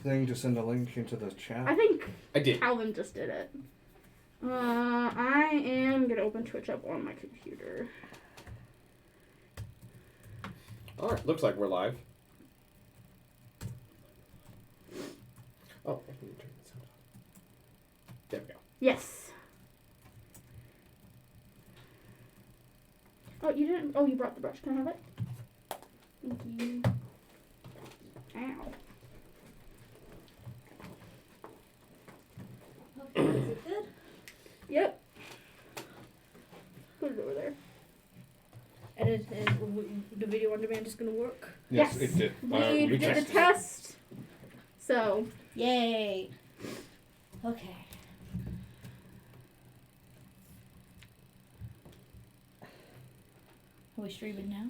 thing to send a link into the chat? I think I did. Calvin just did it. I am going to open Twitch up on my computer. All right, looks like we're live. Oh, I need to turn this on. There we go. Yes. Oh, you didn't? Oh, you brought the brush. Can I have it? Thank you. Ow. Okay, is it good? Yep. Put it over there. And the video on demand is going to work? Yes, Yes. it did. We did the tested it. test. So. Yay. Okay. Are we streaming now?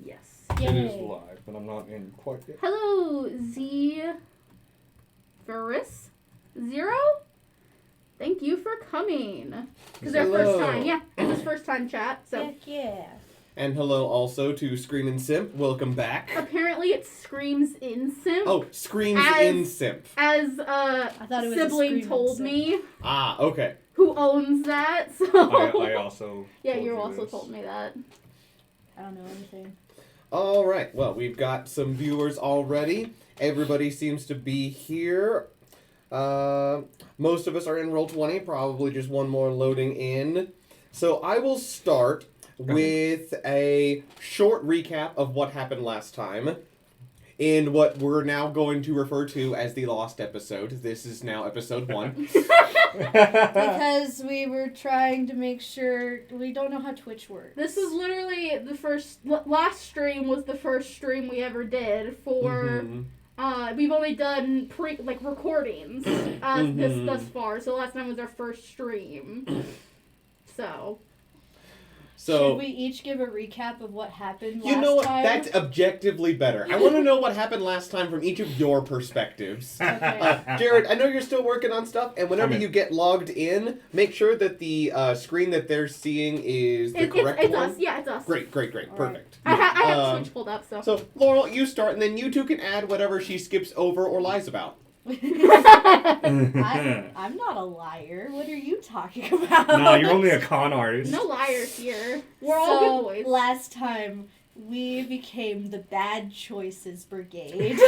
Yes. It Yay. is live, but I'm not in quite yet. Hello, Veris Zero. Thank you for coming. Because our first time, yeah, it's his first time chat. So Heck yeah. And hello also to Screamin' Simp. Welcome back. apparently it screams in Simp. Oh, Screams As- in Simp. As I thought it was a sibling scream told and me, Ah, okay. who owns that. So I also. yeah, told you you also this. told me that. I don't know anything. All right. Well, we've got some viewers already. Everybody seems to be here. Most of us are in Roll20, probably just one more loading in. So I will start with a short recap of what happened last time in what we're now going to refer to as the Lost episode. This is now episode 1. Because we were trying to make sure we don't know how Twitch works. This was literally the first. Last stream was the first stream we ever did for. Mhm. We've only done recordings thus far. So last time was our first stream. So. Should So, we each give a recap of what happened last you know what? time? That's objectively better. I want to know what happened last time from each of your perspectives. Okay. Jared, I know you're still working on stuff, and whenever I'm in. you get logged in, make sure that the screen that they're seeing is the correct It's one. us. Yeah, it's us. Great, All right. perfect. I have Um, Twitch pulled up, so. So, Laurel, you start, and then you two can add whatever she skips over or lies about. I'm not a liar. What are you talking about? No, you're only a con artist. No liars here. We're all So, good boys. last time, we became the Bad Choices Brigade.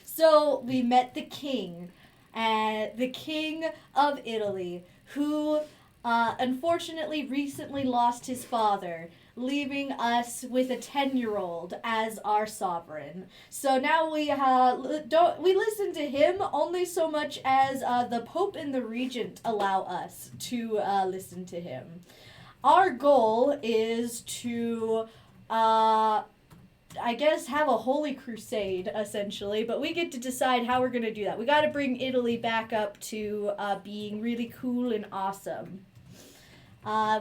So, we met the king of Italy, who unfortunately recently lost his father, leaving us with a 10-year-old as our sovereign. So now we listen to him only so much as the Pope and the Regent allow us to listen to him. Our goal is to I guess have a holy crusade, essentially, but we get to decide how we're going to do that. We got to bring Italy back up to being really cool and awesome.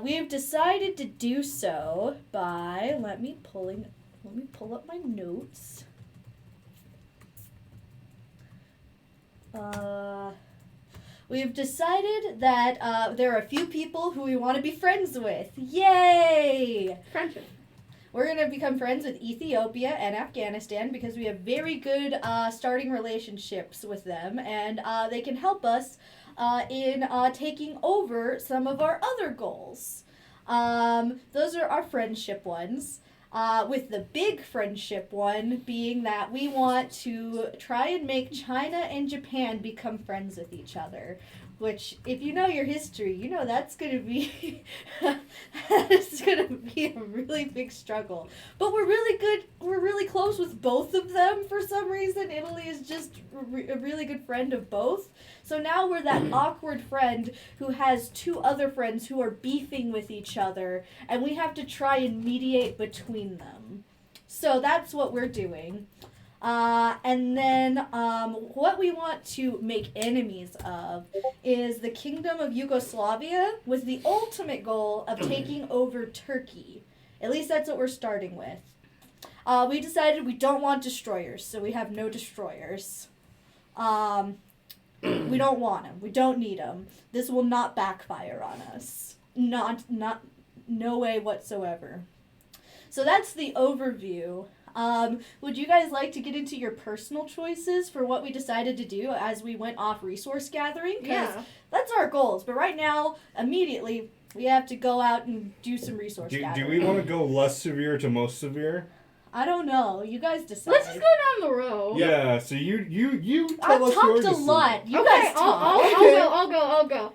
We've decided to do so by, let me pull up my notes. We've decided that there are a few people who we want to be friends with. Yay! Friendship. We're going to become friends with Ethiopia and Afghanistan because we have very good starting relationships with them, and they can help us in taking over some of our other goals. Those are our friendship ones. With the big friendship one being that we want to try and make China and Japan become friends with each other. Which, if you know your history, you know that's going to be that's going to be a really big struggle. But we're really good. We're really close with both of them for some reason. Italy is just a really good friend of both. So now we're that awkward friend who has two other friends who are beefing with each other, and we have to try and mediate between them. So that's what we're doing. And then what we want to make enemies of is the Kingdom of Yugoslavia with the ultimate goal of taking over Turkey. At least that's what we're starting with. We decided we don't want destroyers, so we have no destroyers. We don't want them. We don't need them. This will not backfire on us. No way whatsoever. So that's the overview. Would you guys like to get into your personal choices for what we decided to do as we went off resource gathering? Because that's our goals. But right now, immediately, we have to go out and do some resource gathering. Do we want to go less severe to most severe? I don't know. You guys decide. Let's just go down the road. Yeah. So you I've tell us your talked a decision. lot. You Okay, guys talk. I'll go.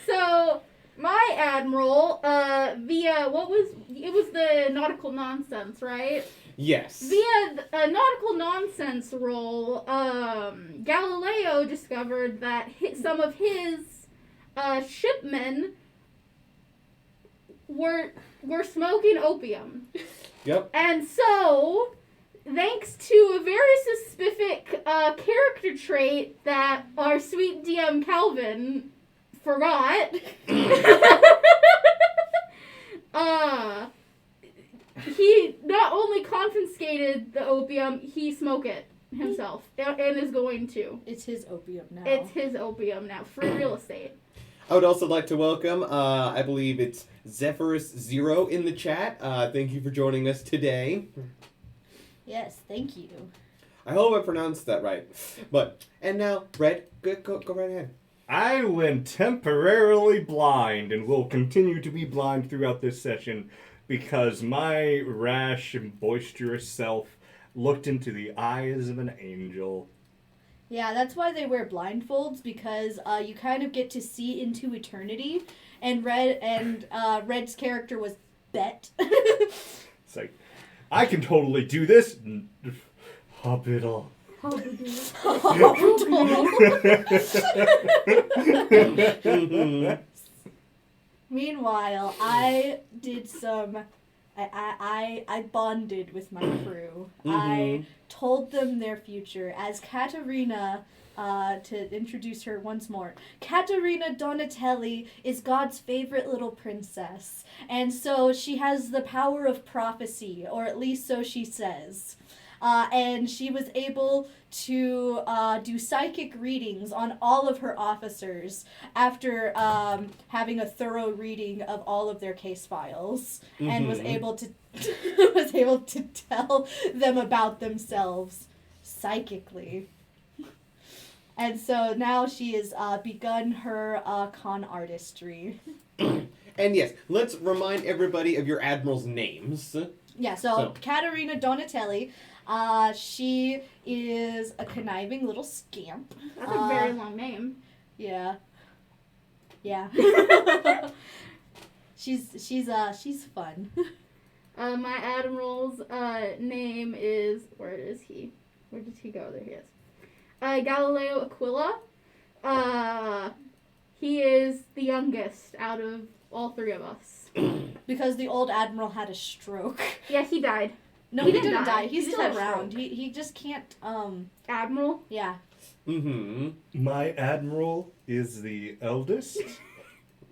So, my admiral, it was the nautical nonsense, right? Yes. Via a nautical nonsense roll, Galileo discovered that some of his shipmen were smoking opium. Yep. And so, thanks to a very specific character trait that our sweet DM Calvin forgot, he not only confiscated the opium, he smoked it himself and is going to. It's his opium now. It's his opium now. Free real estate. I would also like to welcome, I believe it's Zephyrus0 in the chat. Thank you for joining us today. Yes, thank you. I hope I pronounced that right. And now, Red, go right ahead. I went temporarily blind and will continue to be blind throughout this session because my rash and boisterous self looked into the eyes of an angel. Yeah, that's why they wear blindfolds, because you kind of get to see into eternity. And Red's character was Bet. It's like, I can totally do this. Hobbit. Meanwhile, I did some. I bonded with my crew. I told them their future as Katerina. To introduce her once more, Caterina Donatelli is God's favorite little princess, and so she has the power of prophecy, or at least so she says. And she was able to do psychic readings on all of her officers after having a thorough reading of all of their case files, and was able to tell them about themselves psychically. And so now she has begun her con artistry. And yes, let's remind everybody of your admiral's names. Yeah, so Caterina Donatelli, she is a conniving little scamp. That's a very long name. Yeah. Yeah. she's fun. My admiral's name is, where is he? Where did he go? There he is. Galileo Aquila. He is the youngest out of all three of us. Because the old admiral had a stroke. Yeah, he died. No, he didn't die. He's He just still had a around. stroke. He just can't, Admiral? yeah. My admiral is the eldest,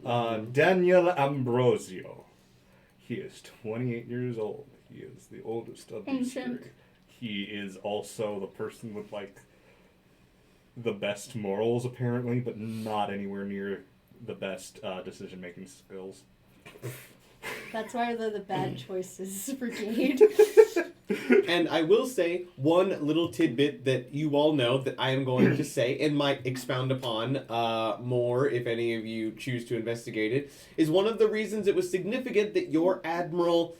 Daniel Ambrosio. He is 28 years old. He is the oldest of these Ancient. three. He is also the person with, the best morals, apparently, but not anywhere near the best decision-making skills. That's why they're the bad choices brigade. And I will say one little tidbit that you all know that I am going to say and might expound upon more if any of you choose to investigate it, is one of the reasons it was significant that your admiral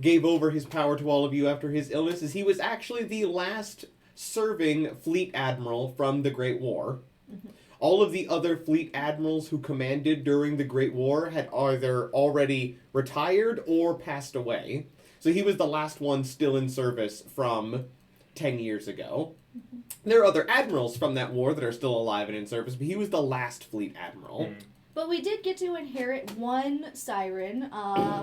gave over his power to all of you after his illness is he was actually the last serving fleet admiral from the Great War. All of the other fleet admirals who commanded during the Great War had either already retired or passed away. So he was the last one still in service from 10 years ago. There are other admirals from that war that are still alive and in service, but he was the last fleet admiral. But we did get to inherit one siren,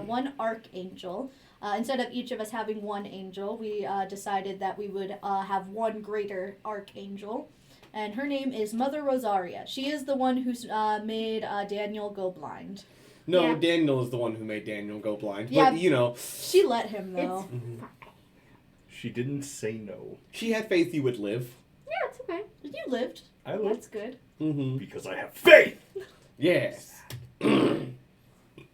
one archangel. Instead of each of us having one angel, we decided that we would have one greater archangel. And her name is Mother Rosaria. She is the one who's made Daniel go blind. No, Yeah. Daniel is the one who made Daniel go blind. Yeah. But, you know, She let him, though. She didn't say no. she had faith you would live. Yeah, it's okay. You lived. I lived That's good. Mm-hmm. because I have faith! Yes.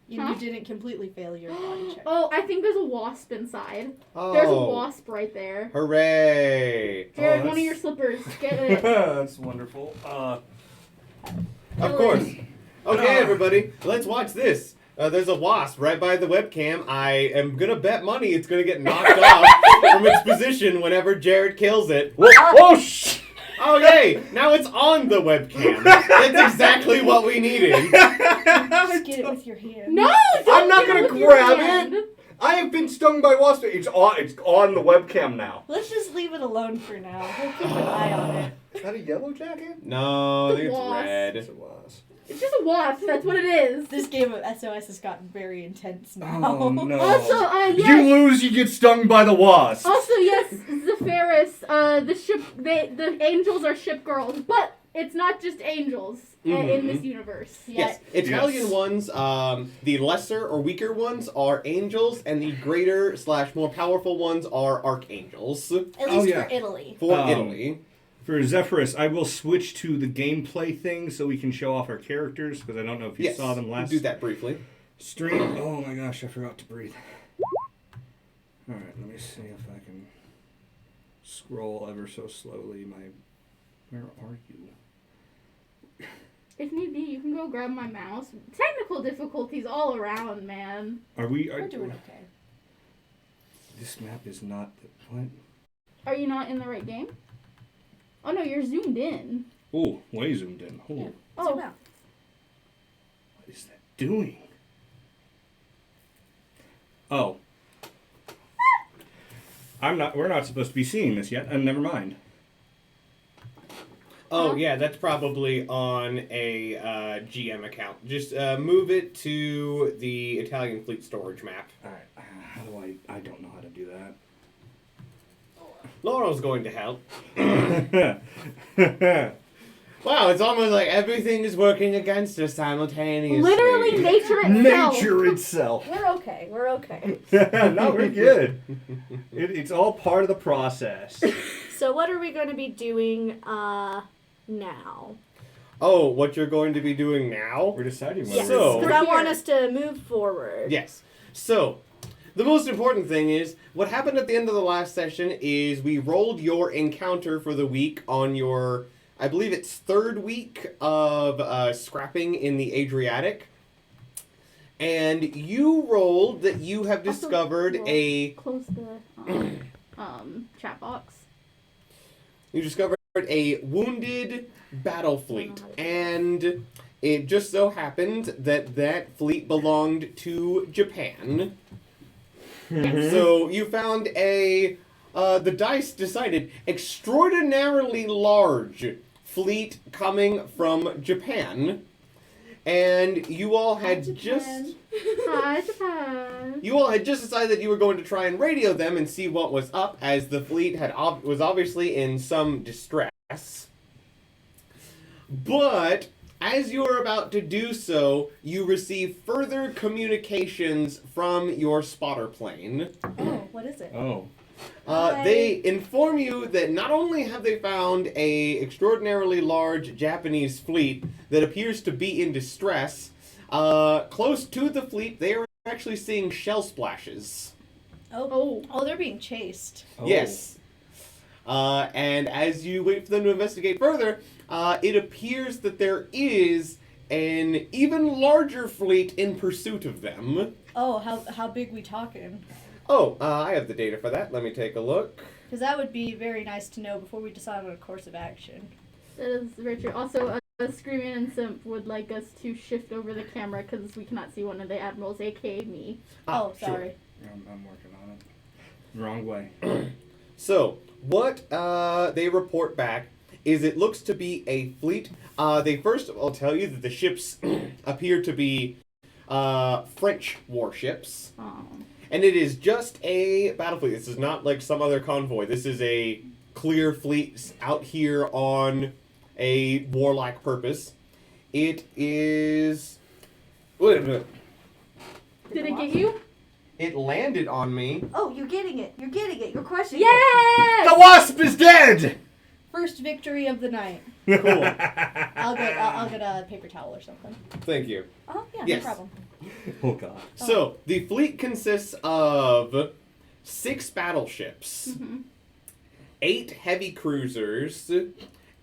You Huh? didn't completely fail your body check. Oh, I think there's a wasp inside. Oh. There's a wasp right there. Hooray! Jared, one of that's- your slippers. Get it. That's wonderful. Of Kill course. it. Okay, everybody, let's watch this. There's a wasp right by the webcam. I am gonna bet money it's gonna get knocked off from its position whenever Jared kills it. Whoa, shh! Okay, now it's on the webcam. That's exactly what we needed. Just get it with your hand. No, I'm don't not get gonna with your grab hand. it. I have been stung by wasp. It's on the webcam now. Let's just leave it alone for now. We'll keep an eye on it. Is that a yellow jacket? No, I think it's Wasp. red. Yes, it was. It's just a wasp. That's what it is. This game of SOS has gotten very intense now. Oh no. Also, If yes. you lose, you get stung by the wasp. Also, yes, Zephyris, the ship, the angels are ship girls, but it's not just angels in this universe. Yes, Italian Yes. ones, the lesser or weaker ones are angels, and the greater / more powerful ones are archangels At least Oh, yeah. for Italy. for Um, Italy. For Zephyrus, I will switch to the gameplay thing so we can show off our characters, because I don't know if you Yes, saw them last do that briefly. stream. Oh my gosh, I forgot to breathe. Alright, let me see if I can scroll ever so slowly. Where are you? If need be, you can go grab my mouse. Technical difficulties all around, man. Are we... We're doing okay. This map is not... What? Are you not in the right game? Oh no, you're zoomed in. Oh, way zoomed in. Oh, Yeah. Oh. Oh. what is that doing? Oh. We're not supposed to be seeing this yet, and never mind. Oh, Huh? yeah, that's probably on a GM account. Just move it to the Italian Fleet Storage map. Alright, how do I don't know how to do that. Laurel's going to help. Wow, it's almost like everything is working against us simultaneously. Literally nature itself. Nature itself. We're okay. We're okay. No, we're good. It's all part of the process. So what are we going to be doing now? Oh, what you're going to be doing now? We're deciding whether Yes, So- because I want us to move forward. Yes. So, the most important thing is, what happened at the end of the last session is we rolled your encounter for the week on your, I believe it's third week of scrapping in the Adriatic. And you rolled that you have Also, discovered roll. Close the chat box. You discovered a wounded battle fleet, and it just so happened that that fleet belonged to Japan. So you found the dice decided, extraordinarily large fleet coming from Japan, and you all had just... Hi, Japan. You all had just decided that you were going to try and radio them and see what was up, as the fleet was obviously in some distress. But as you were about to do so, you receive further communications from your spotter plane. Oh, what is it? Oh. They inform you that not only have they found a extraordinarily large Japanese fleet that appears to be in distress, close to the fleet, they are actually seeing shell splashes. Oh, they're being chased. Oh. Yes. And as you wait for them to investigate further, it appears that there is an even larger fleet in pursuit of them. Oh, how big we talking? Oh, I have the data for that. Let me take a look. Because that would be very nice to know before we decide on a course of action. That is very true. Also, Screaming and Simp would like us to shift over the camera because we cannot see one of the admirals, aka me. Oh, sure. sorry. I'm working on it. Wrong way. So, what they report back is it looks to be a fleet. They first of all tell you that the ships appear to be French warships. Oh. And it is just a battle fleet. This is not like some other convoy. This is a clear fleet out here on a warlike purpose. It is... Wait a minute. Did it get you? It landed on me. Oh, you're getting it. You're getting it. You're questioning Yes! The wasp is dead! first victory of the night. Cool. I'll get a paper towel or something. Thank you. Oh yeah, Yes. no problem. Oh god. So, the fleet consists of 6 battleships, 8 heavy cruisers,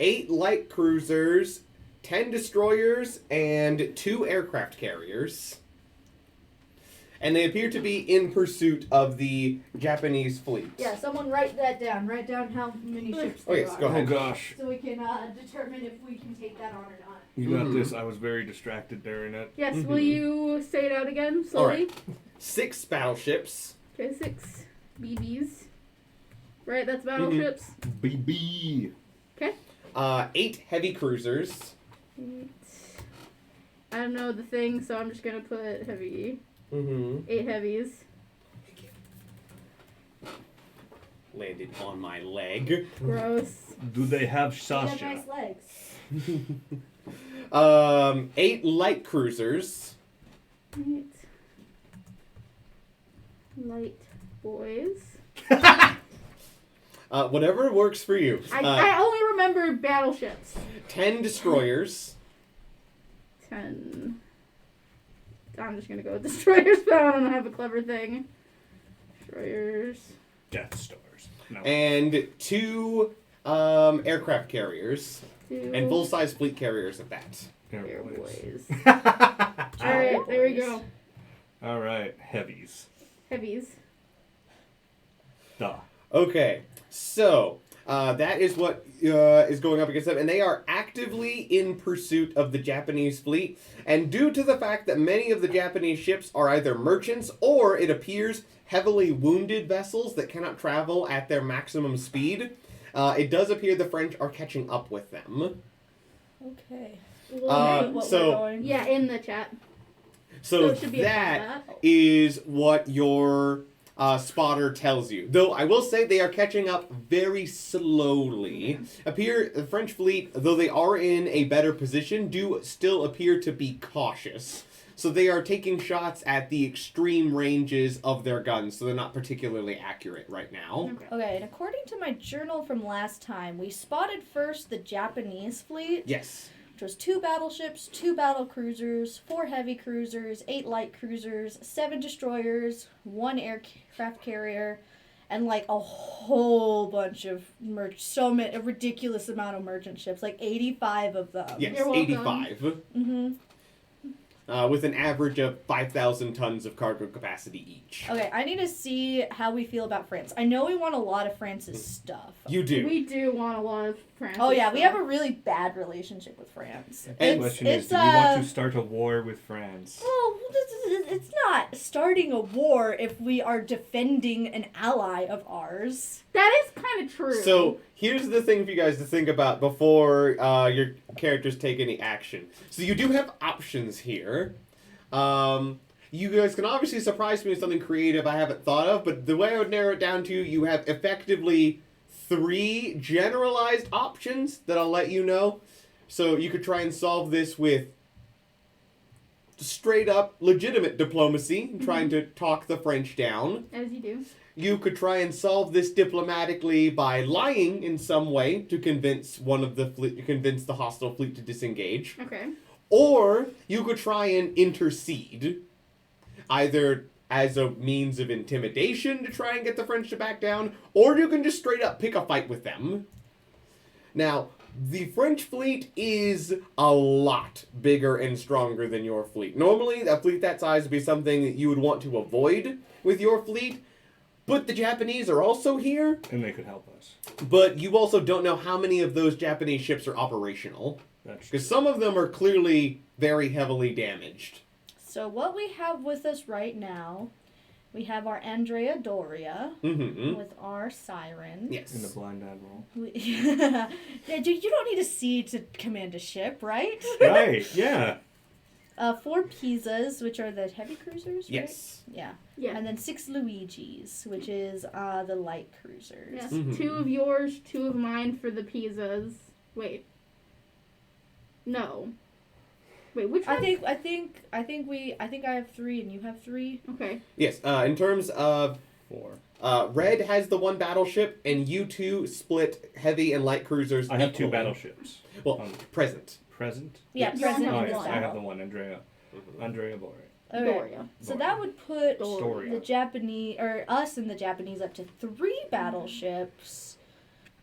8 light cruisers, 10 destroyers, and 2 aircraft carriers. And they appear to be in pursuit of the Japanese fleet. Yeah, someone write that down. Write down how many ships Oh, there yes, are. go Oh ahead. gosh. So we can determine if we can take that on or not. You got Mhm. this. I was very distracted during it. Yes, will you say it out again slowly? Alright. 6 battleships. Okay, 6 BBs. Right, that's battleships. BB. 8 heavy cruisers. 8. I don't know the thing, so I'm just gonna put heavy. Mm-hmm. 8 heavies. Landed on my leg. Gross. Do they have They have Sasha? nice legs. 8 light cruisers. 8 light boys. Whatever works for you. I only remember battleships. 10 destroyers. 10. I'm just gonna go with destroyers, but I don't have a clever thing. Destroyers. Death Stars. No. And 2 aircraft carriers. 2 And full-size fleet carriers at that. airboys. Airboys. Alright, there we go. All right, heavies. Heavies. Duh. Okay, so that is what is going up against them, and they are actively in pursuit of the Japanese fleet. And due to the fact that many of the Japanese ships are either merchants or, it appears, heavily wounded vessels that cannot travel at their maximum speed, it does appear the French are catching up with them. Okay. So- we're going. Yeah, in the chat. So it should be a that combat. is what your spotter tells you. Though I will say they are catching up very slowly. The French fleet, though they are in a better position, do still appear to be cautious. So they are taking shots at the extreme ranges of their guns, so they're not particularly accurate right now. Okay. Okay, and according to my journal from last time, we spotted first the Japanese fleet, Yes. which was 2 battleships, 2 battle cruisers, 4 heavy cruisers, 8 light cruisers, 7 destroyers, 1 aircraft carrier, and like a whole bunch of a ridiculous amount of merchant ships, like 85 of them. Yes, You're welcome. 85. Mm-hmm. With an average of 5,000 tons of cargo capacity each. Okay, I need to see how we feel about France. I know we want a lot of France's stuff. You do. We do want a lot of France. Oh yeah, we have a really bad relationship with France. And- The question is, do we want to start a war with France? Well, it's not starting a war if we are defending an ally of ours. That is kind of true. So here's the thing for you guys to think about before your characters take any action. So you do have options here. You guys can obviously surprise me with something creative I haven't thought of, but the way I would narrow it down to, you have effectively 3 generalized options that I'll let you know. So you could try and solve this with straight up legitimate diplomacy, trying to talk the French down. as you do. You could try and solve this diplomatically by lying in some way to convince the hostile fleet to disengage. Okay. Or you could try and intercede, either as a means of intimidation to try and get the French to back down, or you can just straight up pick a fight with them. Now, the French fleet is a lot bigger and stronger than your fleet. Normally, a fleet that size would be something that you would want to avoid with your fleet, but the Japanese are also here, And they could help us. but you also don't know how many of those Japanese ships are operational, That's because some of them are clearly very heavily damaged. So what we have with us right now, we have our Andrea Doria Mm-hmm. with our Siren. Yes. in the Blind Admiral. Yeah, you don't need a sea to command a ship, right? Right, yeah. 4 Pisas, which are the heavy cruisers, right? Yes. Yeah. Yeah. And then 6 Luigis, which is the light cruisers. Yes. Mhm. 2 of yours, 2 of mine for the Pisas. Wait. No. Wait, which one? I think I have 3 and you have 3. Okay. Yes. In terms of 4. Red has the one battleship, and you two split heavy and light cruisers. I have two equally. battleships. Well, present. Present? Yeah, Yes. present Oh, Oh, in yes, this I have battle. the one, Andrea. Andrea Bore. Okay. Doria. So that would put Doria. the Japanese, or us and the Japanese, up to 3 battleships,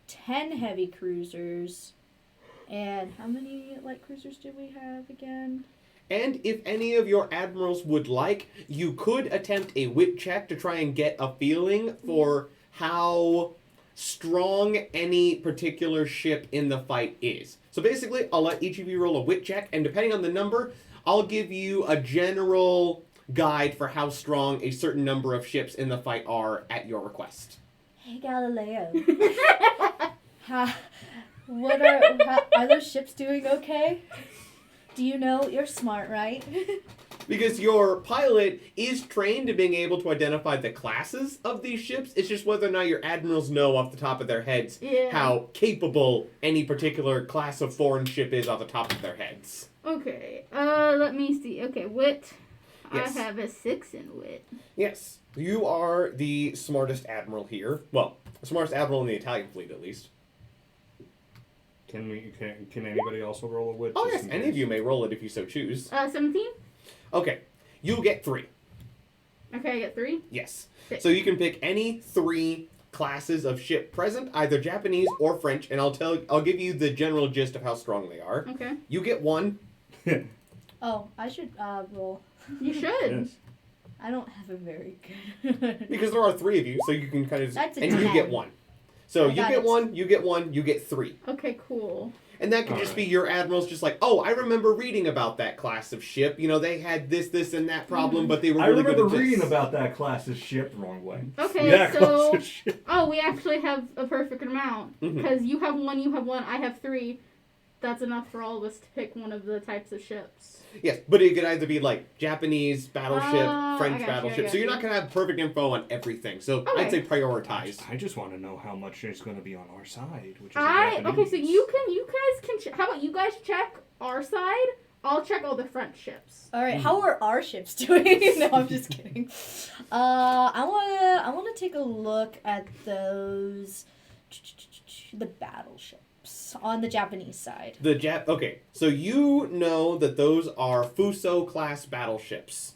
10 heavy cruisers, and how many light cruisers do we have again? And if any of your admirals would like, you could attempt a wit check to try and get a feeling for how strong any particular ship in the fight is. So basically, I'll let each of you roll a wit check, and depending on the number, I'll give you a general guide for how strong a certain number of ships in the fight are at your request. Hey Galileo. Are those ships doing okay? Do you know? You're smart, right? Because your pilot is trained in being able to identify the classes of these ships. It's just whether or not your admirals know off the top of their heads how capable any particular class of foreign ship is off the top of their heads. Okay, let me see. Okay, wit. Yes. I have a 6 in wit. Yes, you are the smartest admiral here. Well, the smartest admiral in the Italian fleet, at least. Can anybody also roll a wit? Oh just yes, in any case? of you may roll it if you so choose. 17? Okay, you'll get 3. Okay, I get 3. Yes. Six. So you can pick any 3 classes of ship present, either Japanese or French, and I'll give you the general gist of how strong they are. Okay. You get 1. Oh, I should roll. You should. Yes. I don't have a very good. Because there are 3 of you, so you can kind of... That's a and you 10. get 1. So I you got get it. 1, you get 1, you get 3. Okay, cool. And that could just be your admirals just like, oh, I remember reading about that class of ship. You know, they had this, and that problem, but they were I really good remember at this. reading about that class's ship wrong way. Okay, That so... class's ship. Oh, we actually have a perfect amount. Mhm. Because you have 1, I have 3. That's enough for all of us to pick one of the types of ships. Yes, but it could either be like Japanese battleship, I French got you, battleship. I So you're got not going to have perfect info on everything. So Okay. I'd say prioritize. I just want to know how much is going to be on our side, which is Okay, so Japanese. you guys can how about you guys check our side? I'll check all the French ships. All right, how are our ships doing? No, I'm just kidding. I wanna take a look at the battleships on the Japanese side. Okay, so you know that those are Fuso class battleships.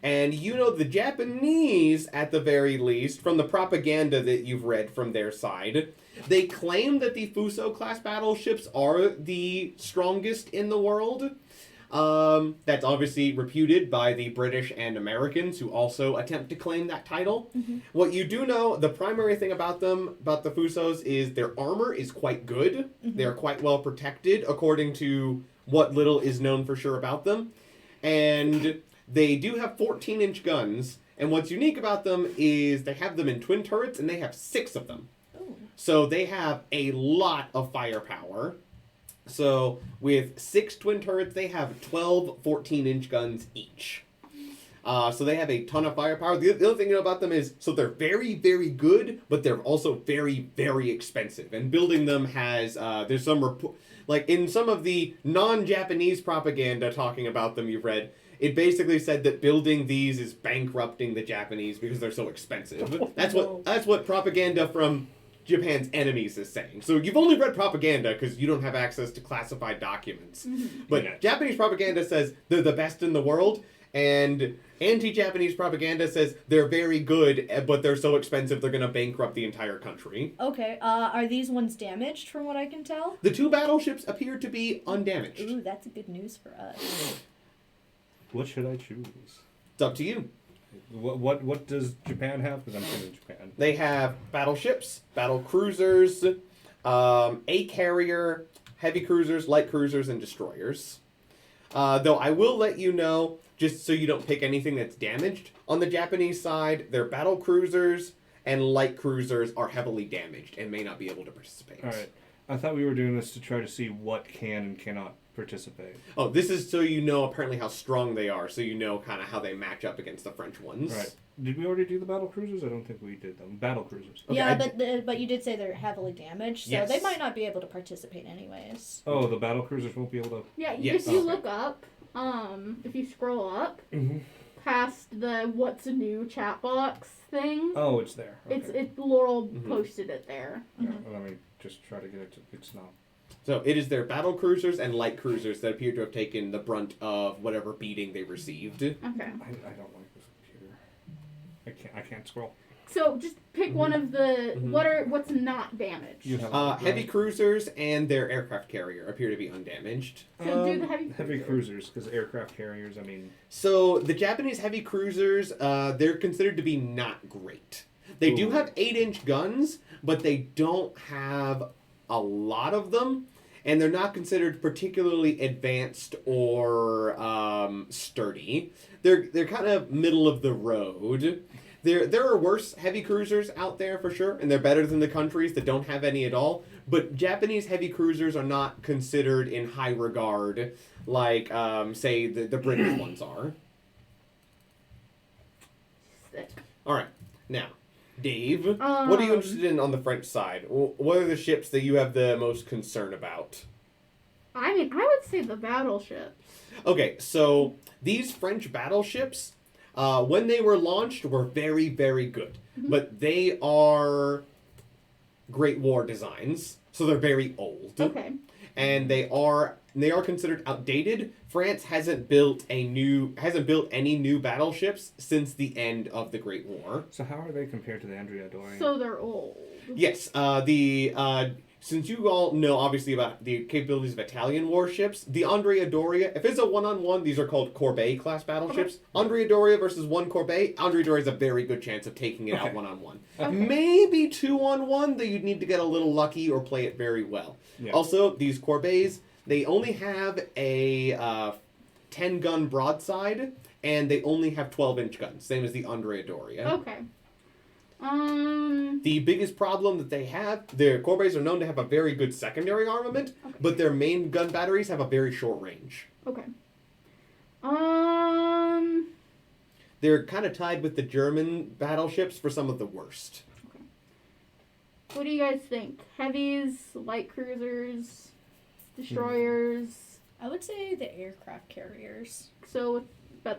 And you know the Japanese, at the very least, from the propaganda that you've read from their side, they claim that the Fuso class battleships are the strongest in the world. That's obviously reputed by the British and Americans, who also attempt to claim that title. Mm-hmm. What you do know, the primary thing about them, about the Fusos, is their armor is quite good. Mm-hmm. They're quite well protected, according to what little is known for sure about them. And they do have 14-inch guns, and what's unique about them is they have them in twin turrets, and they have 6 of them. Ooh. So they have a lot of firepower. So with 6 twin turrets, they have 12 14-inch guns each. So they have a ton of firepower. The other thing you know about them is, so they're very, very good, but they're also very, very expensive. And building them has, there's some, like in some of the non-Japanese propaganda talking about them you've read, it basically said that building these is bankrupting the Japanese because they're so expensive. That's what propaganda from Japan's enemies is saying. So you've only read propaganda because you don't have access to classified documents. But Yeah. Japanese propaganda says they're the best in the world, and anti-Japanese propaganda says they're very good, but they're so expensive they're going to bankrupt the entire country. Okay, are these ones damaged from what I can tell? The 2 battleships appear to be undamaged. Ooh, that's good news for us. What should I choose? It's up to you. What does Japan have? Because I'm thinking Japan. They have battleships, battle cruisers, a carrier, heavy cruisers, light cruisers, and destroyers. Though I will let you know, just so you don't pick anything that's damaged, on the Japanese side, their battle cruisers and light cruisers are heavily damaged and may not be able to participate. All right. I thought we were doing this to try to see what can and cannot participate. Oh, this is so you know apparently how strong they are, so you know kind of how they match up against the French ones. Right. Did we already do the battle cruisers? I don't think we did them. Battle cruisers. Okay, Yeah, but you did say they're heavily damaged, so Yes. they might not be able to participate anyways. Oh, the battle cruisers won't be able to. Yeah, Yes. if you Okay. look up, if you scroll up, Mm-hmm. past the what's new chat box thing. Oh, it's there. Okay. It's Laurel Mhm. posted it there. Yeah, let me just try to get it to... It's not... So it is their battle cruisers and light cruisers that appear to have taken the brunt of whatever beating they received. Okay. I don't like this computer. I can't scroll. So just pick one of the Mhm. what's not damaged. You have Heavy cruisers and their aircraft carrier appear to be undamaged. So do the heavy Heavy cruisers, because aircraft carriers, I mean... So the Japanese heavy cruisers, they're considered to be not great. They do Ooh. have 8-inch guns, but they don't have a lot of them, and they're not considered particularly advanced or sturdy. They're kind of middle of the road. There are worse heavy cruisers out there for sure, and they're better than the countries that don't have any at all. But Japanese heavy cruisers are not considered in high regard like, say, the British ones are. Sick. All right, now, Dave, what are you interested in on the French side? What are the ships that you have the most concern about? I mean, I would say the battleships. Okay, so these French battleships, when they were launched, were very, very good. But they are Great War designs, so they're very old. Okay. And they are considered outdated. France hasn't built any new battleships since the end of the Great War. So how are they compared to the Andrea Doria? So they're old. Yes, since you all know obviously about the capabilities of Italian warships, the Andrea Doria, if it's a one-on-one, these are called Corbeil class battleships. Andrea Doria versus one Corbeil, Andrea Doria has a very good chance of taking it out one-on-one. Okay. Maybe 2-on-1, though you'd need to get a little lucky or play it very well. Yeah. Also, these Corbeils, they only have a 10-gun broadside, and they only have 12-inch guns, same as the Andrea Doria. Okay. The biggest problem that they have, their Corbeils are known to have a very good secondary armament, Okay. but their main gun batteries have a very short range. Okay. They're kind of tied with the German battleships for some of the worst. What do you guys think? Heavies, light cruisers, destroyers. I would say the aircraft carriers. So,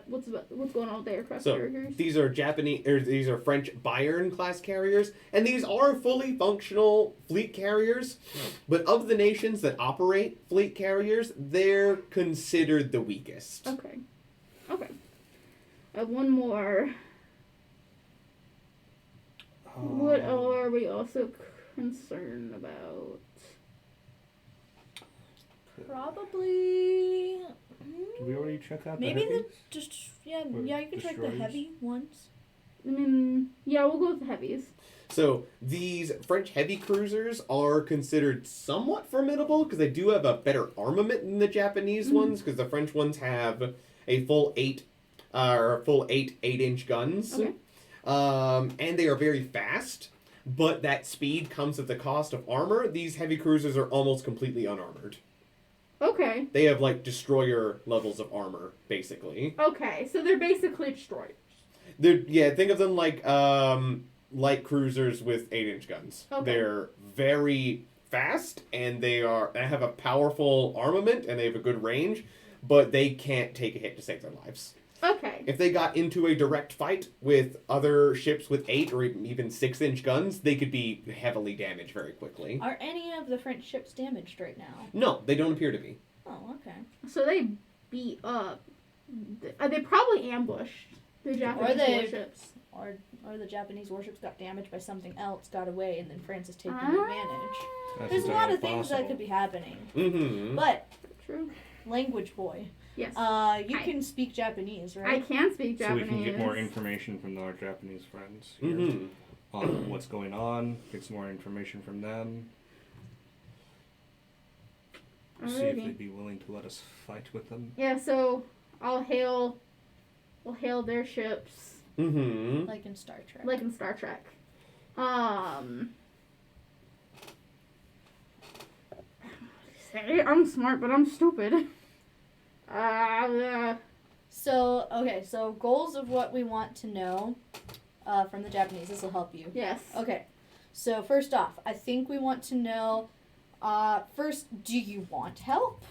what's going on with the aircraft So carriers? these are these are French Bayern class carriers, and these are fully functional fleet carriers. But of the nations that operate fleet carriers, they're considered the weakest. Okay. Okay. I have one more. What are we also concerned about? Probably. Did we already check out Maybe the the Or you can check the destroyers? heavy ones. I mean, yeah, we'll go with the heavies. So these French heavy cruisers are considered somewhat formidable because they do have a better armament than the Japanese ones, because the French ones have a full 8-inch guns. Okay. And they are very fast, but that speed comes at the cost of armor. These heavy cruisers are almost completely unarmored. Okay. They have like destroyer levels of armor, basically. Okay, so they're basically destroyed. Think of them like light cruisers with 8-inch guns. Okay. They're very fast, and they have a powerful armament, and they have a good range, but they can't take a hit to save their lives. Okay. If they got into a direct fight with other ships with 8 or even 6-inch guns, they could be heavily damaged very quickly. Are any of the French ships damaged right now? No, they don't appear to be. Oh, okay. So they beat up. They probably ambushed the Japanese warships. Or the Japanese warships got damaged by something else, got away, and then France is taking Ah. advantage. That's There's a lot entirely of things that possible. could be happening. Mm-hmm. But, True. language boy, Yes. you I- can speak Japanese, I right? can speak So Japanese. we can get more information from our Japanese friends here Mm-hmm. on what's going on, get some more information from them, see if Alrighty. they'd be willing to let us fight with them. Yeah, so we'll hail their ships Mm-hmm. Like in Star Trek. like in Star Trek. Say I'm smart, but I'm stupid. So goals of what we want to know from the Japanese. This will help you. Yes. Okay. So first off, I think we want to know, first, do you want help?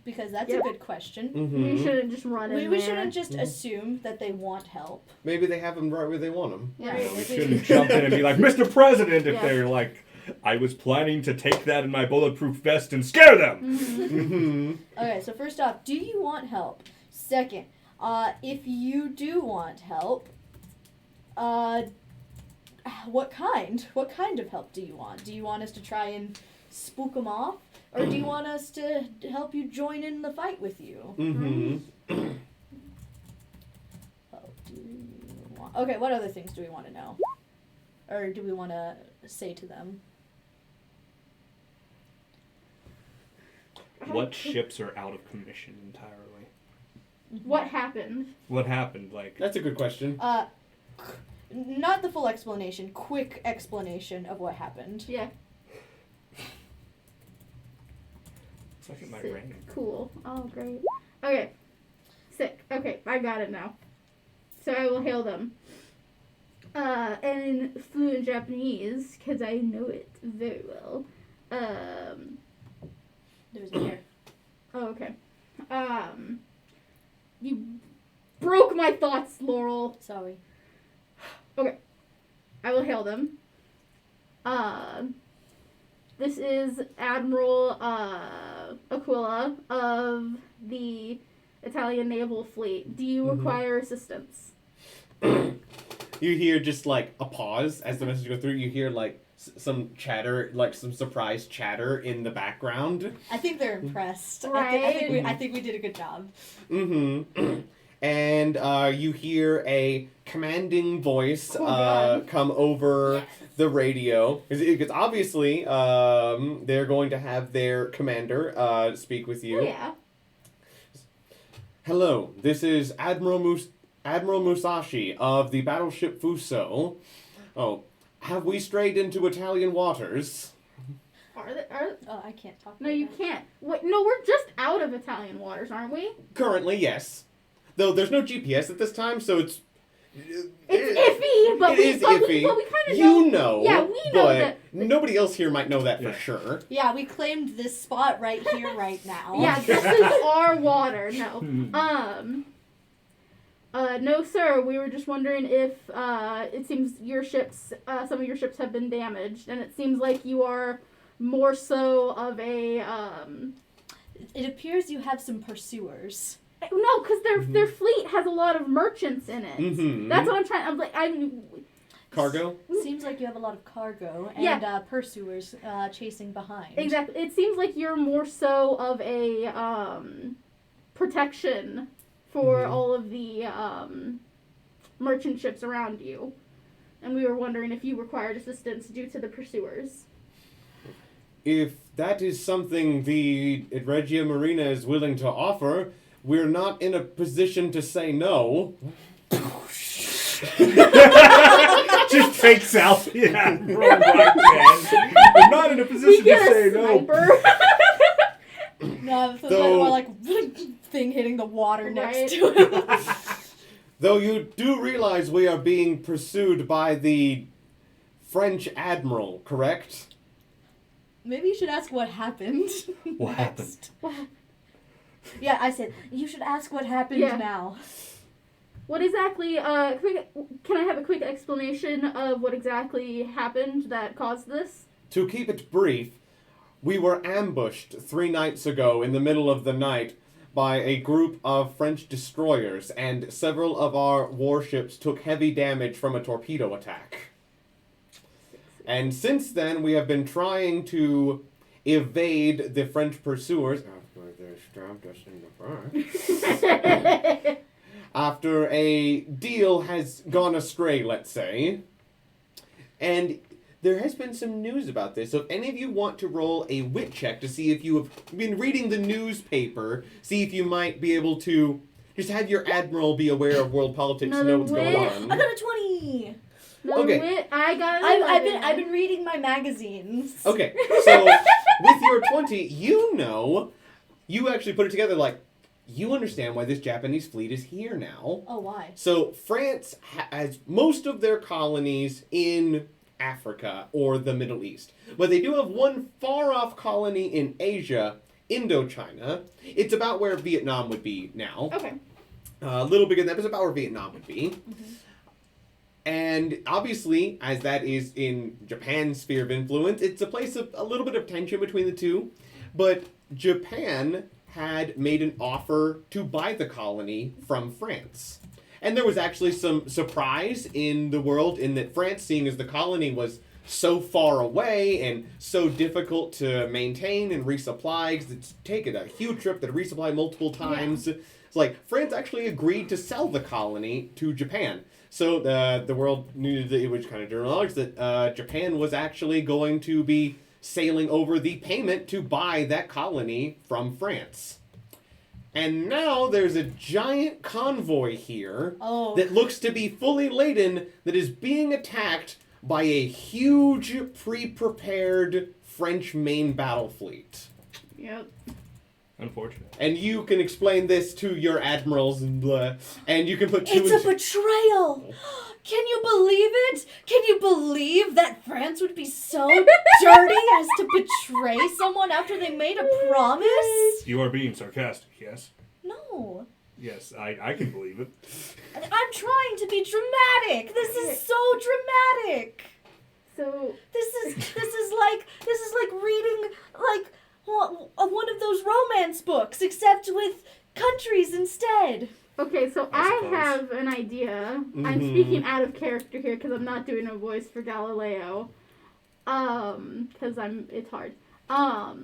Because that's Yep. a good question. Mm-hmm. We shouldn't just run in We there. shouldn't just assume that they want help. Maybe they have them right where they want them. Yeah. Right. We shouldn't jump in and be like, Mr. President, if Yeah. they're like, I was planning to take that in my bulletproof vest and scare them. Mm-hmm. Okay, so first off, do you want help? Second, if you do want help, what kind? What kind of help do you want? Do you want us to try and spook them off? Or do you want us to help you join in the fight with you? Mm-hmm. Help do you want? Okay, what other things do we want to know? Or do we want to say to them? What ships are out of commission entirely? What happened? What happened? Like, That's a good question. Not the full explanation, quick explanation of what happened. Yeah. it's like it might Sick. rain. Cool. Oh, great. Okay. Sick. Okay, I got it now. So I will hail them. In fluent Japanese, because I know it very well. There's a hair. Oh, okay. You broke my thoughts, Laurel. Sorry. I will hail them. This is Admiral Aquila of the Italian naval fleet. Do you require assistance? You hear just like a pause as the message goes through. You hear like some chatter, like some surprise chatter in the background. I think they're impressed. Right. I think we did a good job. Mm-hmm. And you hear a commanding voice Oh, God. come over the radio. Because obviously they're going to have their commander speak with you. Oh, yeah. Hello, this is Admiral Musashi of the battleship Fuso. Oh, have we strayed into Italian waters? Oh, I can't talk. No, right you now. can't. Wait, no, we're just out of Italian waters, aren't we? Currently, yes. Though there's no GPS at this time, so it's... It's iffy, but It we is but iffy. We kind of You know. Yeah, we know but that. nobody else here might know that Yeah. for sure. Yeah, we claimed this spot right here, right now. Yeah, this is our water. No. Hmm. No, sir. We were just wondering if it seems your ships, some of your ships have been damaged, and it seems like you are more so of a It appears you have some pursuers. no, because their fleet has a lot of merchants in it. Mhm. That's what I'm trying. I'm Cargo? Seems like you have a lot of cargo and Yeah. pursuers chasing behind. exactly. It seems like you're more so of a protection for Mhm. all of the merchant ships around you, and we were wondering if you required assistance due to the pursuers. If that is something the Regia Marina is willing to offer, we're not in a position to say no. Just takes out the admiral right then. We're not in a We position to get say a no. sniper. No, it's Though- more like thing hitting the water Right. next to him. Though you do realize we are being pursued by the French admiral, correct? Maybe you should ask what happened. What happened? next. Yeah, I said you should ask what happened Yeah. now. What exactly? Can I have a quick explanation of what exactly happened that caused this? To keep it brief, we were ambushed 3 nights ago in the middle of the night by a group of French destroyers, and several of our warships took heavy damage from a torpedo attack. And since then, we have been trying to evade the French pursuers. After they stabbed us in the back. After a deal has gone astray, let's say. And there has been some news about this. So if any of you want to roll a wit check to see if you have been reading the newspaper, see if you might be able to just have your admiral be aware of world politics and know what's going Another on. I got a 20. No Okay. wit. I got. I've been reading my magazines. Okay, so with your 20, you actually put it together like, you understand why this Japanese fleet is here now. Oh, why? So France has most of their colonies in Africa or the Middle East. But they do have one far-off colony in Asia Indochina. It's about where Vietnam would be now. Okay. A little bigger than that, but it's about where Vietnam would be. And obviously, as that is in Japan's sphere of influence, it's a place of a little bit of tension between the two. But Japan had made an offer to buy the colony from France. And there was actually some surprise in the world in that France, seeing as the colony was so far away and so difficult to maintain and resupply, because it's taken a huge trip to resupply multiple times. Yeah. It's like France actually agreed to sell the colony to Japan. So the world knew that it was kind of general knowledge that Japan was actually going to be sailing over the payment to buy that colony from France. And now there's a giant convoy here that looks to be fully laden that is being attacked by a huge pre-prepared French main battle fleet. Yep. Unfortunate. And you can explain this to your admirals and blah, and you can put two. It's a betrayal. Can you believe it? Can you believe that France would be so dirty as to betray someone after they made a promise? You are being sarcastic, yes? No. Yes, I can believe it. I'm trying to be dramatic. This is so dramatic. So this is like reading like one of those romance books, except with countries instead. okay, so I have an idea. I'm speaking out of character here because I'm not doing a voice for Galileo. Because it's hard. I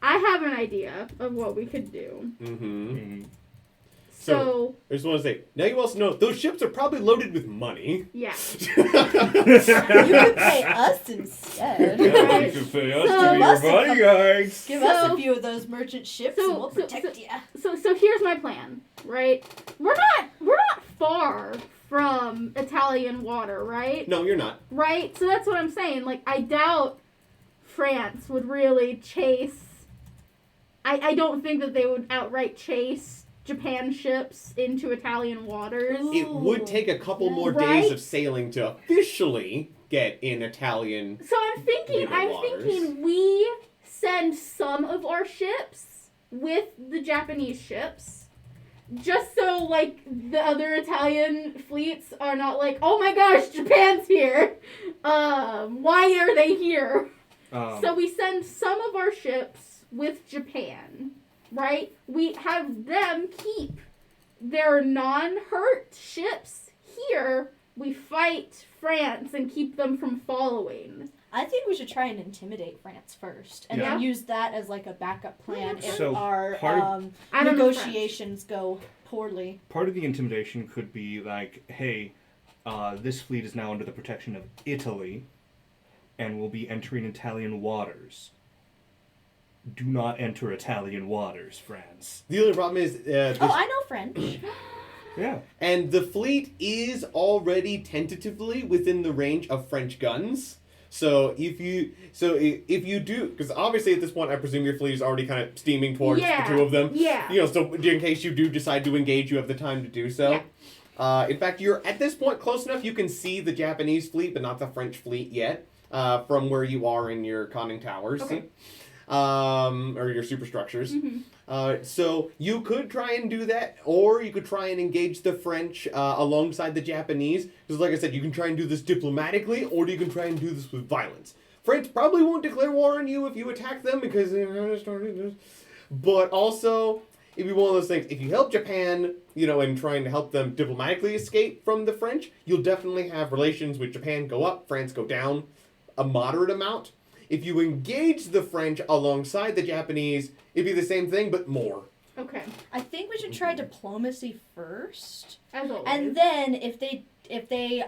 have an idea of what we could do. So I just want to say, now you also know those ships are probably loaded with money. yeah. You could pay us instead. Yeah, you can pay us to be us your bodyguards. Give us a few of those merchant ships and we'll protect you. So here's my plan, right? We're not far from Italian water, right? No, you're not. Right? So that's what I'm saying. Like, I doubt France would really chase. I don't think that they would outright chase Japan ships into Italian waters. It would take a couple more days of sailing to officially get in Italian. So I'm thinking we send some of our ships with the Japanese ships, just so like the other Italian fleets are not like, oh my gosh, Japan's here. Why are they here? So we send some of our ships with Japan. Right? We have them keep their non-hurt ships here. We fight France and keep them from following. I think we should try and intimidate France first, and then use that as like a backup plan if So our negotiations go poorly. Part of the intimidation could be like, hey, this fleet is now under the protection of Italy and will be entering Italian waters. Do not enter Italian waters, France. The only problem is... I know French. Yeah. And the fleet is already tentatively within the range of French guns. So if you do... Because obviously at this point, I presume your fleet is already kind of steaming towards the two of them. Yeah. You know, so in case you do decide to engage, you have the time to do so. Yeah. In fact, you're at this point close enough you can see the Japanese fleet, but not the French fleet yet, from where you are in your conning towers. Okay. Or your superstructures. So you could try and do that, or you could try and engage the French alongside the Japanese. Because like I said, you can try and do this diplomatically, or you can try and do this with violence. France probably won't declare war on you if you attack them, because they're starting this. But also, it'd be one of those things, if you help Japan, you know, in trying to help them diplomatically escape from the French, you'll definitely have relations with Japan go up, France go down a moderate amount. If you engage the French alongside the Japanese, it'd be the same thing, but more. Okay. I think we should try diplomacy first. As always. And then if they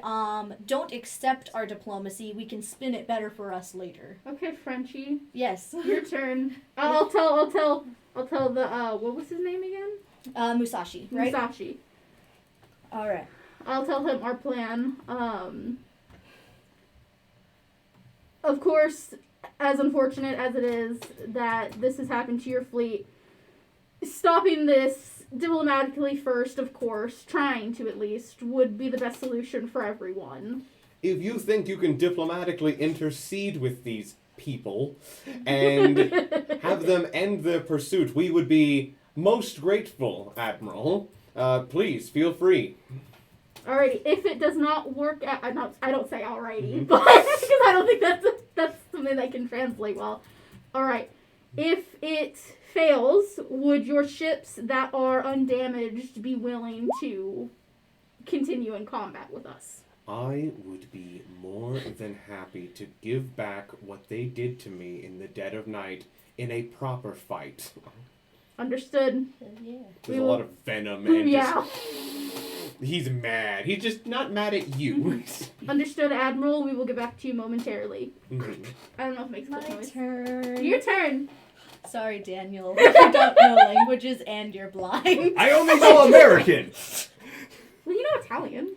don't accept our diplomacy, we can spin it better for us later. Okay, Frenchie. Yes. Your turn. I'll tell the what was his name again? Musashi, right? Musashi. All right. I'll tell him our plan. Of course, as unfortunate as it is that this has happened to your fleet, stopping this diplomatically first, of course, trying to at least, would be the best solution for everyone. If you think you can diplomatically intercede with these people and have them end their pursuit, we would be most grateful, Admiral. Please, feel free. Alrighty, if it does not work out, I don't say alrighty, but because I don't think that's something that can translate well. Alright, if it fails, would your ships that are undamaged be willing to continue in combat with us? I would be more than happy to give back what they did to me in the dead of night in a proper fight. Understood. Yeah. There's a lot of venom and Yeah. he's mad. He's just not mad at you. Understood, Admiral. We will get back to you momentarily. Mhm. I don't know if it makes My a noise. turn. Your turn. Sorry, Daniel. You don't know languages and you're blind. I only know American Well, you know Italian.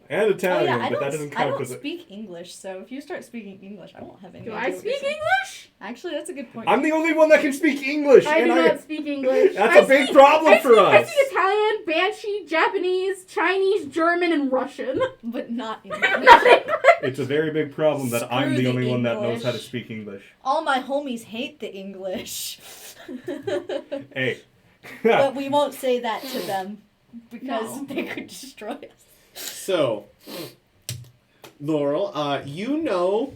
and Italian, I but that don't, doesn't I count don't because speak English, so if you start speaking English, I won't have any Do idea I what speak you're saying. English? Actually, that's a good point. I'm the only one that can speak English. I do and not speak English. That's I a big speak- problem I for speak, I us. speak Italian, Banshee, Japanese, Chinese, German, and Russian. But not English. It's a very big problem that I'm Screw the the only one that knows how to English. speak English. All my homies hate the English. Hey. But we won't say that to them because No. they could destroy us. So, Laurel, you know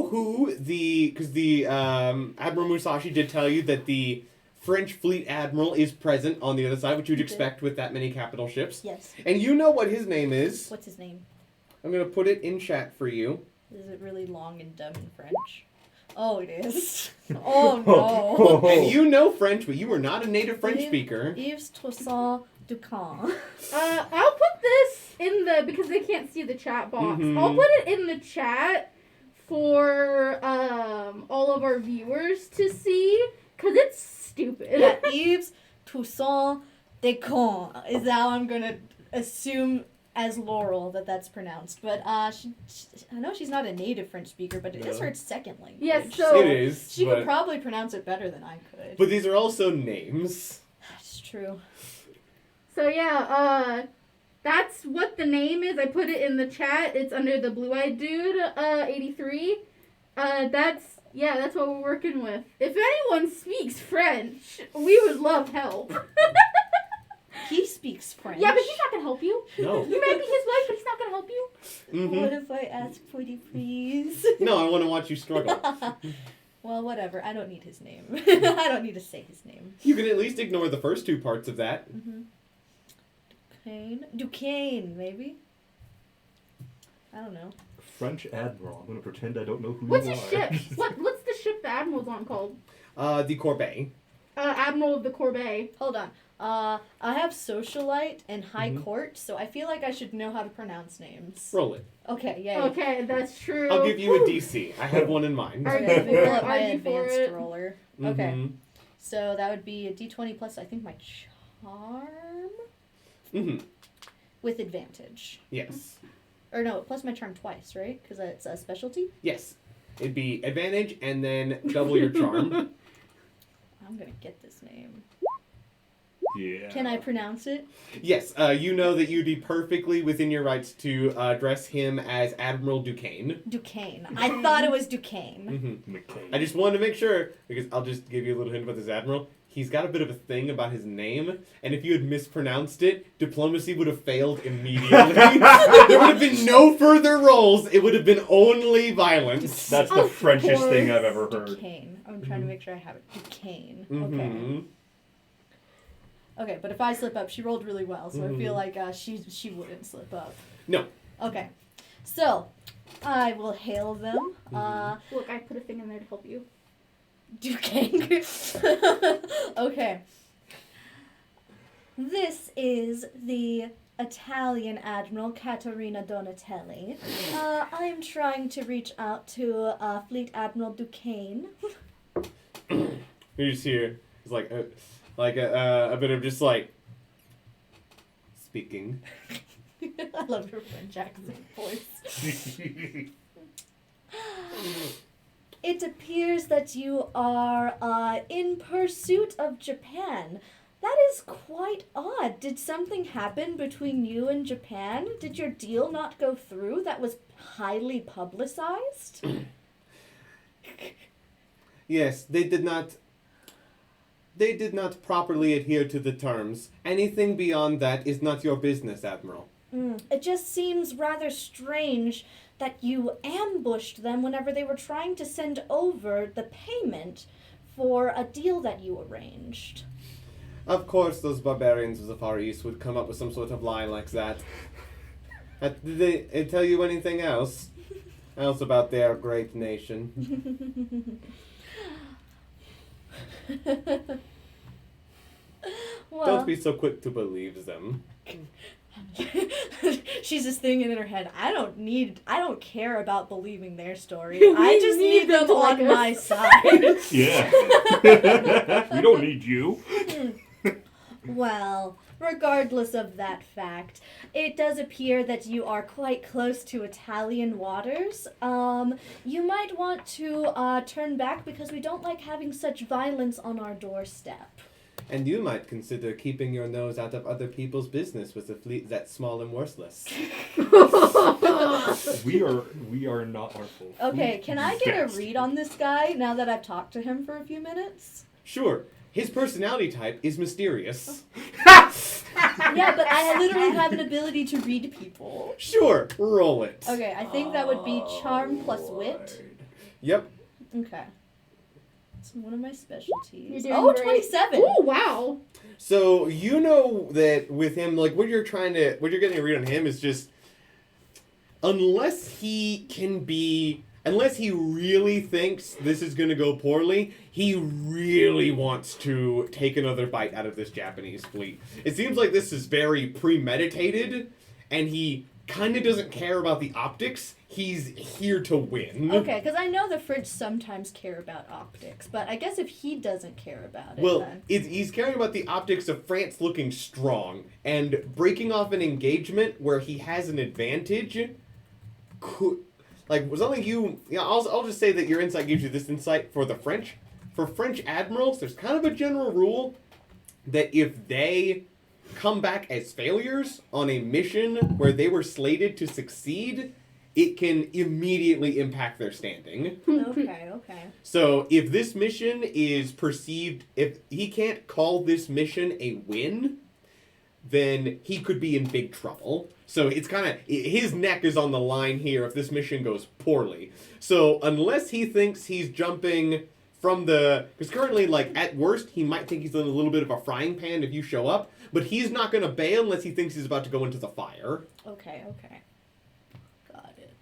who because the Admiral Musashi did tell you that the French fleet admiral is present on the other side, which you'd He did. expect with that many capital ships. Yes. And you know what his name is. What's his name? I'm gonna put it in chat for you. Is it really long and dumb in French? Oh, it is. Oh, no. And you know French, but you are not a native French Yeah. speaker. Yves Toussaint Ducamp. I'll put this in the, because they can't see the chat box, Mhm. I'll put it in the chat for all of our viewers to see, because it's stupid. Yeah, Yves Toussaint Ducamp is how I'm going to assume as Laurel that's pronounced. But I know she's not a native French speaker, but it is No. her second language. Yes, so- It is. She but, could probably pronounce it better than I could. but these are also names. That's true. So yeah, that's what the name is. I put it in the chat. It's under the blue-eyed dude, 83. That's what we're working with. If anyone speaks French, we would love help. He speaks French. Yeah, but he's not gonna help you. No. You may be his wife, but he's not gonna help you. What Hmm. if I ask pretty please? No, I want to watch you struggle. Well, whatever. I don't need his name. I don't need to say his name. You can at least ignore the first two parts of that. Duquesne, maybe? I don't know. French admiral. I'm gonna pretend I don't know who What's you his are. ship? What's the ship the Admiral's on called? The Corbeil. Admiral of the Corbeil. Hold on. I have socialite and high Mhm. court, so I feel like I should know how to pronounce names. Roll it. Okay, yay. Okay, that's true. I'll give you a DC. I have one in mind. Alright. Okay, let me roll up my Argue for advanced it. roller. Okay, Mhm. so that would be a d20 plus, I think, my charm Mhm. with advantage. Yes. Or no, plus my charm twice, right? Because it's a specialty. Yes. It'd be advantage and then double your charm. I'm gonna get this name. Yeah. Can I pronounce it? Yes. You know that you'd be perfectly within your rights to address him as Admiral Duquesne. Duquesne. I thought it was Duquesne. Mhm. McCain. I just wanted to make sure, because I'll just give you a little hint about this Admiral. He's got a bit of a thing about his name, and if you had mispronounced it, diplomacy would have failed immediately. There would have been no further rolls. It would have been only violence. That's the Of Frenchest course. thing I've ever heard. Duquesne. I'm trying to make sure I have it. Duquesne. Okay. Mhm. Okay, but if I slip up, she rolled really well, so I feel Mhm. like she wouldn't slip up. No. Okay. So, I will hail them. Look, I put a thing in there to help you. Duquesne. Okay. This is the Italian Admiral Caterina Donatelli. I'm trying to reach out to Fleet Admiral Duquesne. You just hear it's like a bit of just like speaking. I love her French accent voice. It appears that you are in pursuit of Japan. That is quite odd. Did something happen between you and Japan? Did your deal not go through that was highly publicized? Yes, they did not properly adhere to the terms. Anything beyond that is not your business, Admiral. It just seems rather strange that you ambushed them whenever they were trying to send over the payment for a deal that you arranged. Of course, those barbarians of the Far East would come up with some sort of lie like that. Did they tell you anything else? Else about their great nation? Well, Don't be so quick to believe them. she's just thinking in her head, I don't care about believing their story. I just need them on my side. Yeah. We don't need you. Well, regardless of that fact, it does appear that you are quite close to Italian waters. You might want to turn back because we don't like having such violence on our doorstep. And you might consider keeping your nose out of other people's business with a fleet that small and worthless. We are not artful. Okay, can I get a read on this guy now that I've talked to him for a few minutes? Sure, his personality type is mysterious. Yeah, but I literally have an ability to read people. Sure, roll it. Okay, I think that would be charm plus wit. Yep. Okay. It's one of my You're specialties. doing Oh, great. 27. Oh, wow. So you know that with him, like what you're getting a read on him is just unless he really thinks this is going to go poorly, he really wants to take another bite out of this Japanese fleet. It seems like this is very premeditated, and he kind of doesn't care about the optics. He's here to win. Okay, because I know the French sometimes care about optics, but I guess if he doesn't care about it, Well, then... he's caring about the optics of France looking strong, and breaking off an engagement where he has an advantage could... Like, was only you... Yeah, I'll just say that your insight gives you this insight for the French. For French admirals, there's kind of a general rule that if they come back as failures on a mission where they were slated to succeed, it can immediately impact their standing. Okay. So if this mission is perceived... If he can't call this mission a win, then he could be in big trouble. So it's kind of... His neck is on the line here if this mission goes poorly. So unless he thinks he's jumping from the... Because currently, like, at worst, he might think he's in a little bit of a frying pan if you show up. But he's not going to bail unless he thinks he's about to go into the fire. Okay. Got it.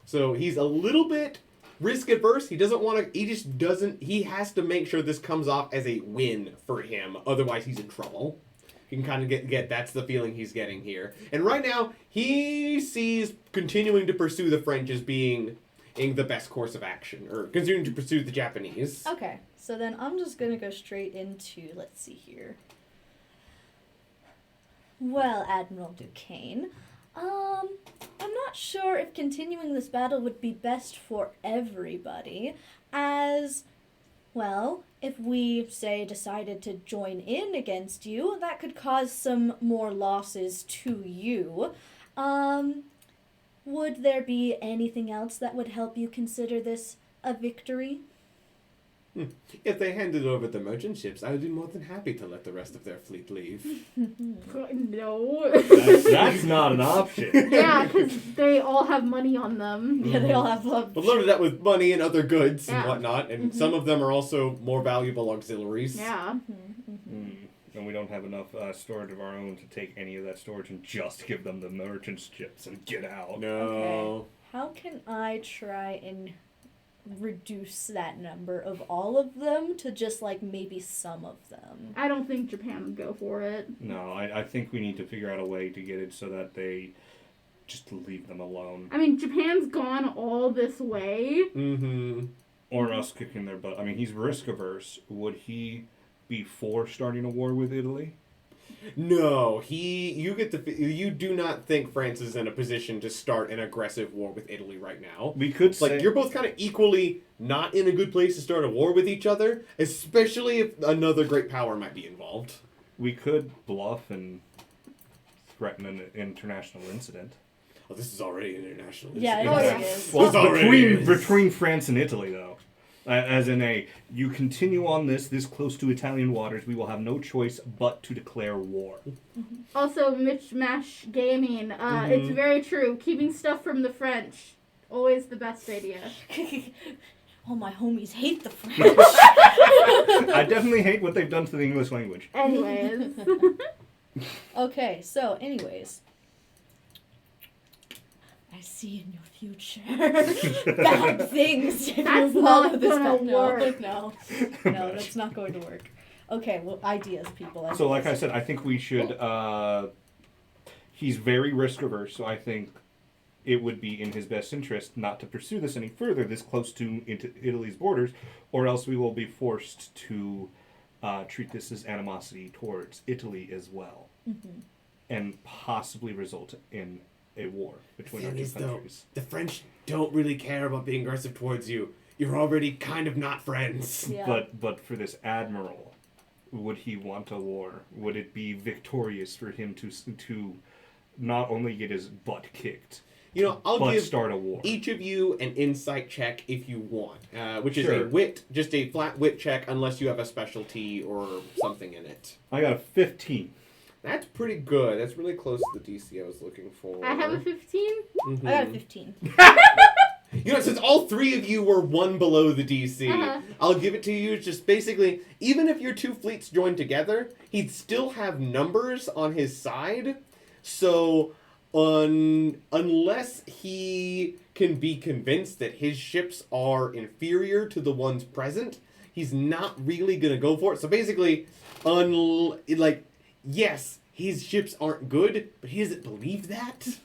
So he's a little bit risk adverse. He doesn't want to... He just doesn't... He has to make sure this comes off as a win for him. Otherwise, he's in trouble. You can kind of get that's the feeling he's getting here. And right now, he sees continuing to pursue the French as being the best course of action, or continuing to pursue the Japanese. Okay, so then I'm just going to go straight into, let's see here. Well, Admiral Duquesne, I'm not sure if continuing this battle would be best for everybody, as... Well, if we, say, decided to join in against you, that could cause some more losses to you. Would there be anything else that would help you consider this a victory? If they handed over the merchant ships, I would be more than happy to let the rest of their fleet leave. No. That's not an option. Yeah, because they all have money on them. Yeah, they all have love. But loaded that with money and other goods and Yeah. whatnot, and some of them are also more valuable auxiliaries. Yeah. And we don't have enough storage of our own to take any of that storage and just give them the merchant ships and get out. No. Okay. How can I try and reduce that number of all of them to just like maybe some of them? I don't think Japan would go for it. No, I think we need to figure out a way to get it so that they just leave them alone. I mean, Japan's gone all this way. Mm-hmm. Or us kicking their butt. I mean, he's risk averse. Would he be for starting a war with Italy? No, you do not think France is in a position to start an aggressive war with Italy right now. We could say... Like, you're both kind of equally not in a good place to start a war with each other, especially if another great power might be involved. We could bluff and threaten an international incident. Oh, this is already an international Yeah, incident. it is. Well, This already is. between France and Italy, though. As in you continue on this close to Italian waters, we will have no choice but to declare war. Also, Mishmash Gaming, it's very true. Keeping stuff from the French, always the best idea. All my homies hate the French. I definitely hate what they've done to the English language. Anyways. Okay, so anyways. I see in your future bad things if you That's follow not this gonna path. work. No, that's not going to work. Okay, well, ideas, people. So, like I said, I think we should... he's very risk-averse, so I think it would be in his best interest not to pursue this any further, this close to into Italy's borders, or else we will be forced to treat this as animosity towards Italy as well, and possibly result in a war between our two countries. The French don't really care about being aggressive towards you. You're already kind of not friends. Yeah. But for this admiral, would he want a war? Would it be victorious for him to not only get his butt kicked, You know, I'll but give start a war? each of you an insight check if you want, which is Sure. a wit, just a flat wit check unless you have a specialty or something in it. I got a 15. That's pretty good. That's really close to the DC I was looking for. I have a 15. Mhm. I got a 15. You know, since all three of you were one below the DC, I'll give it to you. It's just basically, even if your two fleets joined together, he'd still have numbers on his side. So, unless he can be convinced that his ships are inferior to the ones present, he's not really going to go for it. So basically, yes, his ships aren't good, but he doesn't believe that.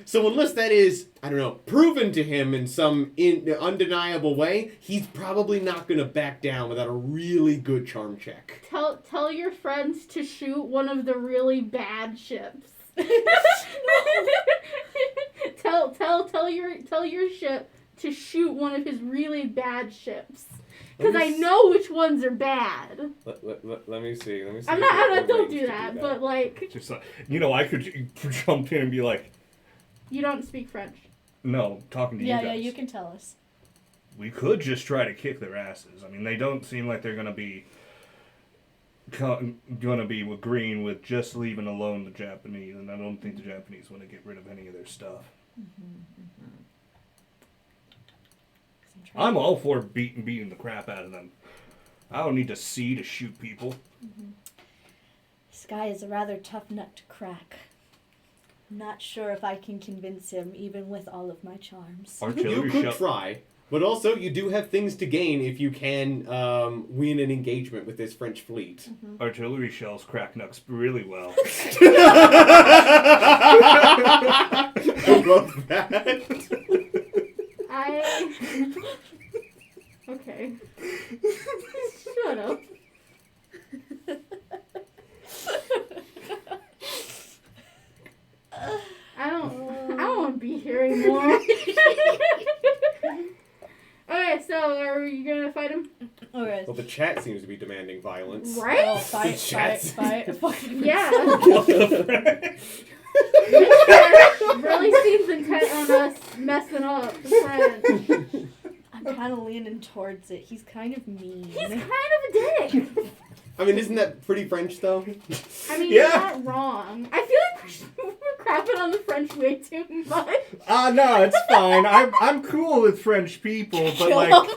So unless that is, I don't know, proven to him in some undeniable way, he's probably not going to back down without a really good charm check. Tell your friends to shoot one of the really bad ships. Tell your ship to shoot one of his really bad ships. Because I know which ones are bad. Let me see. I'm not don't do that, but like... Just I could jump in and be like, You don't speak French. no, talking to you guys. Yeah, you can tell us. We could just try to kick their asses. I mean, they don't seem like they're gonna be agreeing with just leaving alone the Japanese, and I don't think the Japanese want to get rid of any of their stuff. I'm all for beating the crap out of them. I don't need to see to shoot people. This guy is a rather tough nut to crack. Not sure if I can convince him, even with all of my charms. You could try, but also you do have things to gain if you can win an engagement with this French fleet. Artillery shells crack nuts really well. I love that. Okay. Shut up. I don't want to be here anymore. Okay, so are you gonna fight him? Alright. Well, the chat seems to be demanding violence. Right? Oh, fight. Yeah. Yeah. Really seems intent on us messing up the French. I'm kind of leaning towards it. He's kind of mean. He's kind of a dick. I mean, isn't that pretty French, though? I mean, Yeah. you're not wrong. I feel like we're crapping on the French way too much. No, it's fine. I'm cool with French people, but Kill like, him.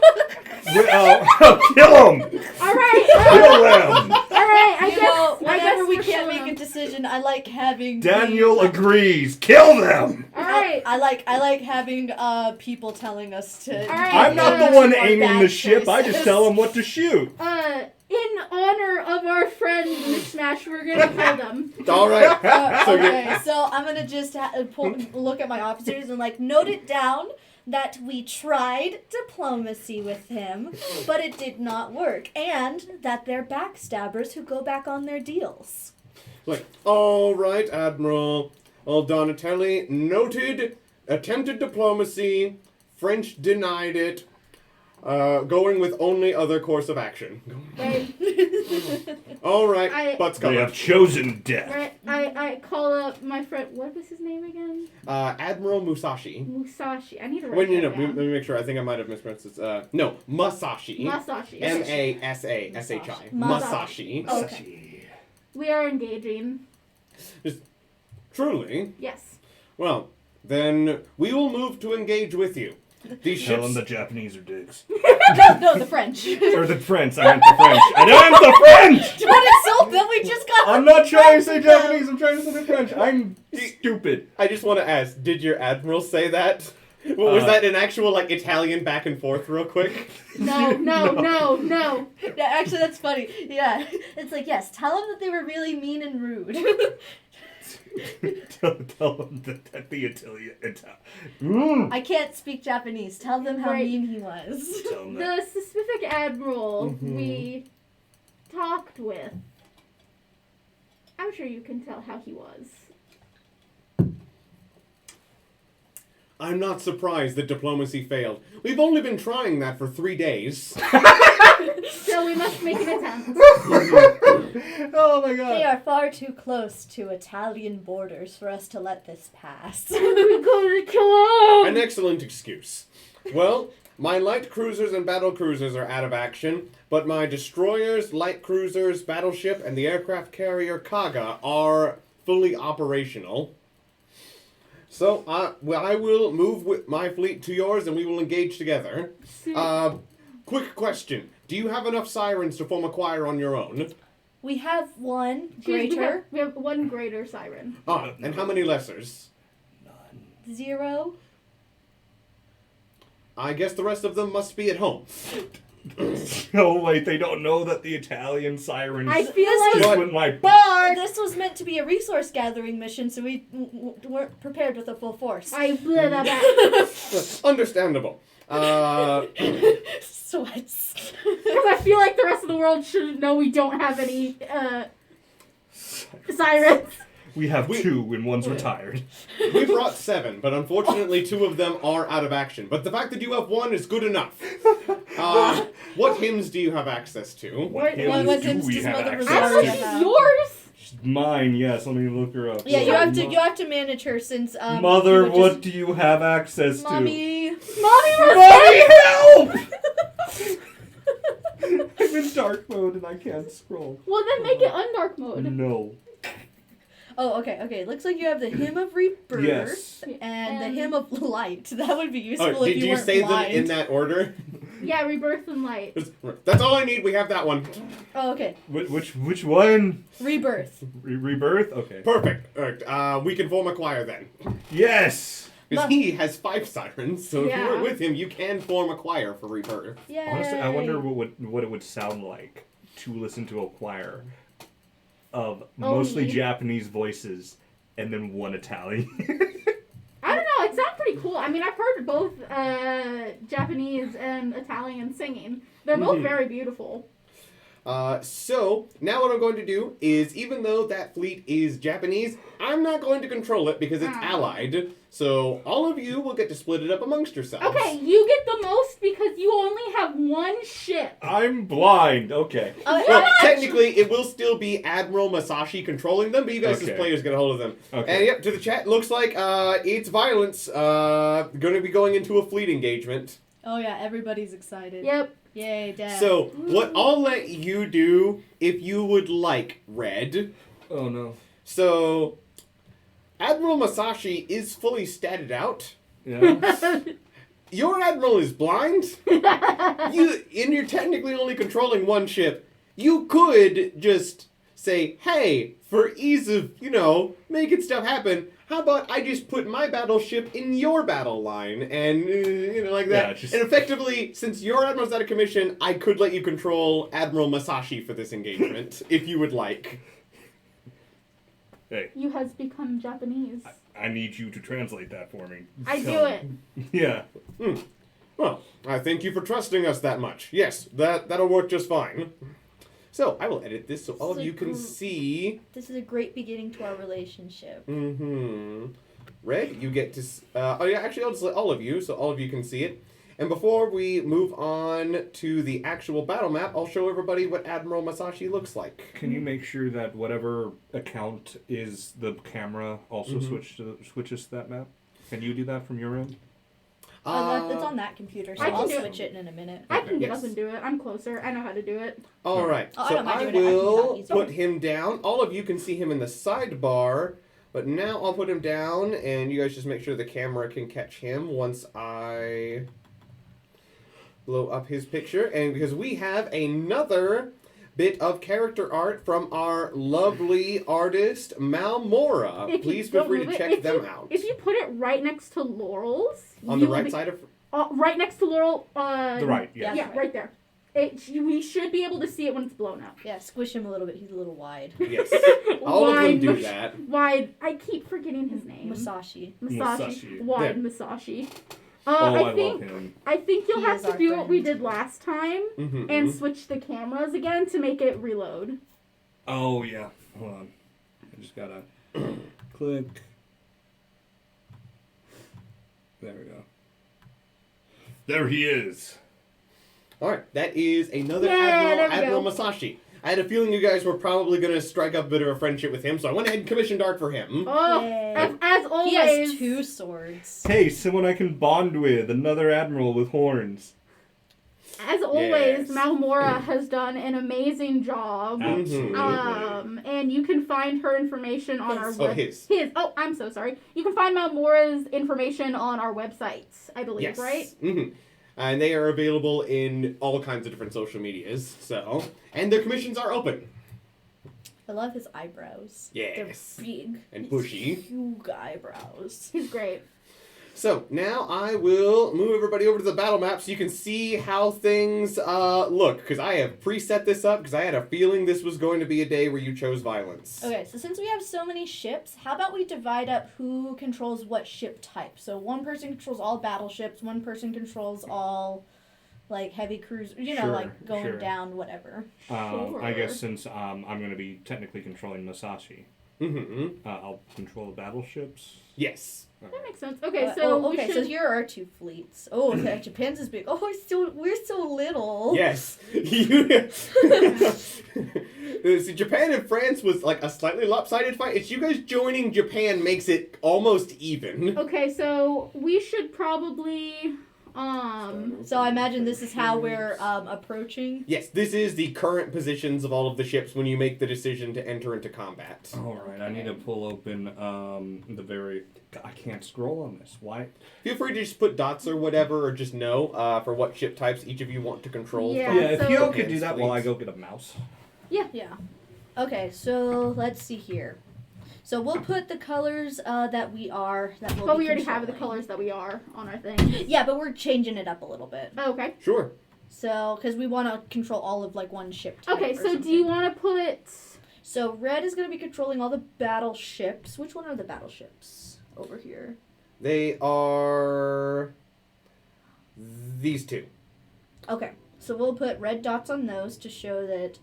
kill them. All right. Kill them. All right. I guess. Whenever we we're can't killing make a decision, I like having Daniel agrees. Kill them. All right. I like having people telling us to. All right. I'm not the Yeah. one More aiming bad the ship. I just choices. tell them what to shoot. In honor of our friend Mishmash, we're gonna kill them. All right. So Okay, so I'm gonna just look at my officers and like note it down that we tried diplomacy with him, but it did not work, and that they're backstabbers who go back on their deals. Like, all right, Admiral. Donatelli noted, attempted diplomacy, French denied it, going with only other course of action. Right. All right, butts They covered. have chosen death. Right. I call up my friend. What was his name again? Admiral Musashi. Musashi. I need to write Wait, no, that let down. me make sure. I think I might have mispronounced this. No, Masashi. Masashi. Masashi. Masashi. Okay. We are engaging. Truly? Yes. Well, then we will move to engage with you. These Tell them ships... the Japanese are dicks. No, the French. Or the French. I meant the French. I meant the French! Don't insult them, we just got I'm not trying to say them. Japanese. I'm trying to say the French. I'm stupid. I just want to ask, did your Admiral say that? Was that an actual, like, Italian back and forth real quick? No. Yeah, actually, that's funny. Yeah. It's like, yes, tell them that they were really mean and rude. tell them that the Italian... I can't speak Japanese. Tell them how Right. mean he was. Tell them that. The specific admiral we talked with. I'm sure you can tell how he was. I'm not surprised that diplomacy failed. We've only been trying that for 3 days. So we must make an attempt. Oh my god. They are far too close to Italian borders for us to let this pass. We're going to kill An him. excellent excuse. Well, my light cruisers and battle cruisers are out of action, but my destroyers, light cruisers, battleship, and the aircraft carrier Kaga are fully operational. So, I will move with my fleet to yours and we will engage together. Quick question. Do you have enough sirens to form a choir on your own? We have one We greater, have one greater siren. And how many lessers? 0. I guess the rest of them must be at home. Oh wait, they don't know that the Italian sirens I feel just like went like This was meant to be a resource gathering mission, so we weren't prepared with a full force. I blah blah blah. Understandable. Sweats. Because I feel like the rest of the world should know we don't have any sirens. we have two and one's retired. We brought 7, but unfortunately 2 of them are out of action. But the fact that you have 1 is good enough. What hymns do you have access to? What What was hymns do we his have mother access I Rosaria? don't to? know, yours. Mine, yes. Let me look her up. Yeah, you have to manage her since Mother, you would what just- do you have access to? Mommy. Mommy, help! I'm in dark mode and I can't scroll. Well, then make it undark mode. No. Oh, okay. Looks like you have the hymn of rebirth Yes. and the hymn of light. That would be useful Oh, if did you you weren't say blind. them in that order? Yeah, rebirth and light. That's all I need. We have that one. Oh, okay. Which one? Rebirth. Rebirth? Okay. Perfect. Alright, we can form a choir then. Yes! Because he has 5 sirens, so if Yeah. you work with him, you can form a choir for rebirth. Yay. Honestly, I wonder what it would sound like to listen to a choir of mostly Only. Japanese voices and then one Italian. I don't know. It sounds pretty cool. I mean, I've heard both Japanese and Italian singing. They're both very beautiful. So, now what I'm going to do is, even though that fleet is Japanese, I'm not going to control it because it's allied. So, all of you will get to split it up amongst yourselves. Okay, you get the most because you only have one ship. I'm blind. Okay. Well, technically, it will still be Admiral Masashi controlling them, but you guys as Okay. players get a hold of them. Okay. And yep, to the chat, looks like it's violence. Going to be going into a fleet engagement. Oh yeah, everybody's excited. Yep. Yay, Dad. So, what I'll let you do, if you would like, Red. Oh no. So, Admiral Masashi is fully statted out. Yeah. Your Admiral is blind. And you're technically only controlling one ship. You could just say, hey, for ease of, making stuff happen, how about I just put my battleship in your battle line? And, like that. Yeah, just- And effectively, since your Admiral's out of commission, I could let you control Admiral Masashi for this engagement, if you would like. Hey. You has become Japanese. I need you to translate that for me. I do Tell it. me. Yeah. Well, I thank you for trusting us that much. Yes, that'll work just fine. So, I will edit this so all of you can see. This is a great beginning to our relationship. Red, you get to... oh, yeah, actually, I'll just let all of you, so all of you can see it. And before we move on to the actual battle map, I'll show everybody what Admiral Masashi looks like. Can you make sure that whatever account is the camera also switches to that map? Can you do that from your end? It's on that computer, so I can I'll do it. switch it in a minute. I can get Yes. up and do it. I'm closer. I know how to do it. All right, Oh, I so don't mind I doing it. I can do that will easily. put him down. All of you can see him in the sidebar, but now I'll put him down, and you guys just make sure the camera can catch him once I blow up his picture. And because we have another bit of character art from our lovely artist, Malmora. If you Please feel don't free to move it- check if them you- out. If you put it right next to Laurel's, On you the will right be- side of... right next to Laurel. The right, yeah. Yeah, right there. We should be able to see it when it's blown up. Yeah, squish him a little bit. He's a little wide. Yes. All of them Wide do Mas- that. Wide. I keep forgetting his name. Masashi. Masashi. Masashi. Wide Yeah. Masashi. I I think love him. you'll He have is to our do what we friend. did last time Mm-hmm. and switch the cameras again to make it reload. Oh, yeah. Hold on. I just gotta click. There we go. There he is. All right, that is another Yeah, there we Admiral go. Masashi. I had a feeling you guys were probably going to strike up a bit of a friendship with him, so I went ahead and commissioned art for him. Oh, Yay. as always. He has 2 swords. Hey, someone I can bond with. Another admiral with horns. As always, Yes. Malmora has done an amazing job. Absolutely. And you can find her information on our His. Oh, web. his. Oh, I'm so sorry. You can find Malmora's information on our website, I believe, Yes. right? Mm-hmm. And they are available in all kinds of different social medias, so... And their commissions are open. I love his eyebrows. Yes. They're big. And bushy. Huge eyebrows. He's great. So, now I will move everybody over to the battle map so you can see how things look. Because I have preset this up because I had a feeling this was going to be a day where you chose violence. Okay, so since we have so many ships, how about we divide up who controls what ship type? So one person controls all battleships, one person controls all, like, heavy cruise, Sure, like, going sure. down, whatever. I guess since I'm going to be technically controlling Masashi, Mm-hmm. I'll control the battleships. Yes. That makes sense. Okay, so we okay, should... so here are 2 fleets. Oh, okay, Japan's is big. Oh, we're so little. Yes. See, Japan and France was like a slightly lopsided fight. It's you guys joining Japan makes it almost even. Okay, so we should probably... So I imagine this is how we're approaching. Yes, this is the current positions of all of the ships when you make the decision to enter into combat. All right, I need to pull open the very... I can't scroll on this. Why? Feel free to just put dots or whatever, or just know for what ship types each of you want to control. Yeah, from Yeah, if so- you the could do that while I fleets. go get a mouse. Yeah. Okay, so let's see here. So we'll put the colors that we are. That we'll But be we already have the controlling. colors that we are on our thing. Yeah, but we're changing it up a little bit. Okay. Sure. So, because we want to control all of like one ship type. Okay, or so do something. you want to put... So red is going to be controlling all the battleships. Which one are the battleships over here? They are these 2. Okay, so we'll put red dots on those to show that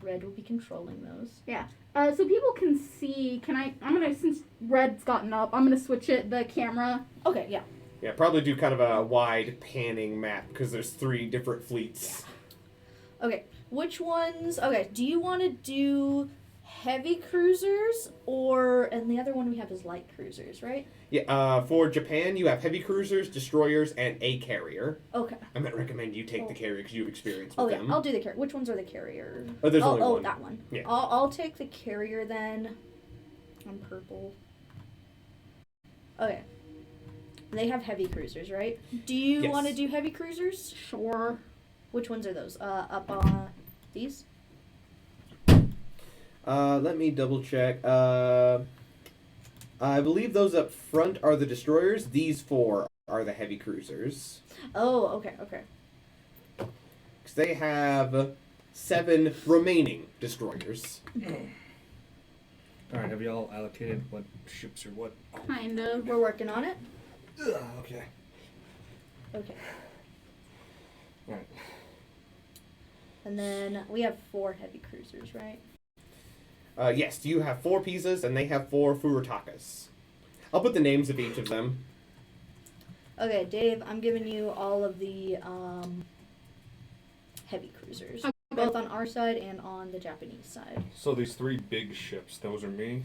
red will be controlling those. so people can see... since red's gotten up, I'm going to switch the camera. Okay, yeah. Yeah, probably do kind of a wide panning map because there's 3 different fleets. Okay, which ones? Okay, do you want to do heavy cruisers and the other one we have is light cruisers, right? Yeah, for Japan, you have heavy cruisers, destroyers, and a carrier. Okay. I might recommend you take the carrier because you have experience Oh with yeah, them. I'll do the carrier. Which ones are the carrier? Oh, there's only one. that one. Yeah. I'll take the carrier then. I'm purple. Okay. They have heavy cruisers, right? Do you Yes. want to do heavy cruisers? Sure. Which ones are those? Up on these? Let me double check. I believe those up front are the destroyers. These 4 are the heavy cruisers. Oh, okay. Because they have 7 remaining destroyers. All right, have y'all allocated what ships or what? Kind of. We're working on it. Okay. Okay. All right. And then we have 4 heavy cruisers, right? Yes, you have 4 Pisas, and they have 4 Furutakas. I'll put the names of each of them. Okay, Dave, I'm giving you all of the heavy cruisers. Okay. Both on our side and on the Japanese side. So these 3 big ships, those are me?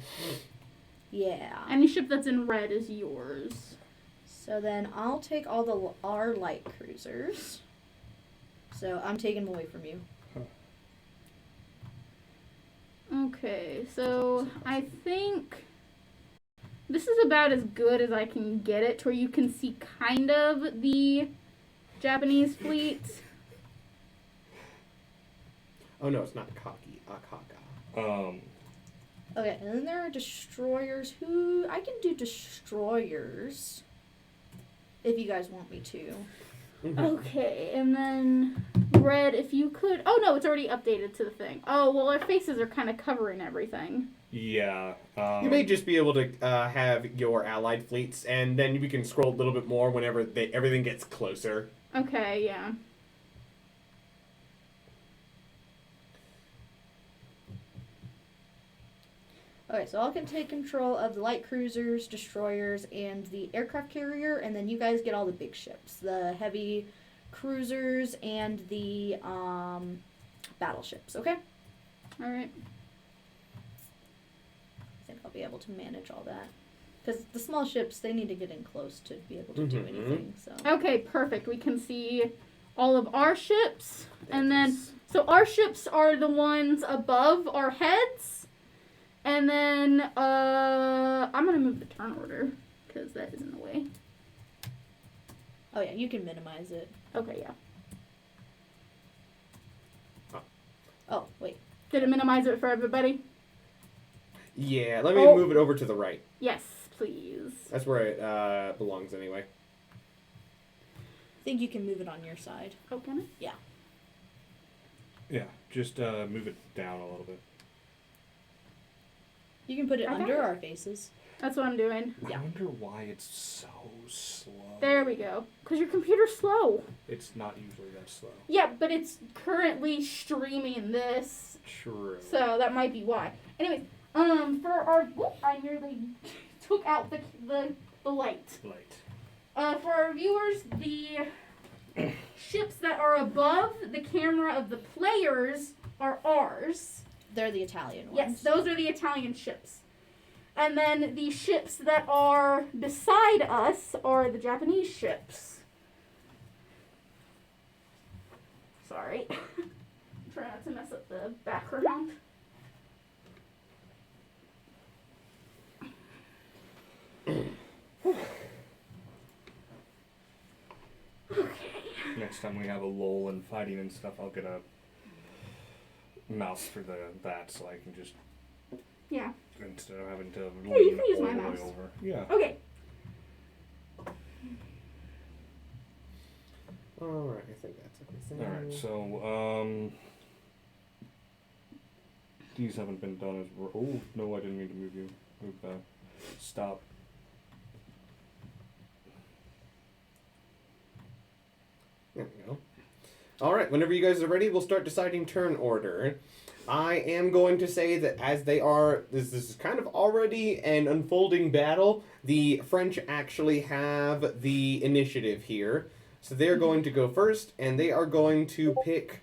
Yeah. Any ship that's in red is yours. So then I'll take all our light cruisers. So I'm taking them away from you. Okay, so I think this is about as good as I can get it, to where you can see kind of the Japanese fleet. Oh no, it's not Kaki. Akaka. Okay, and then there are destroyers who... I can do destroyers. If you guys want me to. Okay, and then red, if you could... Oh no, it's already updated to the thing. Oh, well, our faces are kind of covering everything. Yeah. You may just be able to have your allied fleets, and then we can scroll a little bit more whenever everything gets closer. Okay, yeah. Okay, so I can take control of the light cruisers, destroyers, and the aircraft carrier, and then you guys get all the big ships. The heavy cruisers and the battleships, okay? Alright. I think I'll be able to manage all that. Because the small ships, they need to get in close to be able to do Mhm. anything, so... Okay, perfect. We can see all of our ships. And then, so our ships are the ones above our heads. And then, I'm going to move the turn order, because that is in the way. Oh yeah, you can minimize it. Okay, yeah. Oh, wait. Did it minimize it for everybody? Yeah, let me Oh. move it over to the right. Yes, please. That's where it belongs anyway. I think you can move it on your side. Oh, can it? Yeah, just move it down a little bit. You can put it I got under it. our faces. That's what I'm doing. Yeah. I wonder why it's so slow. There we go. Because your computer's slow. It's not usually that slow. Yeah, but it's currently streaming this, True. so that might be why. Anyways, for our... Whoop, I nearly took out the light. Light. For our viewers, the ships that are above the camera of the players are ours. They're the Italian ones. Yes, those are the Italian ships. And then the ships that are beside us are the Japanese ships. Sorry. Try not to mess up the background. Okay. Next time we have a lull and fighting and stuff, I'll get a mouse for that so I can just, Yeah. instead of having to Yeah, you lean can use all my the way mouse. over. Yeah. Okay. Alright, I think that's everything. Alright, so, these haven't been done as... Oh, no, I didn't mean to move you. Move that. Stop. There we go. Alright, whenever you guys are ready, we'll start deciding turn order. I am going to say that as they are, this is kind of already an unfolding battle, the French actually have the initiative here. So they're going to go first, and they are going to pick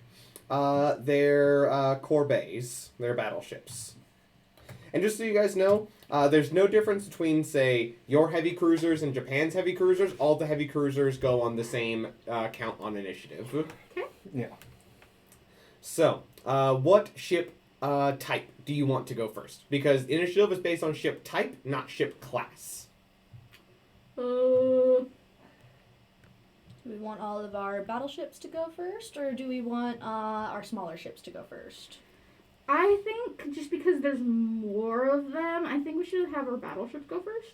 their corbettes, their battleships. And just so you guys know, there's no difference between, say, your heavy cruisers and Japan's heavy cruisers. All the heavy cruisers go on the same count on initiative. Yeah. So, what ship type do you want to go first? Because initiative is based on ship type, not ship class. Do we want all of our battleships to go first, or do we want our smaller ships to go first? I think just because there's more of them, I think we should have our battleships go first.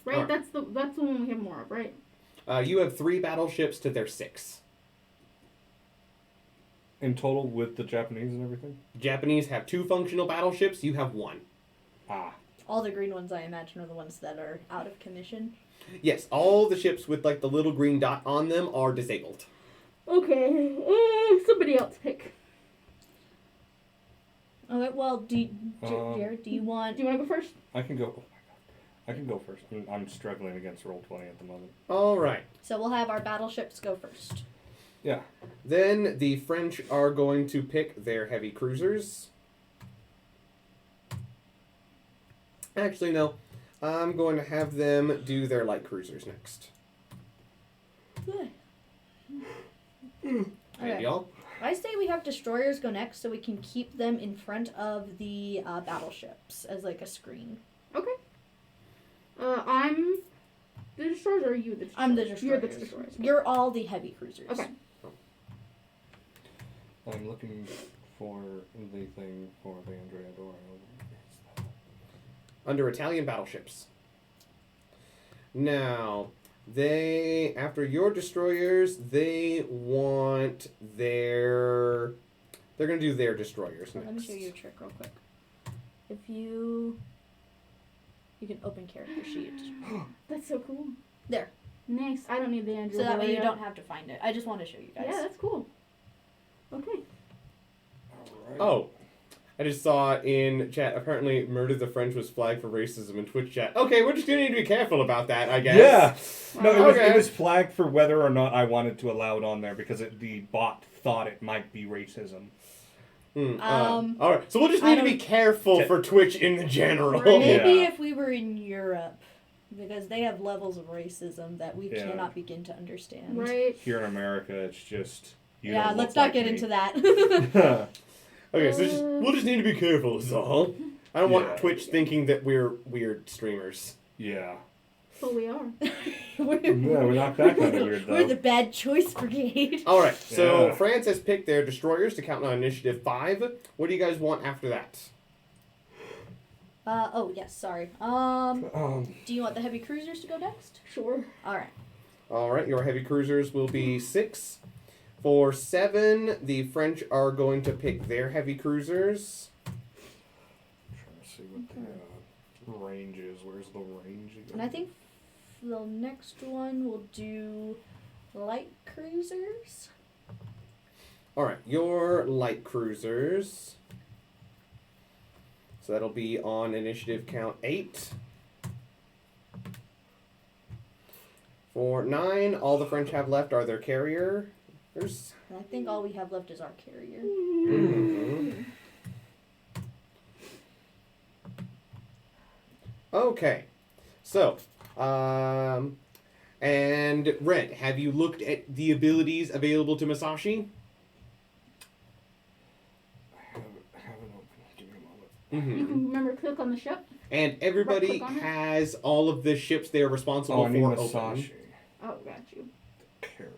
Right? Alright. That's the one we have more of, right? You have 3 battleships to their 6. In total with the Japanese and everything? Japanese have 2 functional battleships, you have 1. Ah. All the green ones, I imagine, are the ones that are out of commission. Yes, all the ships with like the little green dot on them are disabled. Okay, somebody else pick. Okay, well, Jared, do you want... Do you want to go first? I can go. Oh my god, I can go first. I'm struggling against Roll20 at the moment. All right. So we'll have our battleships go first. Yeah. Then the French are going to pick their heavy cruisers. Actually, no. I'm going to have them do their light cruisers next. And Okay. y'all? I say we have destroyers go next so we can keep them in front of the battleships as like a screen. Okay. I'm the destroyers, or are you the destroyers? I'm the destroyers. You're the destroyers. You're all the heavy cruisers. Okay. I'm looking for the thing for the Andrea Doro. Under Italian battleships. Now, they, after your destroyers, they want their... They're going to do their destroyers next. Let me show you a trick real quick. If you can open character sheet. That's so cool. There. Nice. I don't need the Andrew. So that way you don't have to find it. I just want to show you guys. Yeah, that's cool. Okay. Alright. Oh, I just saw in chat, apparently Murder the French was flagged for racism in Twitch chat. Okay, we're just going to need to be careful about that, I guess. Yeah. No, Okay. it was flagged for whether or not I wanted to allow it on there because the bot thought it might be racism. Alright, so we'll just need to be careful for Twitch in general. Maybe Yeah. if we were in Europe, because they have levels of racism that we Yeah. cannot begin to understand. Right. Here in America, it's just... You Yeah, don't let's look not like get me. into that. Okay, so we'll just need to be careful, is all. I don't Yeah. want Twitch thinking that we're weird streamers. Yeah. But we are. We're not that kind of weird, though. We're the bad choice brigade. Alright, so Yeah. France has picked their destroyers to count on initiative 5. What do you guys want after that? Oh, yes, sorry. Do you want the heavy cruisers to go next? Sure. Alright. Alright, your heavy cruisers will be 6. For 7, the French are going to pick their heavy cruisers. Trying to see what the range is. Where's the range again? And I think the next one will do light cruisers. Alright, your light cruisers. So that'll be on initiative count 8. For 9, all the French have left are their carriers. And I think all we have left is our carrier. Mm-hmm. Okay. So, and Red, have you looked at the abilities available to Masashi? I haven't opened. Give me a moment. Mm-hmm. You can remember click on the ship. And everybody Right-click on it? has all of the ships they are responsible Oh, I need for Masashi. open. Oh, got you. Character.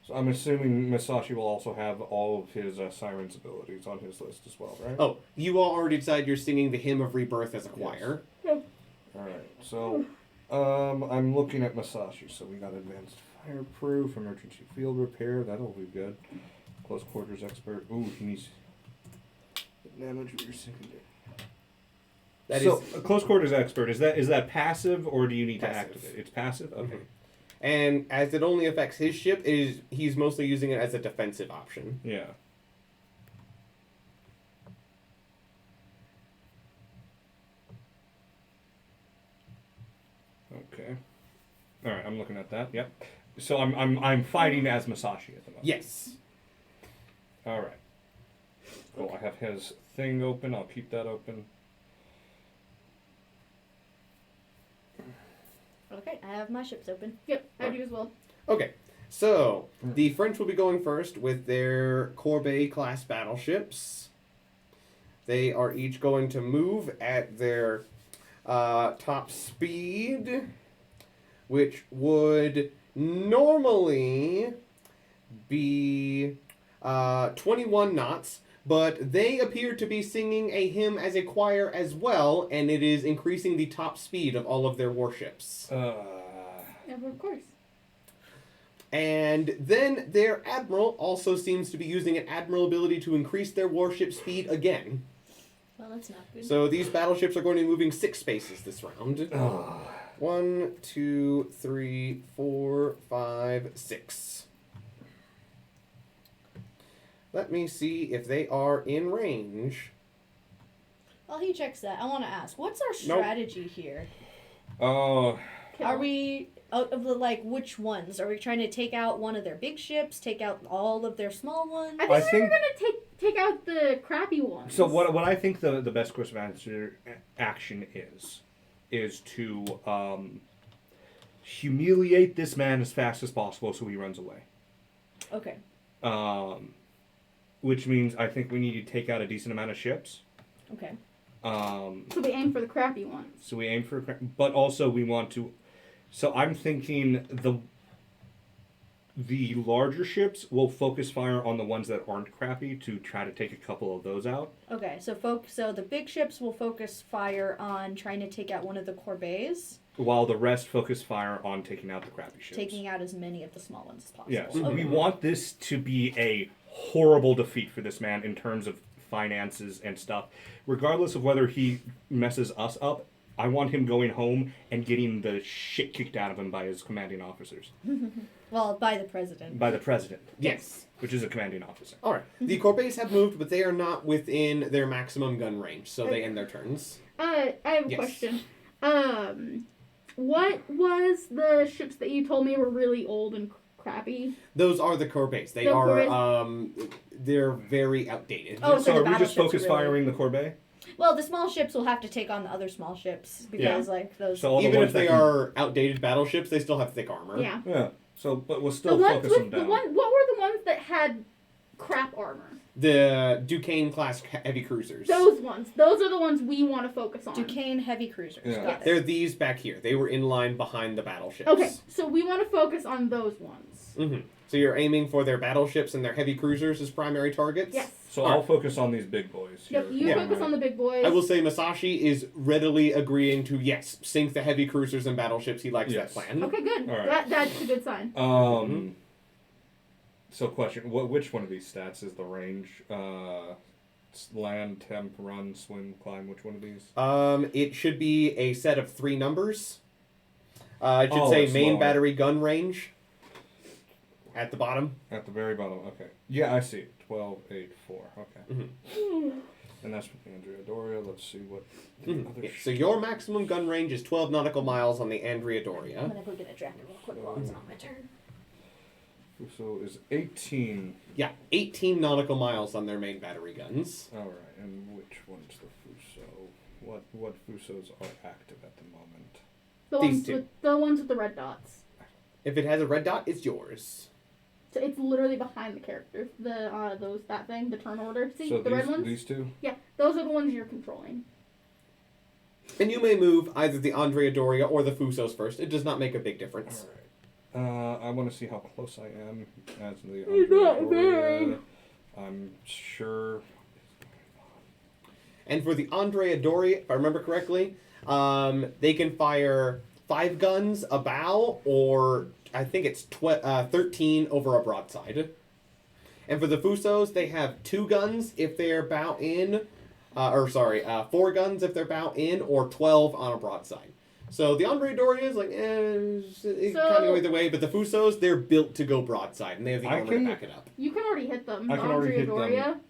So I'm assuming Masashi will also have all of his Sirens abilities on his list as well, right? Oh, you all already decided you're singing the Hymn of Rebirth as a choir. Alright, so I'm looking at Masashi. So we got Advanced Fireproof, Emergency Field Repair, that'll be good. Close Quarters Expert. Ooh, he needs damage with your secondary. That so, is a Close Quarters Expert, is that passive or do you need Passive. to activate? It's passive? Okay. Mhm. And as it only affects his ship, he's mostly using it as a defensive option. Yeah. Okay. All right, I'm looking at that. Yep. So I'm fighting as Masashi at the moment. Yes. All right. Cool. I have his thing open. I'll keep that open. Okay, I have my ships open. Yep, I do as well. Okay. So the French will be going first with their Corbeil class battleships. They are each going to move at their top speed, which would normally be 21 knots, but they appear to be singing a hymn as a choir as well, and it is increasing the top speed of all of their warships. Yeah, of course. And then their admiral also seems to be using an admiral ability to increase their warship speed again. Well, that's not good. So these battleships are going to be moving 6 spaces this round. 1, 2, 3, 4, 5, 6. Let me see if they are in range. While he checks that, I want to ask, what's our strategy here? Oh. Are we, out of the, like, which ones? Are we trying to take out one of their big ships, take out all of their small ones? I think we're gonna take out the crappy ones. So what I think the best course of action is to humiliate this man as fast as possible so he runs away. Okay. Which means I think we need to take out a decent amount of ships. Okay. So we aim for the crappy ones. But also we want to. So I'm thinking the larger ships will focus fire on the ones that aren't crappy to try to take a couple of those out. Okay, so the big ships will focus fire on trying to take out one of the corbettes. While the rest focus fire on taking out the crappy ships. Taking out as many of the small ones as possible. Yes. Okay. We want this to be a horrible defeat for this man in terms of finances and stuff. Regardless of whether he messes us up, I want him going home and getting the shit kicked out of him by his commanding officers. Well, by the president. By the president. Yes. Which is a commanding officer. Alright. The corbettes have moved, but they are not within their maximum gun range, so they end their turns. I have a question. What was the ships that you told me were really old and crappy? Those are the corbettes. They are, they're very outdated. Oh, So the are we just battleships focus really- firing the corvette? Well, the small ships will have to take on the other small ships because, like, those. So all the Even ones if they that can- are outdated battleships, they still have thick armor. Yeah. Yeah. So, but we'll The still ones focus with them down. what were the ones that had crap armor? The Duquesne class heavy cruisers. Those ones. Those are the ones we want to focus on. Duquesne heavy cruisers. Yeah. Got it. They're these back here. They were in line behind the battleships. Okay, so we want to focus on those ones. Mm-hmm. So you're aiming for their battleships and their heavy cruisers as primary targets? Yes. So I'll focus on these big boys. Yep, here. you Yeah. focus on the big boys. I will say Masashi is readily agreeing to, yes, sink the heavy cruisers and battleships. He likes Yes. that plan. Okay, good. All right. That's a good sign. So question: which one of these stats is the range? Land, temp, run, swim, climb. Which one of these? It should be a set of 3 numbers. It should Oh, say it's main lower. battery gun range at the bottom. At the very bottom. Okay. Yeah, I see. 12, 8, 4. Okay. Mm-hmm. And that's with the Andrea Doria. Let's see what. Mm-hmm. Yeah, so your maximum gun range is 12 nautical miles on the Andrea Doria. I'm gonna go get a jacket real quick while it's not my turn. Fuso is 18. Yeah, 18 nautical miles on their main battery guns. All right. And which one's the Fuso? What Fusos are active at the moment? The ones with the red dots. If it has a red dot, it's yours. So it's literally behind the character. That thing, the turn order. See So the red ones? these two. Yeah, those are the ones you're controlling. And you may move either the Andrea Doria or the Fusos first. It does not make a big difference. All right. I want to see how close I am as the You're Andrea not very. Doria. I'm sure. And for the Andrea Doria, if I remember correctly, they can fire 5 guns a bow, or I think it's 13 over a broadside. And for the Fusos, they have 2 guns if they're bow in, 4 guns if they're bow in, or 12 on a broadside. So the Andrea Doria is like, it kind of go either way, but the Fusos, they're built to go broadside, and they have the armor to back it up. You can already hit them. I The can already Andrea hit them. Doria.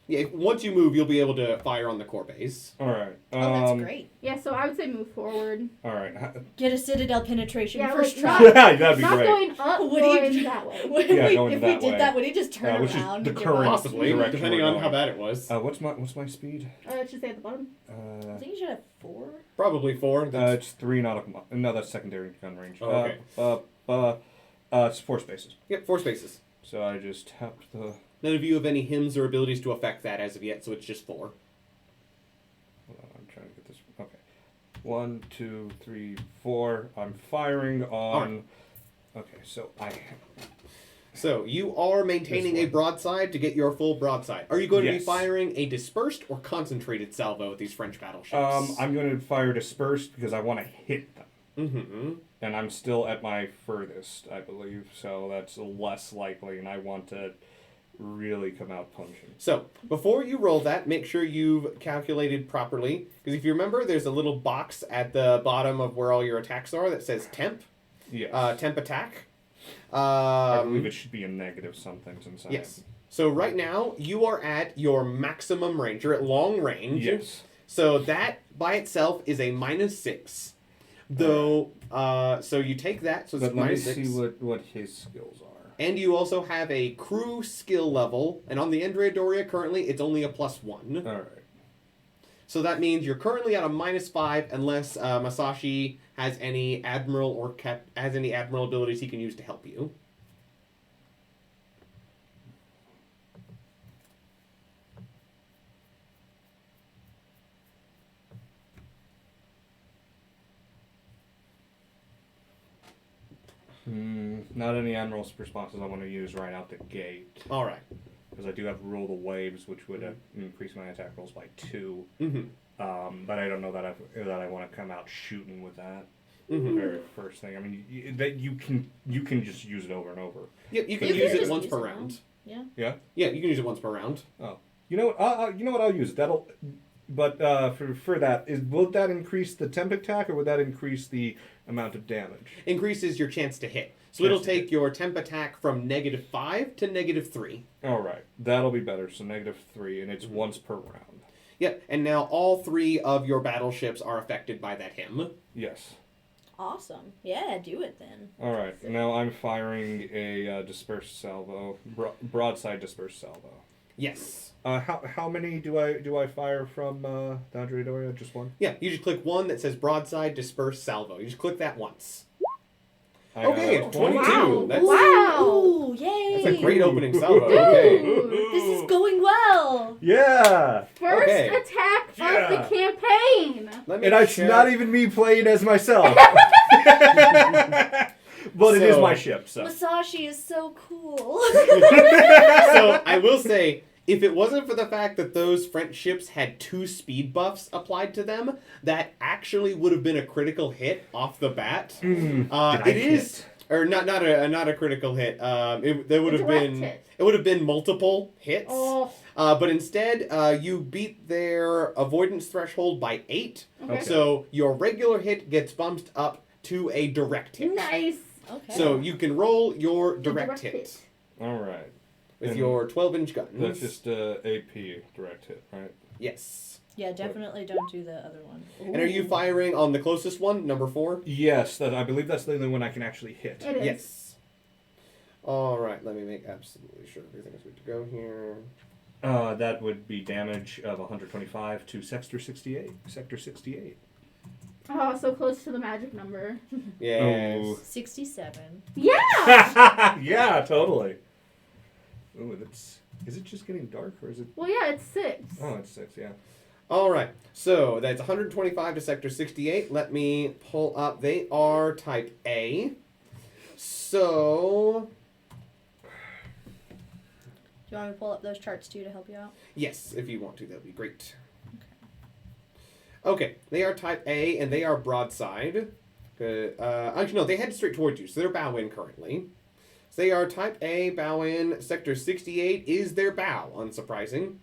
Yeah, once you move, you'll be able to fire on the corbettes. All right. Oh, that's great. Yeah, so I would say move forward. All right. Get a citadel penetration Yeah, first like, try. That'd be Not great. going up, Would going he- that way. Would Yeah, we, going if that we way. did that, would he just turn which is around? the and give current- us- Possibly, direction depending we're on going. how bad it was. What's my speed? It should say at the bottom. I think you should have 4. Probably 4. It's 3 nautical miles. No, that's secondary gun range. Oh, okay. It's 4 spaces. Yep, 4 spaces. So I just tapped the. None of you have any hymns or abilities to affect that as of yet, so it's just 4. Hold on, I'm trying to get this. Okay. 1, 2, 3, 4. I'm firing on. Okay, so So you are maintaining a broadside to get your full broadside. Are you going to be Yes. firing a dispersed or concentrated salvo at these French battleships? I'm going to fire dispersed because I want to hit them. Mm-hmm. And I'm still at my furthest, I believe, so that's less likely, and I want to really come out punching. So, before you roll that, make sure you've calculated properly. Because if you remember, there's a little box at the bottom of where all your attacks are that says temp. Yes. Temp attack. I believe it should be a negative something inside. Yes. So right now, you are at your maximum range. You're at long range. Yes. So that by itself is a -6. Though, so you take that, so it's But let me -6. see what his skills are. And you also have a crew skill level, and on the Andrea Doria currently, it's only a +1. All right. So that means you're currently at a -5 unless Masashi has any admiral or has any admiral abilities he can use to help you. Not any admiral's responses I want to use right out the gate. All right. Because I do have rule the waves, which would increase my attack rolls by 2. Mm-hmm. But I don't know that I want to come out shooting with that. Mm-hmm. The very first thing. I mean, that you can just use it over and over. Yep, you can You use can it just once use per it round. Yeah. Yeah. Yeah, you can use it once per round. Oh, you know what? You know what? I'll use it. That'll. But for that, will that increase the temp attack or would that increase the amount of damage? Increases your chance to hit. So Chance it'll to take hit. your temp attack from -5 to -3. All right, that'll be better. So -3, and it's once per round. Yep, and now all 3 of your battleships are affected by that him. Yes. Awesome. Yeah, do it then. All right. Now I'm firing a dispersed salvo, broadside dispersed salvo. Yes. How many do I fire from the Andrea Doria? Just one. Yeah, you just click one that says broadside disperse salvo. You just click that once. I got Okay, a 22. Wow. That's, Wow. Ooh, yay! that's a great opening salvo. Okay. This is going well. Yeah. First Okay. attack Yeah. of the campaign. Let me And it's check. not even me playing as myself. But it is So- my ship, so. Masashi is so cool. So I will say, if it wasn't for the fact that those French ships had 2 speed buffs applied to them, that actually would have been a critical hit off the bat. Did I It is, hit? or not a critical hit. There would A have direct been hit. it would have been multiple hits. Oh. But instead, you beat their avoidance threshold by 8. Okay. So your regular hit gets bumped up to a direct hit. Nice. Okay. So you can roll your direct direct hit hit. All right. with And your 12-inch guns. That's just AP direct hit, right? Yes. yeah, definitely don't do the other one. And are you firing on the closest one, number 4? Yes, I believe that's the only one I can actually hit. It is. Yes. All right. Let me make absolutely sure everything is good to go here. That would be damage of 125 to Sector 68. Sector 68. Oh, so close to the magic number. Yes. Oh. 67. Yeah. Yeah, totally. Ooh, is it just getting dark or is it? Well, yeah, it's 6. Oh, it's 6. Yeah. All right. So that's 125 to Sector 68. Let me pull up. They are Type A. So Do you want me to pull up those charts too to help you out? yes, if you want to, that would be great. Okay, they are Type A and they are broadside. Actually, no, they head straight towards you, so they're bow in currently. So they are Type A, bow in. Sector 68 is their bow, unsurprisingly.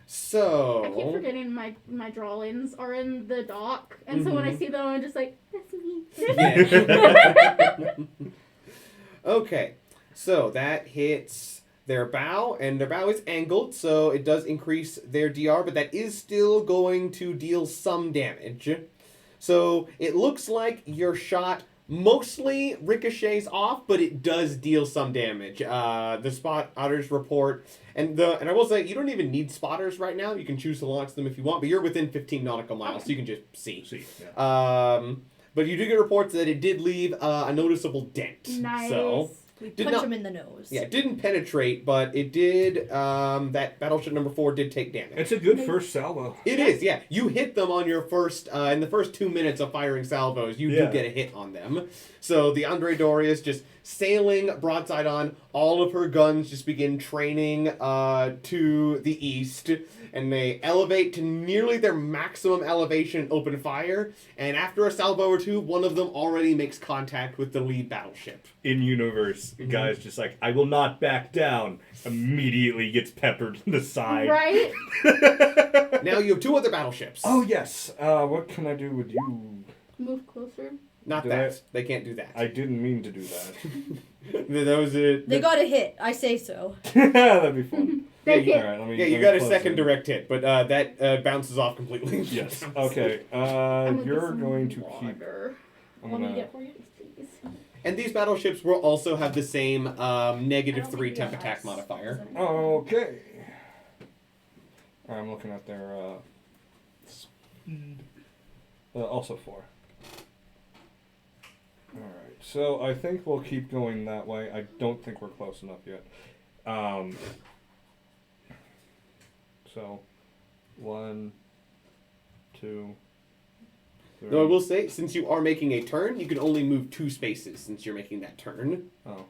So I keep forgetting my drawings are in the dock, and so when I see them, I'm just like, that's me. Yeah. Okay, so that hits their bow, and their bow is angled, so it does increase their DR, but that is still going to deal some damage. So it looks like your shot mostly ricochets off, but it does deal some damage. The spotters report, and I will say you don't even need spotters right now. You can choose to launch them if you want, but you're within 15 nautical miles, so you can just see. Yeah. But you do get reports that it did leave a noticeable dent. Nice. So We Did punch not- him in the nose. yeah, it didn't penetrate, but it did. That battleship number 4 did take damage. It's a good first salvo. It is, yeah. You hit them on your first, in the first 2 minutes of firing salvos, you Yeah. do get a hit on them. So the Andrea Dorias just sailing broadside on. All of her guns just begin training to the east, and they elevate to nearly their maximum elevation, open fire, and after a salvo or two, one of them already makes contact with the lead battleship. In universe, guy's just like, I will not back down. Immediately gets peppered in the side. Right? Now you have 2 other battleships. Oh, yes. What can I do with you? Move closer. Not Did that. They can't do that. I didn't mean to do that. Those are, They got a hit. I say so. That'd be fun. They Yeah, hit. all right, let me- yeah, let you me got a close second it. direct hit, but that bounces off completely. Yes. Okay. I'm gonna You're get some going to keep. water. I'm Want me to gonna. get for you? Please. And these battleships will also have the same -3 think temp we have attack ice. modifier. Okay. I'm looking at their speed. Also 4. Alright, so I think we'll keep going that way. I don't think we're close enough yet. So, 1, 2, 3. Though I will say, since you are making a turn, you can only move 2 spaces since you're making that turn. Oh.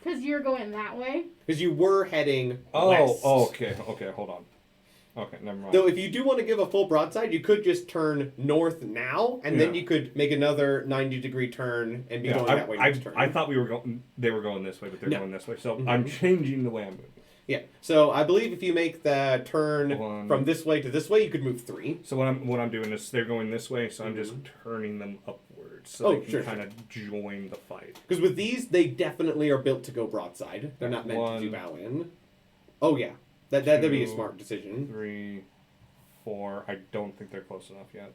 Because you're going that way. Because you were heading Oh, west. okay, hold on. Okay, never mind. Though if you do want to give a full broadside, you could just turn north now, and then Yeah. you could make another 90-degree turn and be going that way next turn. I thought they were going this way, but they're No. going this way. So Mhm. I'm changing the way I'm moving. Yeah. So I believe if you make the turn 1. from this way to this way, you could move 3. So what I'm doing is they're going this way, so I'm just turning them upwards so they can sure, kind of join the fight. Because with these, they definitely are built to go broadside. They're not meant to 1, do bow in. Oh yeah, that'd be a 2, smart decision. 3, 4. I don't think they're close enough yet.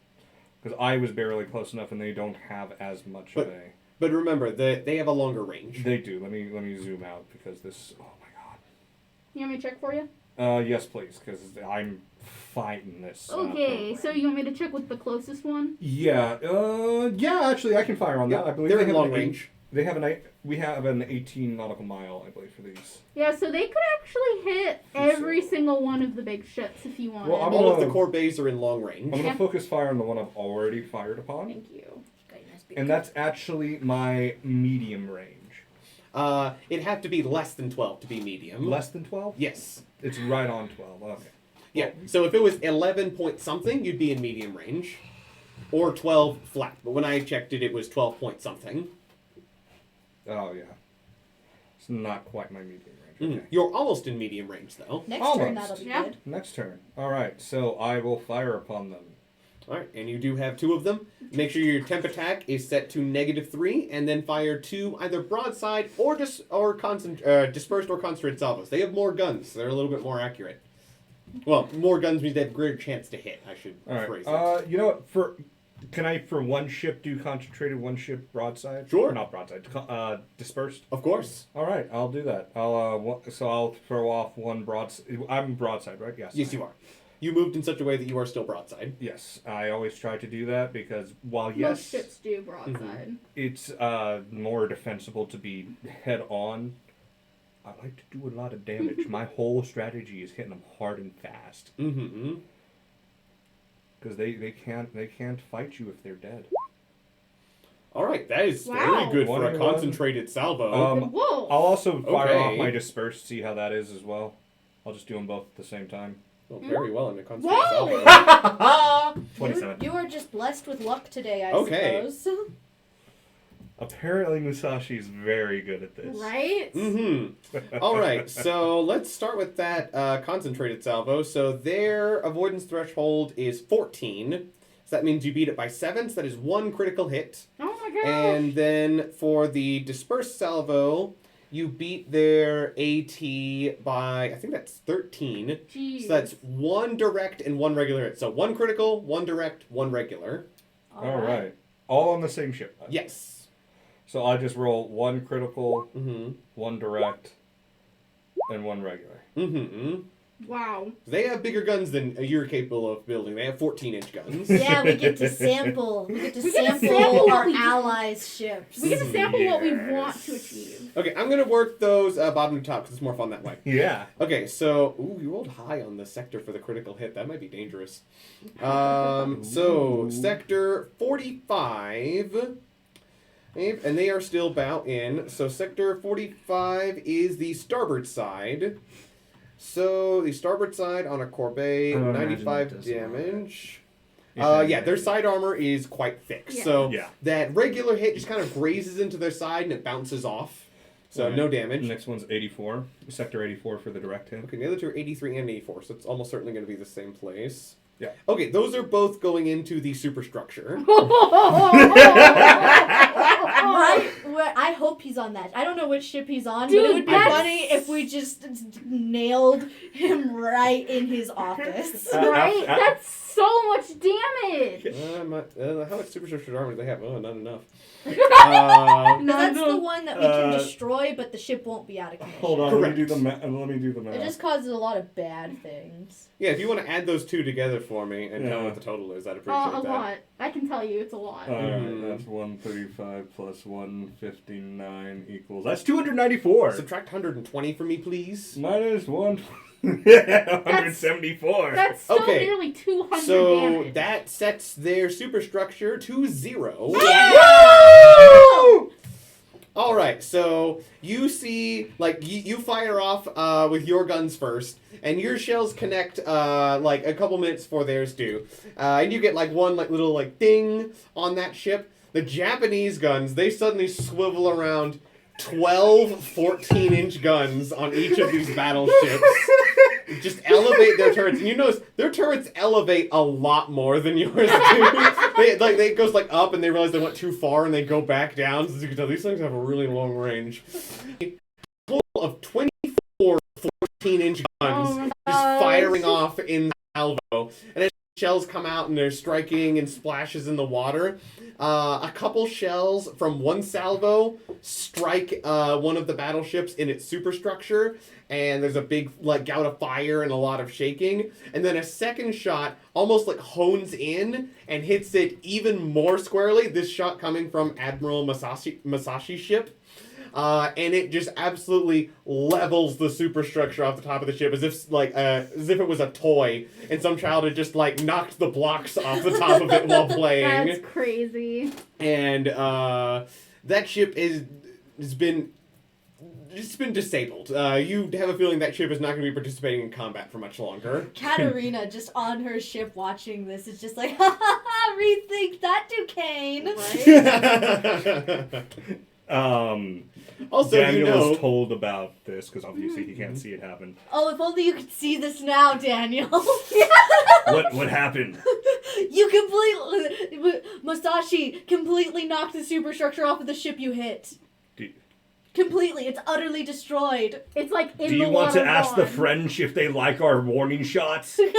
Because I was barely close enough, and they don't have as much of a. But remember, they have a longer range. They do. Let me zoom out because this. Oh my You want me to check for you? god. Yes, please, because I'm fighting this. Okay, program. so you want me to check with the closest one? Yeah. Yeah. Actually, I can fire on that. I believe they're they in have long an range. They have we have an 18 nautical mile, I believe, for these. Yeah, so they could actually hit every single one of the big ships if you wanted. Well, I'm All of gonna- the core bays are in long range. I'm gonna Yeah. focus fire on the one I've already fired upon, Thank you. and that's actually my medium range. It'd have to be less than 12 to be medium. Less than 12? Yes. It's right on 12. Okay. Yeah. So if it was 11 point something, you'd be in medium range, or 12 flat. But when I checked it, it was 12 point something. Oh yeah. It's not quite my medium range. Okay. You're almost in medium range, though. Next Almost. turn, that'll be Yeah. good. Next turn. All right. So I will fire upon them. All right, and you do have 2 of them. Make sure your temp attack is set to -3, and then fire 2 either broadside or dispersed or concentrated salvos. They have more guns; so they're a little bit more accurate. Well, more guns means they have a greater chance to hit. I should All phrase right. it. You know what? Can I for one ship do concentrated, one ship broadside? Sure. Or not broadside. Dispersed. Of course. All right. I'll do that. I'll throw off one broadside. I'm broadside, right? Yes. Yes, you are. You moved in such a way that you are still broadside. Yes, I always try to do that because while Most yes, ships do broadside. it's more defensible to be head on. I like to do a lot of damage. My whole strategy is hitting them hard and fast Mm-hmm. because they can't fight you if they're dead. All right, that is Wow. very good for a 21. concentrated salvo. Whoa! I'll also fire off Okay. my dispersed. See how that is as well. I'll just do them both at the same time. Well, very well in a concentrated Whoa! salvo. 27. You are just blessed with luck today, I Okay. suppose. Apparently, Musashi's very good at this. Right? Mm-hmm. All right, so let's start with that concentrated salvo. So their avoidance threshold is 14. So that means you beat it by 7. So that is 1 critical hit. Oh my gosh! And then for the dispersed salvo, you beat their AT by, I think that's 13. Jeez. So that's 1 direct and 1 regular hit. So 1 critical, 1 direct, 1 regular. All right. All on the same ship. Yes. So I just roll 1 critical, Mm-hmm. 1 direct, and 1 regular. Mm-hmm. Wow. They have bigger guns than you're capable of building. They have 14-inch guns. Yeah, we get to sample. We get to We get to sample sample what our we do. allies' ships. We get to sample what we Yes. want to achieve. Okay, I'm going to work those bottom to top because it's more fun that way. Yeah. Okay, so, ooh, you rolled high on the sector for the critical hit. That might be dangerous. So, sector 45 And they are still bow in. So Sector 45 is the starboard side. So the starboard side on a corbeille, I would 95 imagine that doesn't damage. Yeah, their side armor is quite thick. Yeah. So Yeah. that regular hit just kind of grazes into their side and it bounces off. So Right. no damage. The next one's 84. Sector 84 for the direct hit. Okay, the other two are 83 and 84, so it's almost certainly going to be the same place. Yeah. Okay, those are both going into the superstructure. I hope he's on that. I don't know which ship he's on, Dude, but it would be that's- funny if we just nailed him right in his office. Right? That's so much damage. How much superstructure armor do they have? Oh, not enough. No, that's No. the one that we can Uh, destroy, but the ship won't be out of commission. Hold on, Correct. let me do the math. It just causes a lot of bad things. Yeah, if you want to add those two together for me and tell me Yeah. what the total is, I'd appreciate A that. lot. I can tell you it's a lot. Mhm. That's 135 plus 159 equals. That's 294. Subtract 120 for me, please. Minus 174. That's still Okay, nearly 200 So damage. that sets their superstructure to 0. All right, so you see, like, you fire off with your guns first, and your shells connect like a couple minutes before theirs do, and you get like one like little like ding on that ship. The Japanese guns, they suddenly swivel around 12 14-inch guns on each of these battleships. Just elevate their turrets, and you notice their turrets elevate a lot more than yours do. They goes like up, and they realize they went too far, and they go back down. So as you can tell, these things have a really long range. A total of 24 14-inch guns Oh my just gosh. firing off in the salvo, and as shells come out and they're striking and splashes in the water. A couple shells from one salvo strike one of the battleships in its superstructure, and there's a big like gout of fire and a lot of shaking. And then a second shot almost like hones in and hits it even more squarely. This shot coming from Admiral Masashi's ship. And it just absolutely levels the superstructure off the top of the ship as if it was a toy, and some child had just like knocked the blocks off the top of it while playing. That's crazy. And that ship has been disabled. You have a feeling that ship is not going to be participating in combat for much longer. Katarina, just on her ship watching this, is just like, ha ha ha, rethink that, Duquesne. Right? Also, Daniel you know, was told about this because obviously he can't see it happen. Oh, if only you could see this now, Daniel. What happened? You completely... Masashi completely knocked the superstructure off of the ship you hit. Completely. It's utterly destroyed. It's like in Do you the want to water ask the gone. French if they like our warning shots? you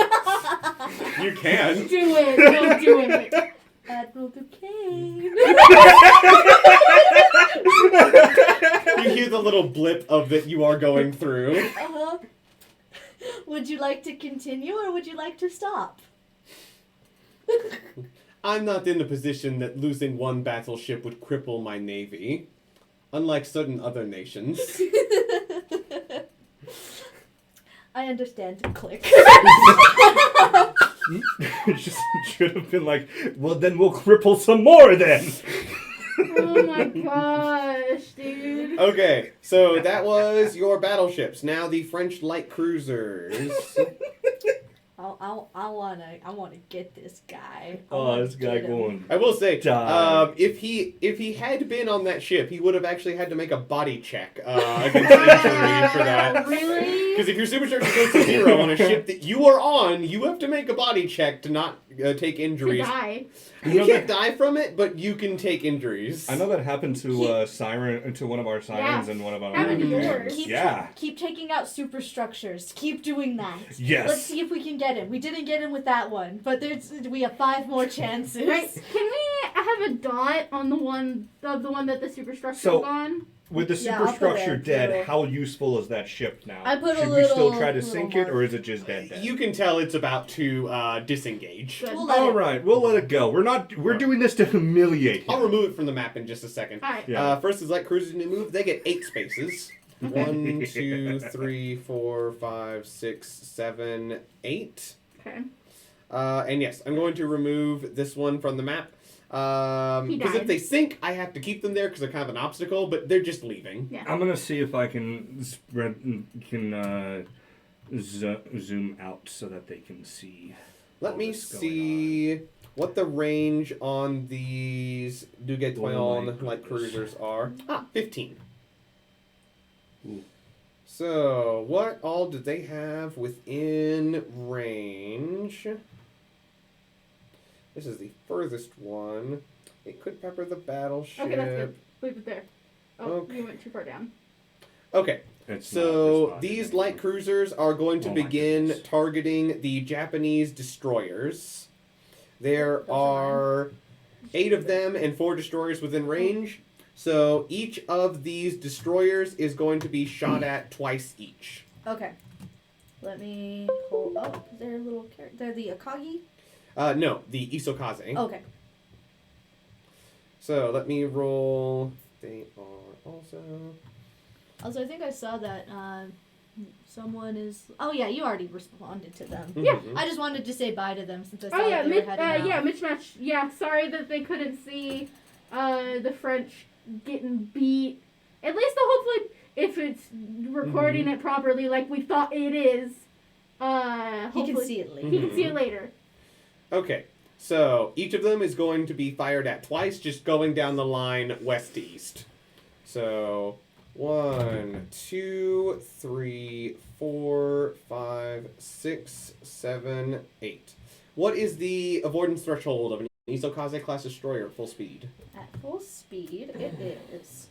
can. Do it. Don't do it. Admiral Duquesne. You hear the little blip of that you are going through. Uh-huh. Would you like to continue or would you like to stop? I'm not in a position that losing one battleship would cripple my navy. Unlike certain other nations. I understand. Click. Just should have been like, well, then we'll cripple some more then. Oh my gosh, dude. Okay, so that was your battleships. Now the French light cruisers. I wanna get this guy. I Oh, wanna this guy get him. going. I will say, Die. if he had been on that ship, he would have actually had to make a body check against injury for that. Really? Because if your superstructure goes to 0 on a ship that you are on, you have to make a body check to not take To injuries. die. You can't die from it, but you can take injuries. I know that happened to Siren, to one of our sirens Yeah. and one of our Happened to games. yours. Keep taking out superstructures. Keep doing that. Yes. Let's see if we can get him. We didn't get him with that one, but we have 5 more chances. Right. Can we have a dot on the one that the superstructure So- is on? With the Yeah, I'll put superstructure that dead, too. how useful is that ship now? I put a Should we still little- try to little sink mark. it, or is it just dead? You can tell it's about to disengage. Good. We'll let All it- right, we'll let it go. We're doing this to humiliate him. I'll remove it from the map in just a second. Alright. Yeah. First is light cruisers to move. They get 8 spaces. 1, 2, 3, 4, 5, 6, 7, 8. Okay. And yes, I'm going to remove this one from the map. Because if they sink, I have to keep them there because they're kind of an obstacle, but they're just leaving. Yeah. I'm gonna see if I can zoom out so that they can see. Let me see what the range on these Duguay-Toyon light cruisers are. 15. Ooh. So, what all did they have within range? This is the furthest one. It could pepper the battleship. Okay, that's good. Leave it there. Oh, Okay. you went too far down. Okay. It's So these light cruisers are going to begin targeting the Japanese destroyers. There are 8 of them and 4 destroyers within range. So each of these destroyers is going to be shot at twice each. Okay. Let me pull. Oh, is there a little character? They're the Akagi? No, the Isokaze. Okay. So let me roll. They are also. Also, I think I saw that someone is. Oh yeah, you already responded to them. Yeah. Mhm. I just wanted to say bye to them since I saw Oh yeah, that they were heading out. yeah, mismatch. Yeah, sorry that they couldn't see the French getting beat. At least, hopefully, if it's recording it properly, like we thought it is, He hopefully can see it later. He can see it later. Okay. So each of them is going to be fired at twice, just going down the line west to east. So 1, 2, 3, 4, 5, 6, 7, 8. What is the avoidance threshold of an Isokaze class destroyer at full speed? At full speed, it is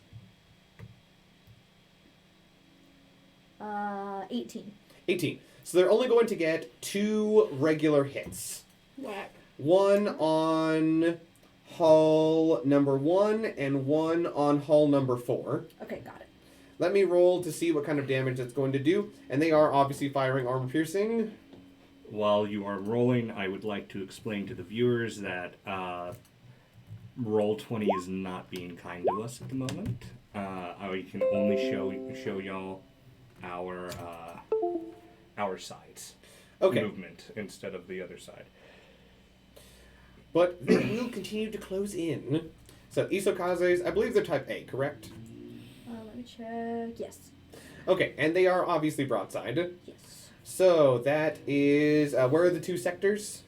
18. 18. So they're only going to get 2 regular hits. Whack. One on hull number 1 and one on hull number 4. Okay, got it. Let me roll to see what kind of damage that's going to do. And they are obviously firing armor piercing. While you are rolling, I would like to explain to the viewers that Roll20 is not being kind to us at the moment. I can only show y'all our sides. Okay. Movement instead of the other side. But they will continue to close in. So Isokazes, I believe they're type A, correct? Let me check. Yes. Okay, and they are obviously broadside. Yes. So that is, where are the 2 sectors?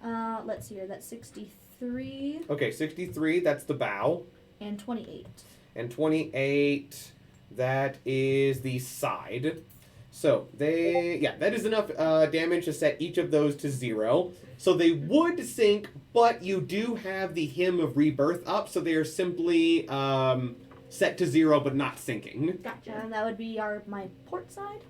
Let's see here. That's 63 Okay, 63, that's the bow. and 28. And 28, that is the side. So that is enough damage to set each of those to 0. So they would sink, but you do have the Hymn of Rebirth up, so they are simply set to 0 but not sinking. Gotcha. And that would be my port side?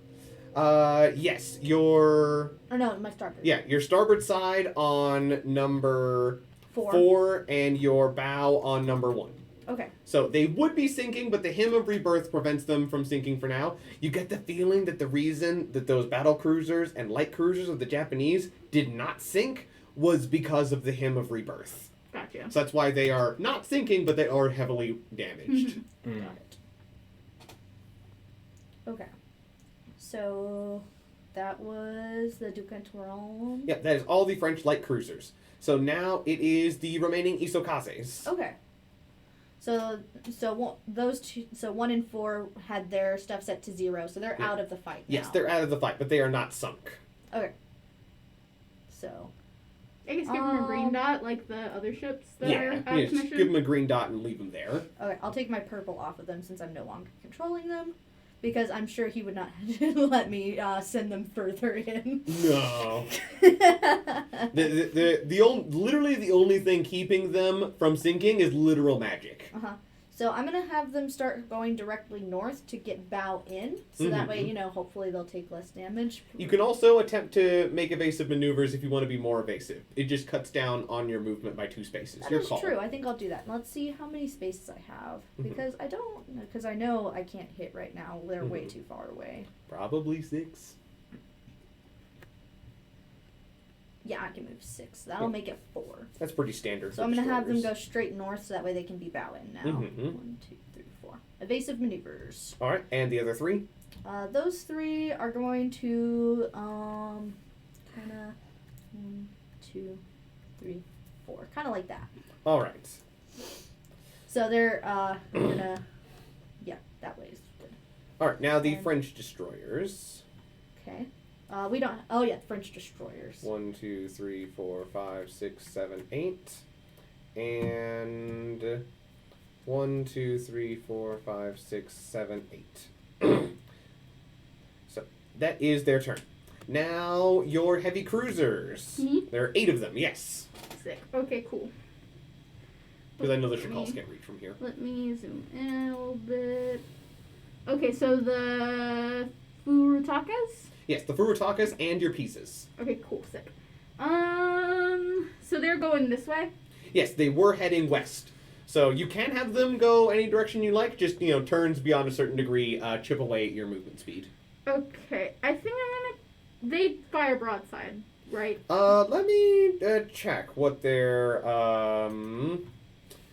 Yes, your My starboard. Yeah, your starboard side on number 4. 4 and your bow on number 1. Okay. So they would be sinking, but the Hymn of Rebirth prevents them from sinking for now. You get the feeling that the reason that those battle cruisers and light cruisers of the Japanese did not sink was because of the Hymn of Rebirth. Gotcha. So that's why they are not sinking, but they are heavily damaged. Got it. Okay. So that was the Duguay-Toyon. Yeah, that is all the French light cruisers. So now it is the remaining Isokazes. Okay. So those 2. So 1 and 4 had their stuff set to 0, so they're out of the fight now. Yes, they're out of the fight, but they are not sunk. Okay. So. I guess give them a green dot like the other ships that are out of Just commission. give them a green dot and leave them there. Okay, I'll take my purple off of them since I'm no longer controlling them, because I'm sure he would not let me send them further in. No. Literally the only thing keeping them from sinking is literal magic. So I'm gonna have them start going directly north to get bow in, so that way, hopefully they'll take less damage. You can also attempt to make evasive maneuvers if you want to be more evasive. It just cuts down on your movement by 2 spaces. That Your is call. true. I think I'll do that. Let's see how many spaces I have, because I know I can't hit right now. They're way too far away. Probably 6. Yeah, I can move 6. That'll make it 4. That's pretty standard. So I'm gonna have them go straight north, so that way they can be bow in now. 1, 2, 3, 4. Evasive maneuvers. All right, and the other 3? Those 3 are going to kind of 1, 2, 3, 4. Kind of like that. All right. So they're gonna, yeah, that way is good. All right. Now the And- French destroyers. Okay. We don't. Oh yeah, French destroyers. 1, 2, 3, 4, 5, 6, 7, 8, and 1, 2, 3, 4, 5, 6, 7, 8. So that is their turn. Now your heavy cruisers. Mhm. There are 8 of them. Yes, Sick. Okay, cool. because I know the Shakals can't reach from here. Let me zoom in a little bit. Okay, so the Furutakas? Yes, the Furutakas and your pieces. Okay, cool, sick. So they're going this way? Yes, they were heading west. So you can have them go any direction you like. Just turns beyond a certain degree chip away at your movement speed. Okay, I think I'm gonna... They fire broadside, right? Let me check what their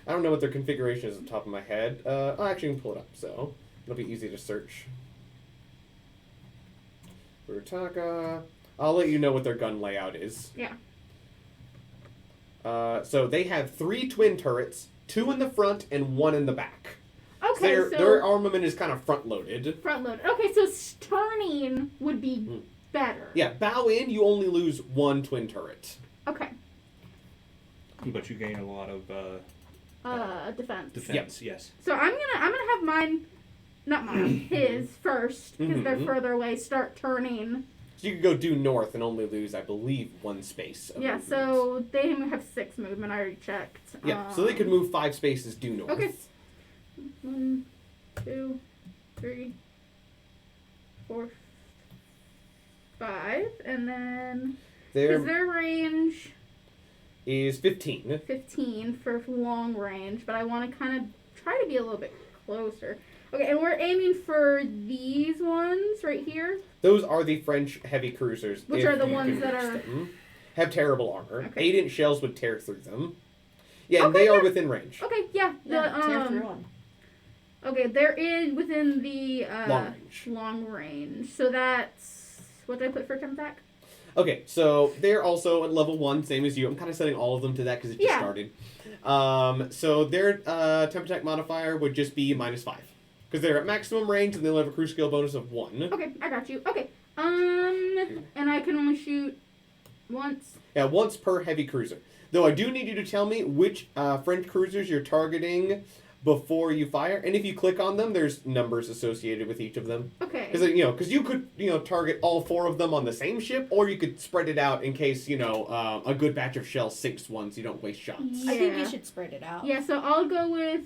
I don't know what their configuration is off the top of my head. I actually can pull it up, so it'll be easy to search. Furutaka. I'll let you know what their gun layout is. Yeah. So they have 3 twin turrets, 2 in the front and 1 in the back. Okay, so... Their armament is kind of front loaded. Front loaded. Okay, so turning would be better. Yeah, bow in, you only lose 1 twin turret. Okay. But you gain a lot of Defense. defense. Yes. So I'm gonna have mine, not mine, his first, because they're Mhm. further away, start turning. So you could go due north and only lose, I believe, 1 space. Of Yeah, movement. so they have 6 movement, I already checked. Yeah, so they could move 5 spaces due north. Okay. 1, 2, 3, 4, 5, and then is their range is 15. 15 for long range, but I want to kind of try to be a little bit closer. Okay, and we're aiming for these ones right here. Those are the French heavy cruisers. Which if are the you ones can that reach are- them. Have terrible armor. Okay. 8-inch shells would tear through them. Yeah, and Okay, they are yeah. within range. Okay, yeah. Tear through them. Okay, they're within the Long range. long range. So that's what did I put for temp attack? Okay, so they're also at level 1, same as you. I'm kind of setting all of them to that because it just Yeah. started. So their temp attack modifier would just be -5. Because they're at maximum range and they'll have a crew skill bonus of 1. Okay, I got you. Okay. And I can only shoot once. Yeah, once per heavy cruiser. Though I do need you to tell me which French cruisers you're targeting before you fire. And if you click on them, there's numbers associated with each of them. Okay. Because you could, target all 4 of them on the same ship, or you could spread it out in case, a good batch of shells sinks one so you don't waste shots. I think you Yeah. should spread it out. Yeah, so I'll go with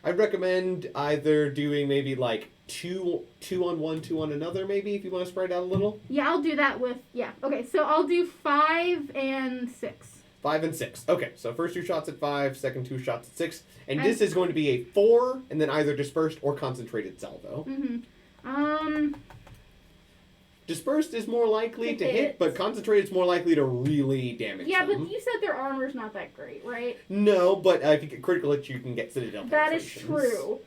I'd recommend either doing maybe like two on one, 2 on another, maybe, if you want to spread out a little. I'll do that with Okay, so I'll do 5 and 6. 5 and 6. Okay, so first 2 shots at 5, second 2 shots at 6. And And- this is going to be a 4, and then either dispersed or concentrated salvo. Dispersed is more likely to hit, but concentrated is more likely to really damage Yeah, them. but you said their armor's not that great, right? No, but if you get critical hits, you can get Citadel That is penetrations. true.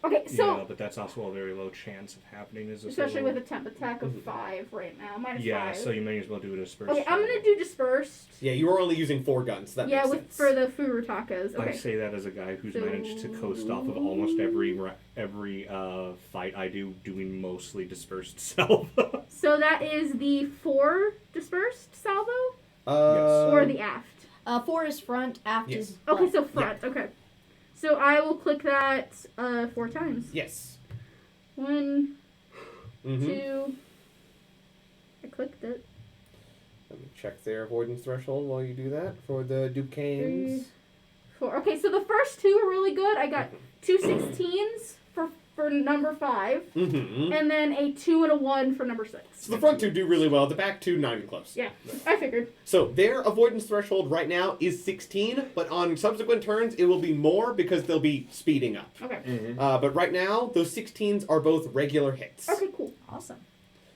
Okay, so yeah, but that's also a very low chance of happening. especially with a temp attack of 5 right now, -5. Yeah, so you may as well do a dispersed. Okay, I'm gonna do dispersed. Yeah, you are only using 4 guns. So that makes sense. for the Furutakas. I Okay. say that as a guy who's So- managed to coast off of almost every fight I do, doing mostly dispersed salvo. So that is the 4 dispersed salvo Uh, or the aft. 4 is front, aft Yes. is Okay, butt. so front. Okay. So I will click that 4 times. Yes. 1, Mm-hmm. 2. I clicked it. Let me check their avoidance threshold while you do that for the 3, Duquesnes. 4. Okay, so the first 2 are really good. I got 2 16s for number 5, Mm-hmm. and then a 2 and a 1 for number 6. So the front 2 do really well. The back 2, not even close. Yeah, I figured. So their avoidance threshold right now is 16, but on subsequent turns it will be more because they'll be speeding up. Okay. But right now, those 16s are both regular hits. Okay, cool. Awesome.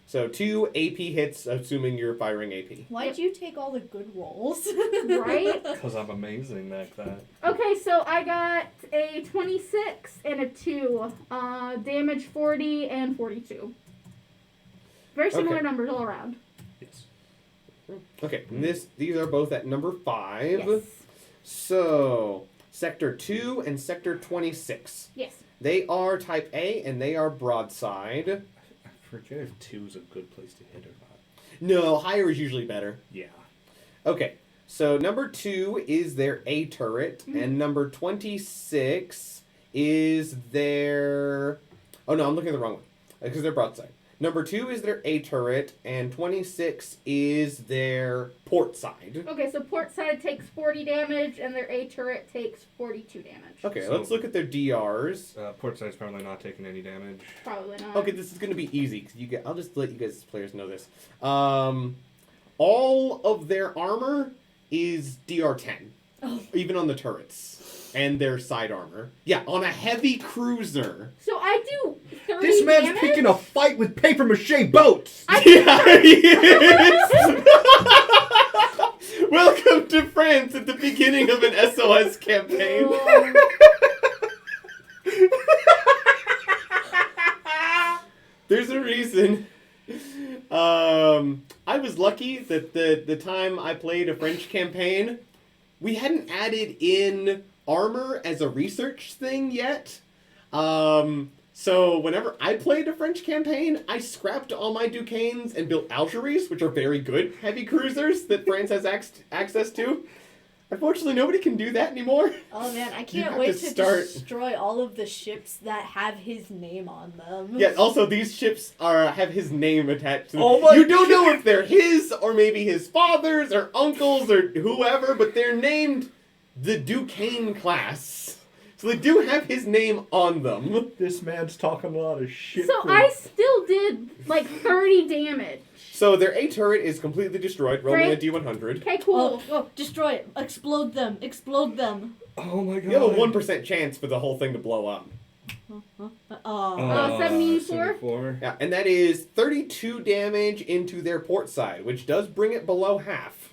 So 2 AP hits, assuming you're firing AP. Why'd you take all the good rolls? Right? Because I'm amazing like that. Okay, so I got a 26 and a 2. Damage 40 and 42. Very similar Okay. numbers all around. Yes. Okay, and these are both at number 5. Yes. So, Sector 2 and Sector 26. Yes. They are Type A, and they are broadside. I forget if 2 is a good place to hit or not. No, higher is usually better. Yeah. Okay, so number 2 is their A turret, and number 26 is their... Oh, no, I'm looking at the wrong one, because they're broadside. Number 2 is their A turret, and 26 is their port side. Okay, so port side takes 40 damage, and their A turret takes 42 damage. Okay, So- let's look at their DRs. Port side's probably not taking any damage. Probably not. Okay, this is going to be easy. Cause I'll just let you guys players know this. All of their armor is DR10. Oh. Even on the turrets. And their side armor. Yeah, on a heavy cruiser. So I do 30 This man's damage? picking a fight with paper mache boats! Yeah, he is! Welcome to France at the beginning of an SOS campaign. There's a reason. I was lucky that the time I played a French campaign, we hadn't added in armor as a research thing yet. So whenever I played a French campaign, I scrapped all my Duquesnes and built Algeries, which are very good heavy cruisers that France has access to. Unfortunately, nobody can do that anymore. Oh man, I You can't have wait to to start- destroy all of the ships that have his name on them. Yeah, also these ships have his name attached to them. Oh my You don't know God. if they're his, or maybe his father's, or uncle's, or whoever, but they're named the Duquesne class. So they do have his name on them. This man's talking a lot of shit. So for- I still did like 30 damage. So their A turret is completely destroyed, rolling Great. a D100. Okay, cool. Oh, destroy it. Explode them. Explode them. Oh my god. You have a 1% chance for the whole thing to blow up. Uh, 74? 74. Yeah, and that is 32 damage into their port side, which does bring it below half.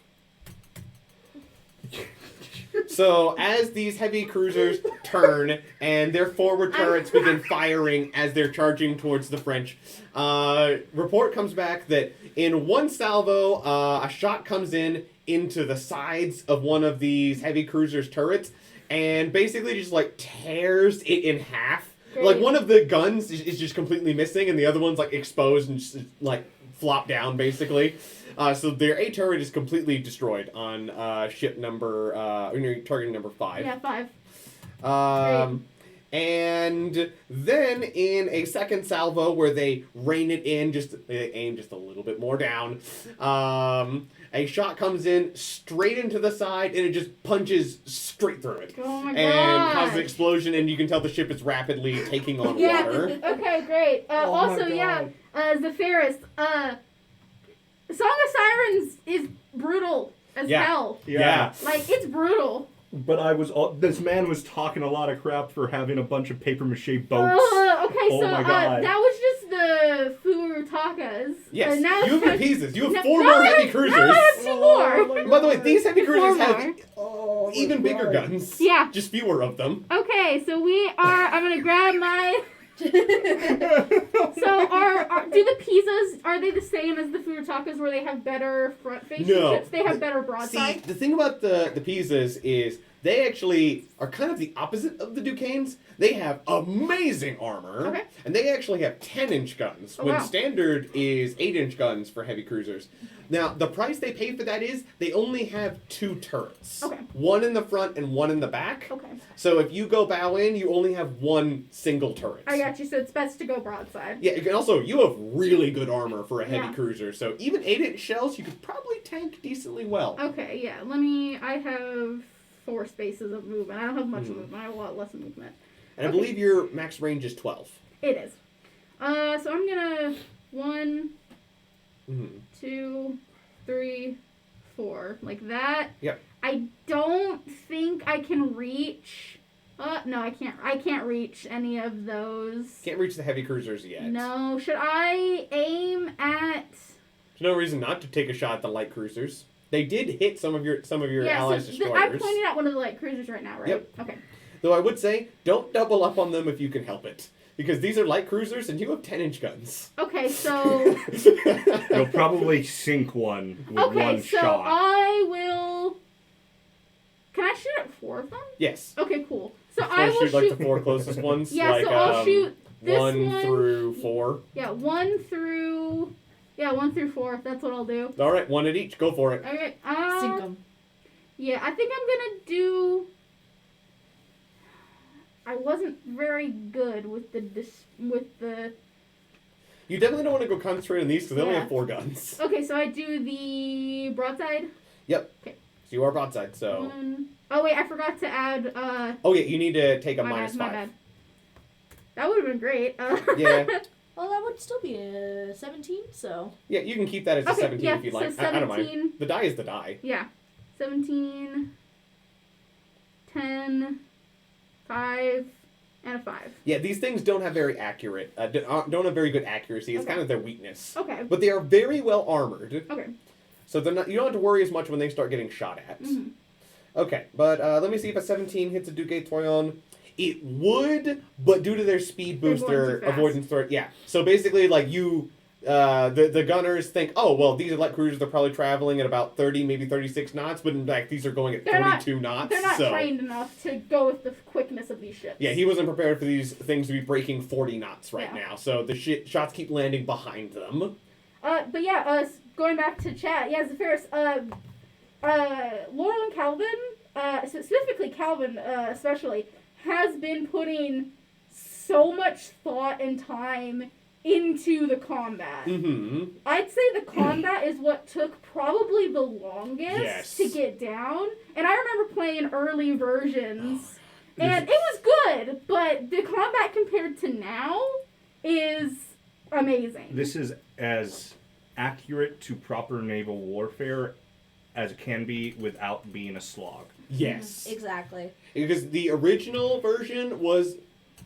So as these heavy cruisers turn and their forward turrets begin firing as they're charging towards the French, report comes back that in one salvo, a shot comes in into the sides of one of these heavy cruisers' turrets and basically just like tears it in half. Great. Like one of the guns is just completely missing and the other one's like exposed and just like flop down basically. So their A turret is completely destroyed on ship number, target number 5. Yeah, 5. And then in a second salvo where they rain it in, they aim just a little bit more down, a shot comes in straight into the side and it just punches straight through it. Oh my And causes an god. explosion and you can tell the ship is rapidly taking on Yeah. water. Okay, great. Oh my Also, yeah, God. Zephyrus, Song of Sirens is brutal as Yeah. hell. Yeah. Like, it's brutal. But this man was talking a lot of crap for having a bunch of paper mache boats. Okay, Oh so my God. that was just the Furutakas. Yes, Now you have it's- the pieces. You have now- 4 now more I heavy have- cruisers. Now I have 2 more. Oh my By the way, these heavy cruisers Four have more. Oh, even my bigger God. guns. Yeah. Just fewer of them. Okay, so I'm gonna grab my... So do the Pisas, are they the same as the Furutakas where they have better front-facing No. ships? They have better See, broadside? the thing about the Pisas is they actually are kind of the opposite of the Duquesnes. They have amazing armor. Okay. And they actually have 10-inch guns, Oh, when wow. standard is 8-inch guns for heavy cruisers. Now, the price they pay for that is they only have 2 turrets. Okay. One in the front and one in the back. Okay. So if you go bow in, you only have 1 single turret. I got you, so it's best to go broadside. Yeah, and also, you have really good armor for a heavy Yeah. cruiser, so even 8-inch shells, you could probably tank decently well. Okay, yeah, I have 4 spaces of movement. I don't have much movement, I have a lot less movement. And I Okay. believe your max range is 12. It is. So I'm gonna 1, Mhm. 2, 3, 4, like that. Yep. I don't think I can reach. No, I can't. I can't reach any of those. Can't reach the heavy cruisers yet. No. Should I aim at? There's no reason not to take a shot at the light cruisers. They did hit some of your Yeah. allies' So destroyers. I'm pointing at one of the light cruisers right now, right? Yep. Okay. Though I would say, don't double up on them if you can help it. Because these are light cruisers and you have 10-inch guns. Okay. So. You'll probably sink one with Okay. one So shot. I will Can I shoot at 4 of them? Yes. Okay, cool. So Of I course, will shoot like shoot. the 4 closest ones. Yeah, like, so I'll shoot this 1 through 4. Yeah, 1 through. Yeah, 1 through 4. That's what I'll do. All right, 1 at each. Go for it. Okay. Sink 'em. Yeah, I think I'm gonna do. I wasn't very good with the. You definitely don't want to go concentrate on these because they only Yeah. have 4 guns. Okay, so I do the broadside. Yep. Okay. So you are broadside, so... Oh wait, I forgot to add. Oh yeah, you need to take a my minus bad, 5. My bad. That would have been great. Yeah. Well, that would still be a 17, so. Yeah, you can keep that as a Okay, 17 yeah, if you'd so like. I don't mind. 17. The die is the die. Yeah. 17, 10, 5, and a 5. Yeah, these things don't have very accurate, don't have very good accuracy. It's Okay. kind of their weakness. Okay. But they are very well armored. Okay. So they're not. You don't have to worry as much when they start getting shot at. Mhm. Okay, but let me see if a 17 hits a Duque Toyon. It would, but due to their speed They're boost, going their too fast. avoidance threat. Yeah. So basically, like the gunners think, oh well, these are light cruisers. They're probably traveling at about 30, maybe 36 knots. But in fact, these are going at They're not- 42 knots. They're not so. trained enough to go with the quickness of these ships. Yeah, he wasn't prepared for these things to be breaking 40 knots right Yeah. now. So the shots keep landing behind them. But yeah, going back to chat, yeah, Zephyrus, Laurel and Calvin, specifically Calvin, especially, has been putting so much thought and time into the combat. Mm-hmm. I'd say the combat is what took probably the longest Yes. to get down. And I remember playing early versions, and This- it was good, but the combat compared to now is amazing. This is as accurate to proper naval warfare as it can be without being a slog. Yes. Exactly. Because the original version was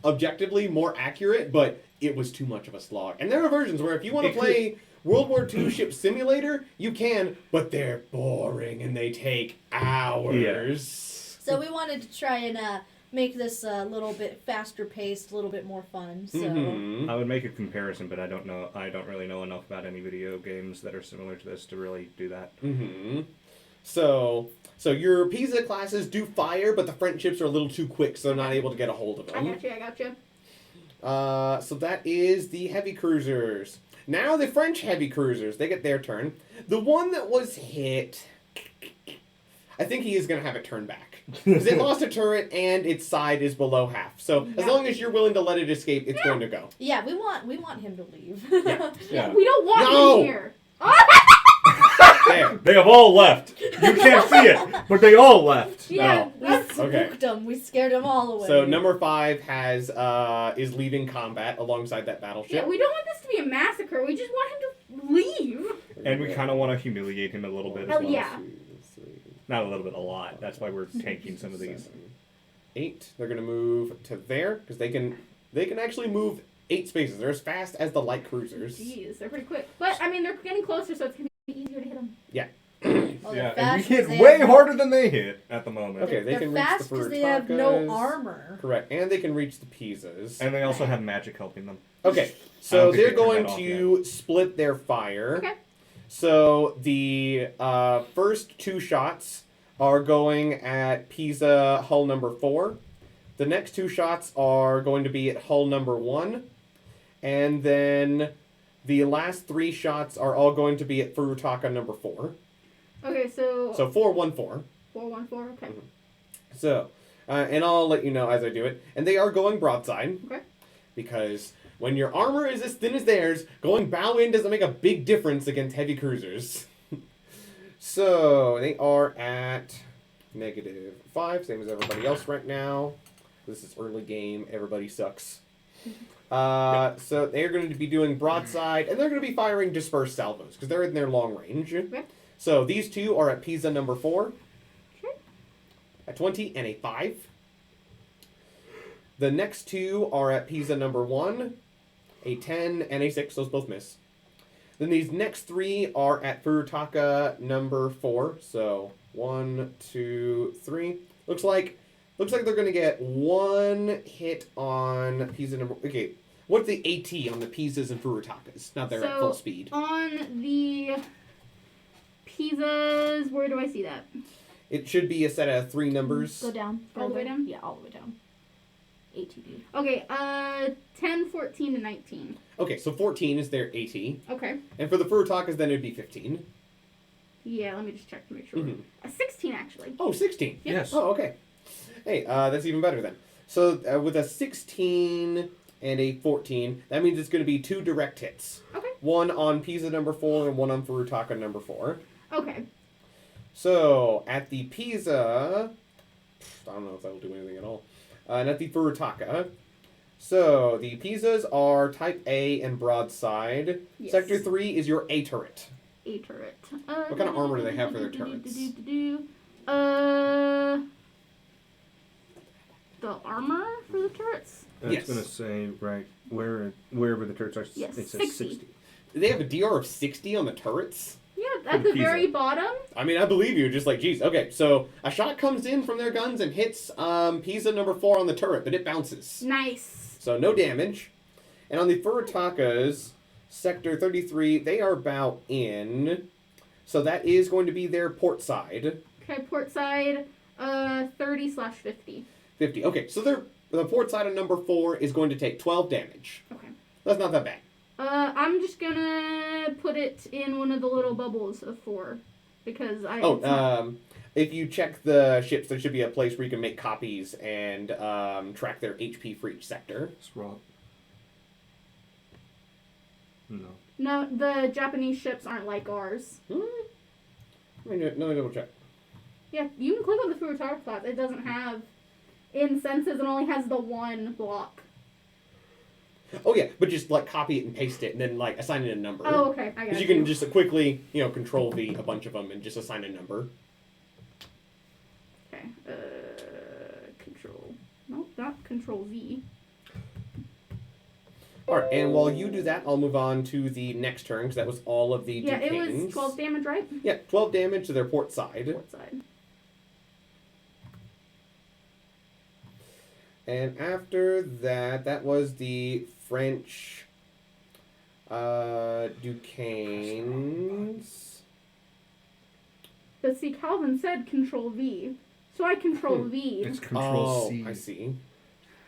objectively more accurate, but it was too much of a slog. And there are versions where if you want to It play World War II Ship Simulator, you can, but they're boring and they take hours. So we wanted to try and make this a little bit faster paced, a little bit more fun. So Mhm. I would make a comparison, but I don't really know enough about any video games that are similar to this to really do that. Mm-hmm. So your Pisa classes do fire, but the French ships are a little too quick, so they're not able to get a hold of I them. got you. So that is the heavy cruisers. Now the French heavy cruisers, they get their turn. The one that was hit, I think he is going to have it turn back. Because it lost a turret and its side is below half. So as Yeah. long as you're willing to let it escape, it's going to go. yeah, we want him to leave. Yeah. Yeah. We don't want No! him here. There. They have all left. You can't see it, but they all left. Yeah, No. that's Okay. Spooked him. We scared them all away. So number 5 is leaving combat alongside that yeah. battleship. We don't want this to be a massacre. We just want him to leave. And we kind of want to humiliate him a little bit as Oh, well. yeah. 2, 3, Not a little bit, a lot. That's why we're tanking some of these. 7, 8. They're going to move to there because they can actually move 8 spaces. They're as fast as the light cruisers. Jeez, they're pretty quick. But I mean, they're getting closer, so it's gonna be easier to hit them. Well, Yeah, they're and we fast hit 'cause they way have harder than they hit at the moment. Okay, they they're can reach fast the because they have no Furutakas. armor. Correct, and they can reach the Pisas. And they also have magic helping them. Okay, I so don't think they're they going turned that off to split their fire. Okay. So the first 2 shots are going at Pisa hull number 4. The next 2 shots are going to be at hull number 1. And then the last 3 shots are all going to be at Furutaka number 4. Okay, so So 4-1-4. 4-1-4. Okay. So, and I'll let you know as I do it. And they are going broadside. Okay. Because when your armor is as thin as theirs, going bow in doesn't make a big difference against heavy cruisers. So, they are at -5, same as everybody else right now. This is early game, everybody sucks. So they're going to be doing broadside, and they're going to be firing dispersed salvos, because they're in their long range. Okay. So these 2 are at Pisa number 4. Okay. A 20 and a 5. The next 2 are at Pisa number 1. A 10 and a 6. Those both miss. Then these next 3 are at Furutaka number 4. So 1, 2, 3. Looks like they're going to get 1 hit on Pisa number... Okay, what's the AT on the Pisas and Furutakas? Now they're at full speed. On the Pisas, where do I see that? It should be a set of 3 numbers. Go down. All the way further. down? Yeah, all the way down. ATD. Okay, 10, 14, and 19. Okay, so 14 is their AT. Okay. And for the Furutakas, then it'd be 15. Yeah, let me just check to make sure. Mhm. 16, actually. Oh, 16. Yes. Oh, okay. Hey, that's even better then. So with a 16 and a 14, that means it's going to be 2 direct hits. Okay. One on Pisa number 4 and one on Furutaka number 4. Okay. So at the Pisa, I don't know if that'll do anything at all. And at the Furutaka, so the Pisas are Type A and broadside. Yes. Sector 3 is your A turret. A turret. What kind of armor do they have for their turrets? The armor for the turrets? It's Yes. going to say, right, wherever the turrets are, Yes, it says 60. 60. They have a DR of 60 on the turrets? Yeah, at the the Pisa. very bottom. I mean, I believe you. Just like, geez. Okay, so a shot comes in from their guns and hits Pisa number 4 on the turret, but it bounces. Nice. So no damage. And on the Furutakas, Sector 33, they are about in. So that is going to be their port side. Okay, port side, 30/50. 50. Okay, so the port side of number 4 is going to take 12 damage. Okay. That's not that bad. I'm just gonna put it in one of the little bubbles of 4 because it's not- If you check the ships, there should be a place where you can make copies and track their HP for each sector. It's wrong. No. No, the Japanese ships aren't like ours. Let me double check. Yeah, you can click on the Furutaka class. It doesn't have in senses. It only has the one block. Oh yeah, but just like copy it and paste it, and then like assign it a number. Oh, okay, I got Because it. you can just quickly, Control V a bunch of them and just assign a number. Okay. Control. Nope, not Control V. All right, and while you do that, I'll move on to the next turn because that was all of the Yeah, it was Ducanes. 12 damage, right? Yeah, 12 damage to their port side. Port side. And after that, that was the French Ducanes. But see, Calvin said Control V. So I Control V. It's Control Oh, C. I see.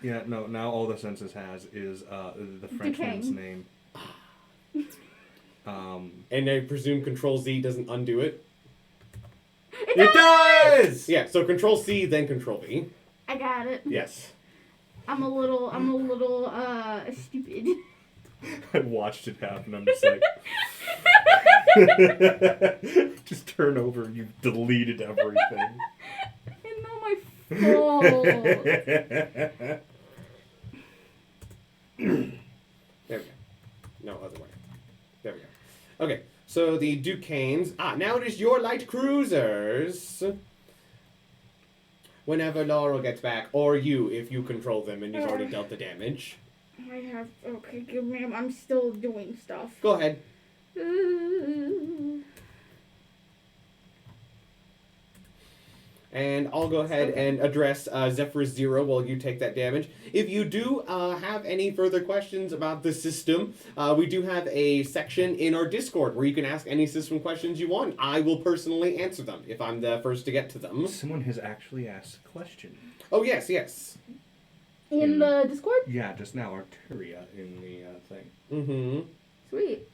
Yeah, no, now all the census has is the Frenchman's Duquesne. name. And I presume Control Z doesn't undo it. It does! Yeah, so Control C, then Control V. I got it. Yes. I'm a little stupid. I watched it happen. I'm just like, just turn over and you've deleted everything. It's not my fault. There we go. No, other way. There we go. Okay, so the Ducanes. Now it is your light cruisers. Whenever Laurel gets back, or you, if you control them and you've already dealt the damage. I have. Okay, give me. I'm still doing stuff. Go ahead. And I'll go ahead and address Zephyrus 0 while you take that damage. If you do have any further questions about the system, we do have a section in our Discord where you can ask any system questions you want. I will personally answer them if I'm the first to get to them. Someone has actually asked a question. Oh, yes, yes. In the Discord? Yeah, just now, Arturia in the thing. Mm-hmm. Sweet.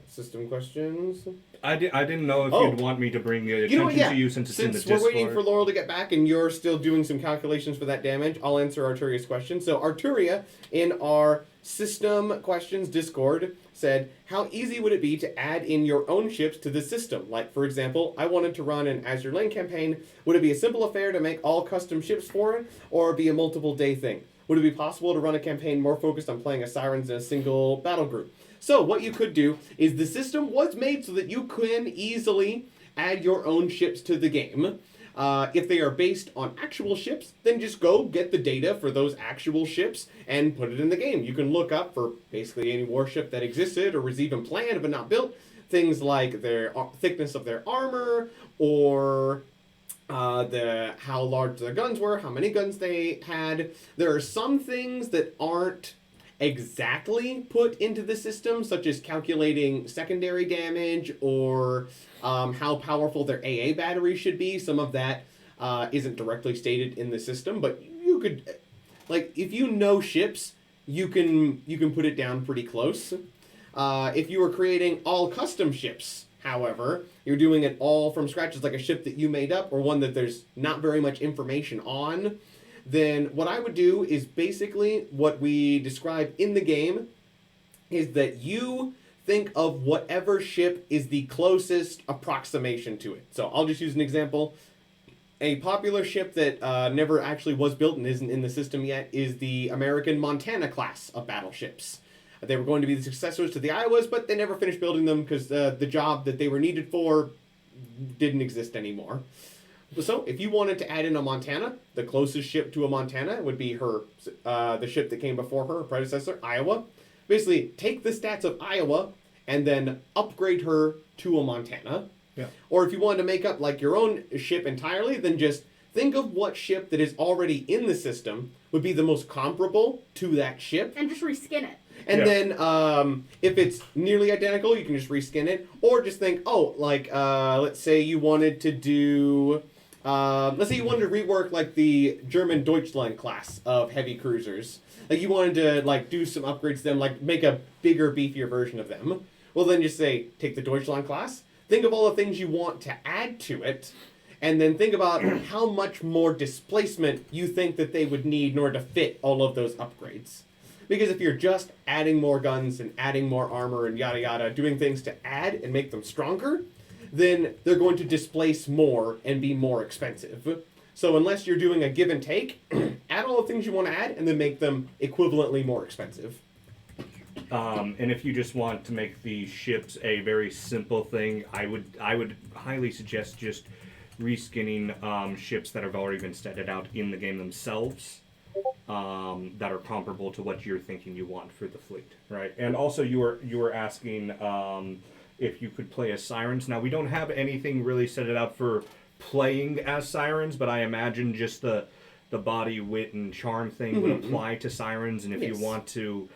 System questions. I didn't know if Oh. you'd want me to bring the You know attention what, yeah. to you since it's in the Since we're Discord. waiting for Laurel to get back and you're still doing some calculations for that damage, I'll answer Arturia's question. So Arturia, in our system questions Discord, said, how easy would it be to add in your own ships to the system? Like, for example, I wanted to run an Azure Lane campaign. Would it be a simple affair to make all custom ships for it, or be a multiple day thing? Would it be possible to run a campaign more focused on playing as Sirens in a single battle group? So what you could do is the system was made so that you can easily add your own ships to the game. If they are based on actual ships, then just go get the data for those actual ships and put it in the game. You can look up for basically any warship that existed or was even planned but not built. Things like their thickness of their armor, or how large their guns were, how many guns they had. There are some things that aren't exactly put into the system, such as calculating secondary damage or how powerful their AA battery should be. Some of that isn't directly stated in the system, but you could, like, if you know ships, you can put it down pretty close. If you were creating all custom ships, however, you're doing it all from scratch, it's like a ship that you made up or one that there's not very much information on, then what I would do is basically what we describe in the game is that you think of whatever ship is the closest approximation to it. So I'll just use an example. A popular ship that never actually was built and isn't in the system yet is the American Montana class of battleships. They were going to be the successors to the Iowas, but they never finished building them because the job that they were needed for didn't exist anymore. So if you wanted to add in a Montana, the closest ship to a Montana would be her, the ship that came before her predecessor, Iowa. Basically, take the stats of Iowa and then upgrade her to a Montana. Yeah. Or if you wanted to make up like your own ship entirely, then just think of what ship that is already in the system would be the most comparable to that ship. And just reskin it. And then if it's nearly identical, you can just reskin it. Or just think, let's say you wanted to do... let's say you wanted to rework like the German Deutschland class of heavy cruisers. Like you wanted to like do some upgrades to them, like make a bigger, beefier version of them. Well, then just say, take the Deutschland class, think of all the things you want to add to it, and then think about how much more displacement you think that they would need in order to fit all of those upgrades. Because if you're just adding more guns and adding more armor and yada yada, doing things to add and make them stronger, then they're going to displace more and be more expensive. So unless you're doing a give and take, add all the things you want to add and then make them equivalently more expensive. And if you just want to make the ships a very simple thing, I would highly suggest just reskinning ships that have already been stated out in the game themselves, that are comparable to what you're thinking you want for the fleet, right? And also you were asking if you could play as Sirens. Now we don't have anything really set it out for playing as Sirens, but I imagine just the body, wit, and charm thing would apply to Sirens, and if you want to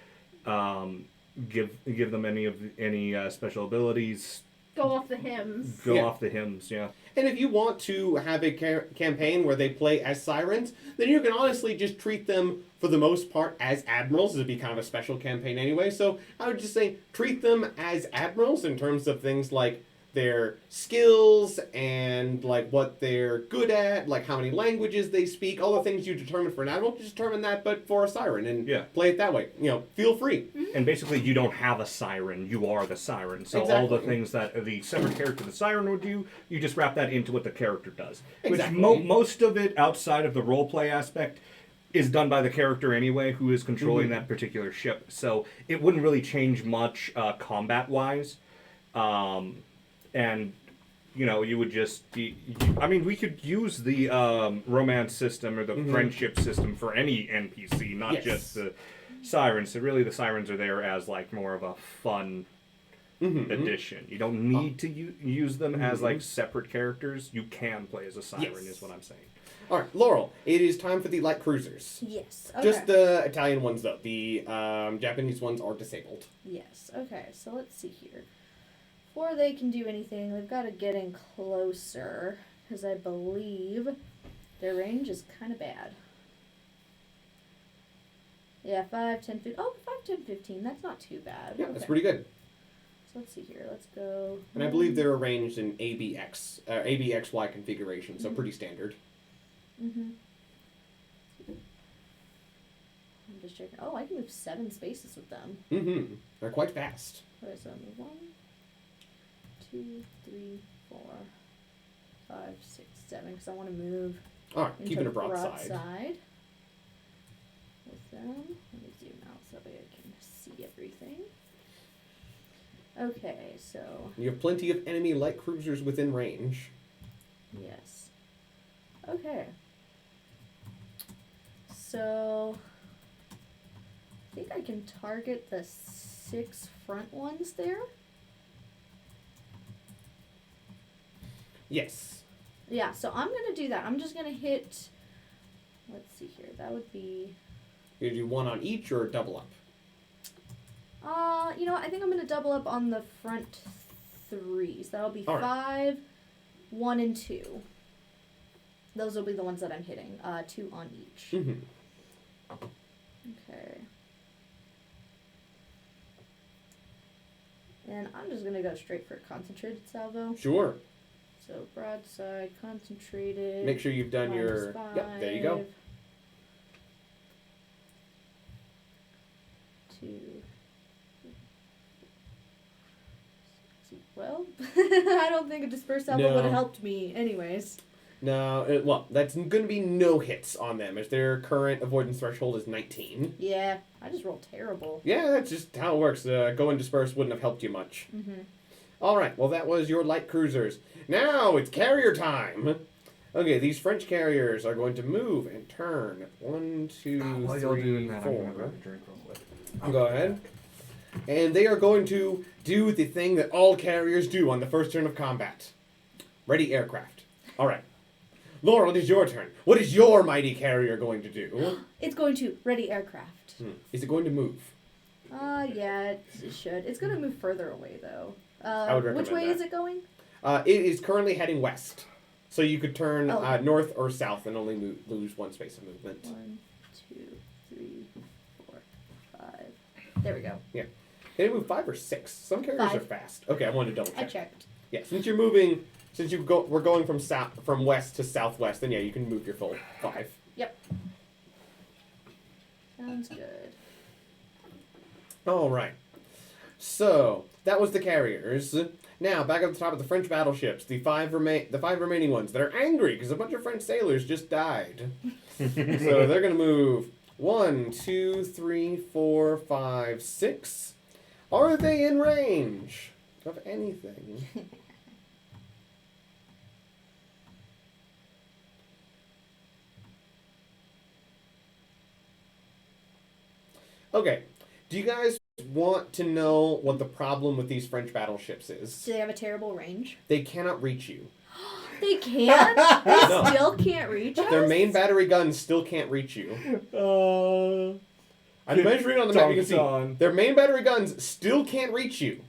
give them any special abilities, Go off the hymns. Go off the hymns, yeah. And if you want to have a campaign where they play as Sirens, then you can honestly just treat them, for the most part, as Admirals. It would be kind of a special campaign anyway. So I would just say treat them as Admirals in terms of things like their skills and like what they're good at, like how many languages they speak, all the things you determine for an Admiral, just determine that but for a Siren and play it that way. You know, feel free. And basically you don't have a Siren, you are the Siren. So Exactly. all the things that the separate character, the Siren, would do, you just wrap that into what the character does. Exactly. Which most of it outside of the roleplay aspect is done by the character anyway, who is controlling that particular ship. So it wouldn't really change much combat-wise. And, you know, you would just be... I mean, we could use the romance system or the friendship system for any NPC, not just the Sirens. So really the Sirens are there as, like, more of a fun addition. You don't need to use them as, like, separate characters. You can play as a Siren, is what I'm saying. All right, Laurel, it is time for the light cruisers. Yes. Okay. Just the Italian ones, though. The Japanese ones are disabled. Yes. Okay. So let's see here. Before they can do anything, they've got to get in closer, because I believe their range is kind of bad. Yeah, 5, 10, 15. Oh, 5, 10, 15. That's not too bad. Yeah, Okay. that's pretty good. So let's see here. Let's go. And I believe they're arranged in ABXY configuration, so pretty standard. I'm just checking. Oh, I can move 7 spaces with them. They're quite fast. Okay, so I move 1, 2, 3, 4, 5, 6, 7. Because I want to move. All right, into keeping a broadside. With them. Let me zoom out so that way I can see everything. Okay, so You have plenty of enemy light cruisers within range. yes. Okay. So I think I can target the 6 front ones there. Yes. Yeah, so I'm gonna do that. I'm just gonna hit. Let's see here. That would be. You do one on each or double up? You know what? I think I'm gonna double up on the front 3. So that'll be All right. 5, 1, and 2. Those will be the ones that I'm hitting. 2 on each. Mm-hmm. Okay. And I'm just gonna go straight for a concentrated salvo. Sure. So broadside, concentrated. Make sure you've done your... -5, Yep, there you go. 2. Well, I don't think a dispersed salvo No. would have helped me anyways. No, well, that's going to be no hits on them if their current avoidance threshold is 19. Yeah, I just rolled terrible. Yeah, that's just how it works. Go and disperse wouldn't have helped you much. Mm-hmm. All right, well, that was your light cruisers. Now it's carrier time. Okay, these French carriers are going to move and turn. 1, 2, 3, 4. Go ahead. And they are going to do the thing that all carriers do on the first turn of combat. Ready aircraft. All right. Laurel, it is your turn. What is your mighty carrier going to do? It's going to ready aircraft. Is it going to move? Yeah, it should. It's gonna move further away though. I would recommend which way that. is it going? It is currently heading west. So you could turn Oh. north or south and only lose 1 space of movement. 1, 2, 3, 4, 5. There we go. Can it move 5 or 6? Some carriers 5. are fast. Okay, I wanted to double I check. checked. Yeah, since we're going from west to southwest, then yeah, you can move your full 5. Sounds good. All right. So that was the carriers. Now back at the top of the French battleships, the five remaining ones that are angry because a bunch of French sailors just died. So they're gonna move 1, 2, 3, 4, 5, 6. Are they in range of anything? Okay. Do you guys want to know what the problem with these French battleships is? Do they have a terrible range? They cannot reach you. They can't? They No. still can't reach us? Their main battery guns still can't reach you. I'm measuring on the map. You can see their main battery guns still can't reach you.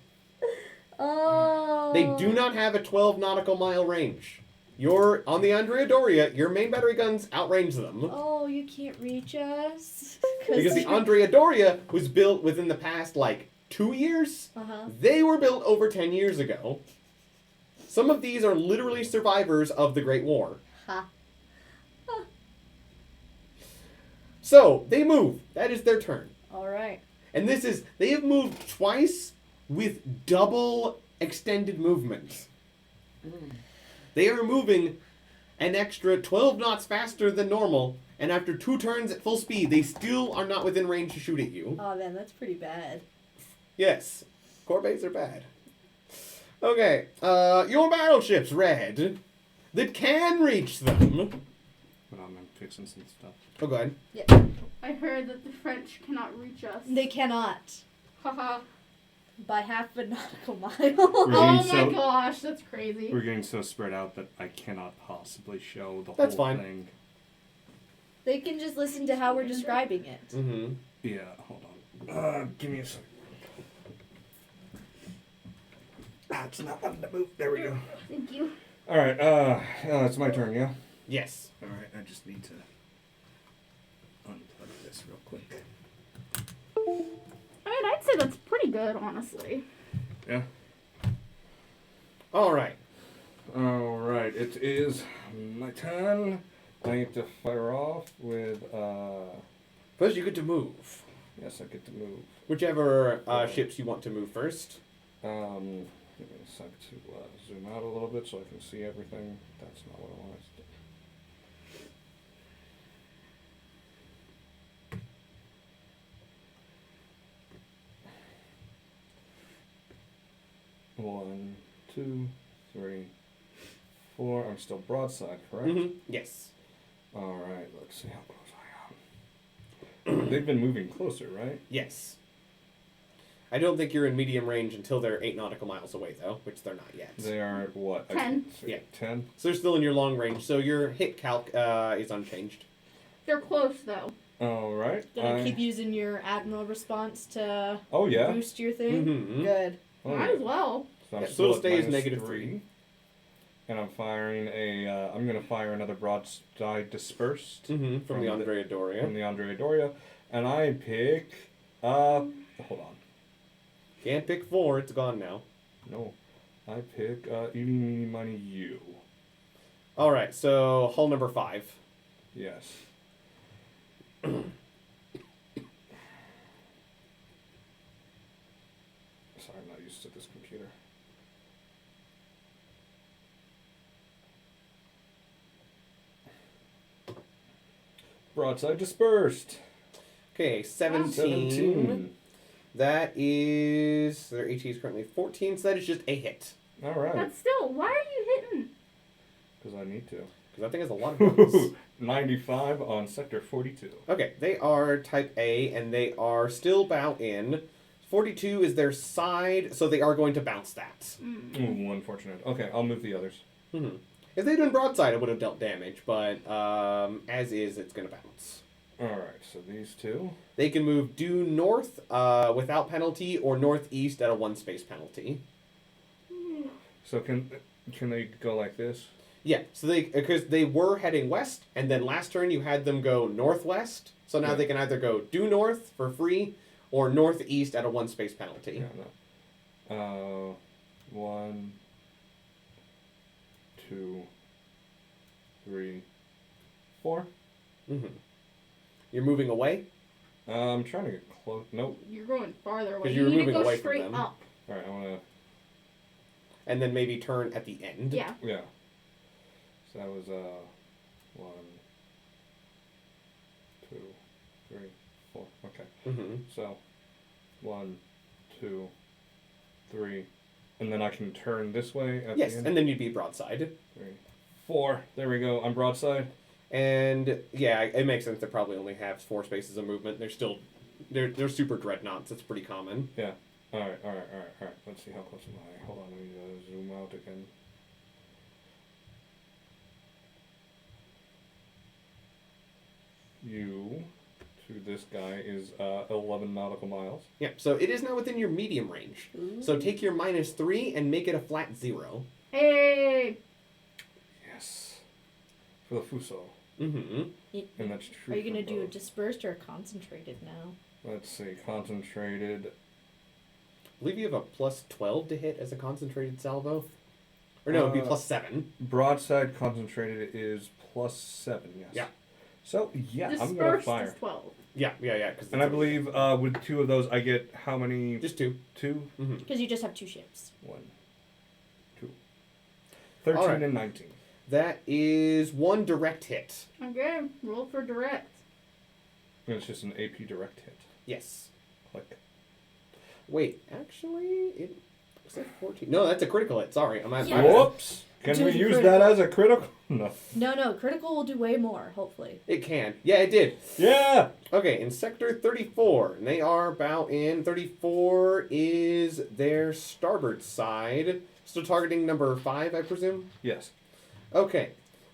Oh. They do not have a 12 nautical mile range. You're on the Andrea Doria. Your main battery guns outrange them. Oh, you can't reach us? Because the Andrea Doria was built within the past, 2 years. Uh-huh. They were built over 10 years ago. Some of these are literally survivors of the Great War. Ha. So, they move. That is their turn. Alright. And they have moved twice with double extended movement. They are moving an extra 12 knots faster than normal, and after 2 turns at full speed, they still are not within range to shoot at you. Oh man, that's pretty bad. Yes, Corvettes are bad. Okay, your battleships, Red, that can reach them. Hold on, I'm fixing some stuff. Oh, go ahead. I heard that the French cannot reach us. They cannot. Haha. By half a nautical mile. Oh my so- gosh, that's crazy. We're getting so spread out that I cannot possibly show the That's whole fine. thing. They can just listen to how we're describing it. Mm-hmm. Yeah, hold on. Give me a second. It's not wanting to move. There we go. Thank you. All right. It's my turn. Yeah. Yes. All right. I just need to unplug this real quick. I mean, I'd say that's pretty good, honestly. Yeah. All right. All right. It is my turn. I need to fire off with. First, you get to move. Yes, I get to move. Whichever ships you want to move first. Give me a sec to zoom out a little bit so I can see everything. That's not what I wanted to do. 1, 2, 3, 4. I'm still broadside, correct? Mm-hmm. Yes. All right. Let's see how close I am. They've been moving closer, right? Yes. I don't think you're in medium range until they're 8 nautical miles away, though, which they're not yet. They are at what? 10. Yeah. 10? So they're still in your long range, so your hit calc is unchanged. They're close, though. All right. Gonna keep using your Admiral response to Oh yeah. boost your thing? Mm-hmm. Good. Oh, Might as well. So I'm Yeah, so still it'll at stay as -3. -3. And I'm firing a. I'm gonna fire another broadside dispersed Mm-hmm. From the Andrea Doria. from the Andrea Doria, and I pick. Hold on. Can't pick 4. It's gone now. No, I pick. Eeny, meeny, miny, you. All right. So hull number 5. Yes. Sorry, I'm not used to this computer. Broadside dispersed. Okay, 17. That is their AT is currently 14, so that is just a hit. All right. But still, why are you hitting? Because I need to. Because that thing has a lot of guns. 95 on sector 42. Okay, they are type A, and they are still bow in. 42 is their side, so they are going to bounce that. Ooh, unfortunate. Okay, I'll move the others. Mm-hmm. If they'd done broadside, it would have dealt damage, but as is, it's going to bounce. Alright, so these two. They can move due north without penalty, or northeast at a 1 space penalty. So can they go like this? Yeah, so because they were heading west, and then last turn you had them go northwest, so now Yeah. they can either go due north for free, or northeast at a 1 space penalty. Yeah, no. 1, 2, 3, 4. Mm-hmm. You're moving away? I'm trying to get close. Nope. You're going farther away. 'Cause You you're need to moving go away from straight them. up. Alright, I wanna. And then maybe turn at the end? Yeah. Yeah. So that was 1, 2, 3, 4. Okay. Mm-hmm. So 1, 2, 3. And then I can turn this way at Yes, the end. and then you'd be broadside. 3, 4. There we go. I'm broadside. And yeah, it makes sense. They probably only have 4 spaces of movement. They're super dreadnoughts. It's pretty common. Yeah. Alright. Let's see how close am I. Hold on, let me zoom out again. You to this guy is 11 nautical miles. Yeah, so it is now within your medium range. So take your -3 and make it a flat 0. Hey. Yes. For the Fuso. Mm-hmm. And that's true. Are you going to for do a both. dispersed or a concentrated now? Let's see, concentrated. I believe you have a +12 to hit as a concentrated salvo. Or no, it'd be +7. Broadside concentrated is +7, yes. Yeah. So, yeah, I'm going to Dispersed fire. is 12. Yeah. Cause And I believe with 2 of those, I get how many? just 2. 2? Mm-hmm. Because you just have 2 ships. 1, 2. 13 All right. and 19. That is 1 direct hit. Okay, roll for direct. And it's just an AP direct hit. Yes. Click. Wait, actually, it said 14. No, that's a critical hit. Sorry, I'm at Yeah. Whoops! Can Do we the use critical. that as a critical? No. No, critical will do way more, hopefully. It can. Yeah, it did. Yeah! Okay, in sector 34, and they are bow in. 34 is their starboard side. Still targeting number 5, I presume? Yes. Okay,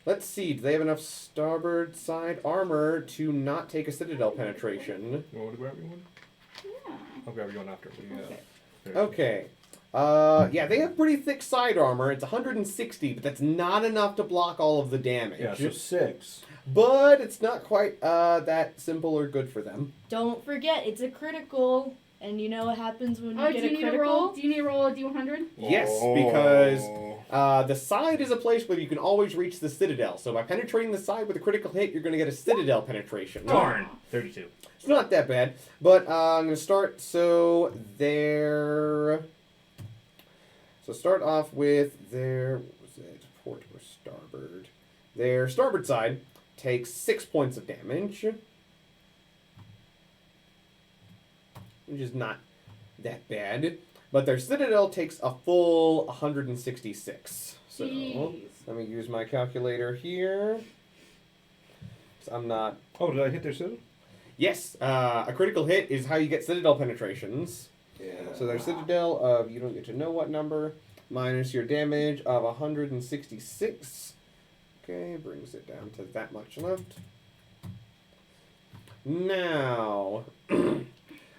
let's see. Do they have enough starboard side armor to not take a citadel penetration? You want me to grab you one? Yeah. I'll grab you one after. Okay. Okay. Yeah, they have pretty thick side armor. It's 160, but that's not enough to block all of the damage. Yeah, so 6. But it's not quite that simple or good for them. Don't forget, it's a critical. And you know what happens when you Oh, get do a you need to critical? roll? Do you need to roll a D100? Yes, because the side is a place where you can always reach the citadel. So by penetrating the side with a critical hit, you're going to get a citadel penetration. Darn! 32. It's not that bad. But I'm going to start. So start off with their, what was it? Port or starboard? Their starboard side takes 6 points of damage, which is not that bad. But their citadel takes a full 166. So Jeez. let me use my calculator here. So I'm not. Oh, did I hit their citadel? Yes, a critical hit is how you get citadel penetrations. Yeah. So their citadel of, you don't get to know what number, minus your damage of 166. Okay, brings it down to that much left. Now,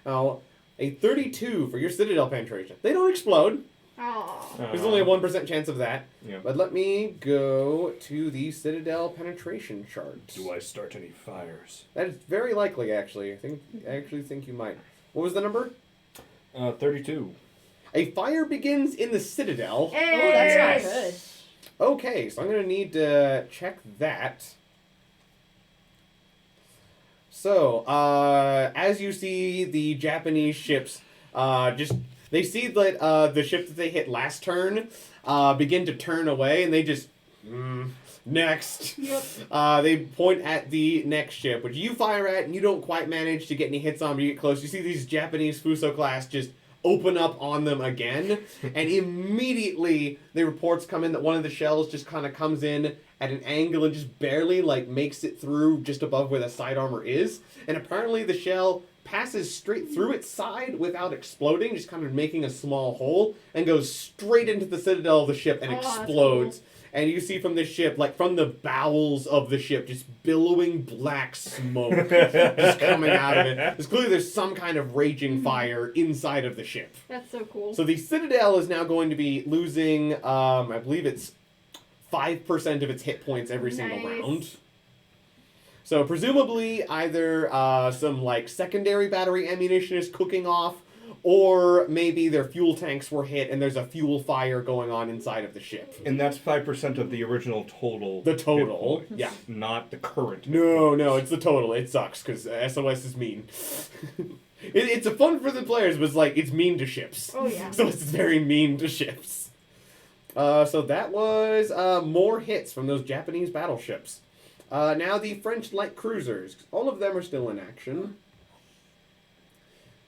now, a 32 for your Citadel penetration. They don't explode. Oh. There's only a 1% chance of that. Yeah. But let me go to the Citadel penetration chart. Do I start any fires? That is very likely, actually. I actually think you might. What was the number? 32. A fire begins in the Citadel. Hey. Oh, that's not good. Okay, so I'm going to need to check that. So, as you see the Japanese ships, they see that the ship that they hit last turn begin to turn away, and they just, next. Yep. They point at the next ship, which you fire at, and you don't quite manage to get any hits on, but you get close. You see these Japanese Fuso class just open up on them again, and immediately the reports come in that one of the shells just kind of comes in at an angle and just barely makes it through just above where the side armor is, and apparently the shell passes straight through its side without exploding, just kind of making a small hole, and goes straight into the citadel of the ship and explodes. Cool. And you see from the ship, from the bowels of the ship, just billowing black smoke just coming out of it. There's some kind of raging fire inside of the ship. That's so cool. So the Citadel is now going to be losing, I believe it's 5% of its hit points every single round. So presumably either some secondary battery ammunition is cooking off, or maybe their fuel tanks were hit and there's a fuel fire going on inside of the ship. And that's 5% of the original total. The total, hit points, yeah. Not the current. No, it's the total. It sucks because SOS is mean. It's a fun for the players, but it's mean to ships. Oh, yeah. So it's very mean to ships. So that was more hits from those Japanese battleships. Now the French light cruisers. All of them are still in action.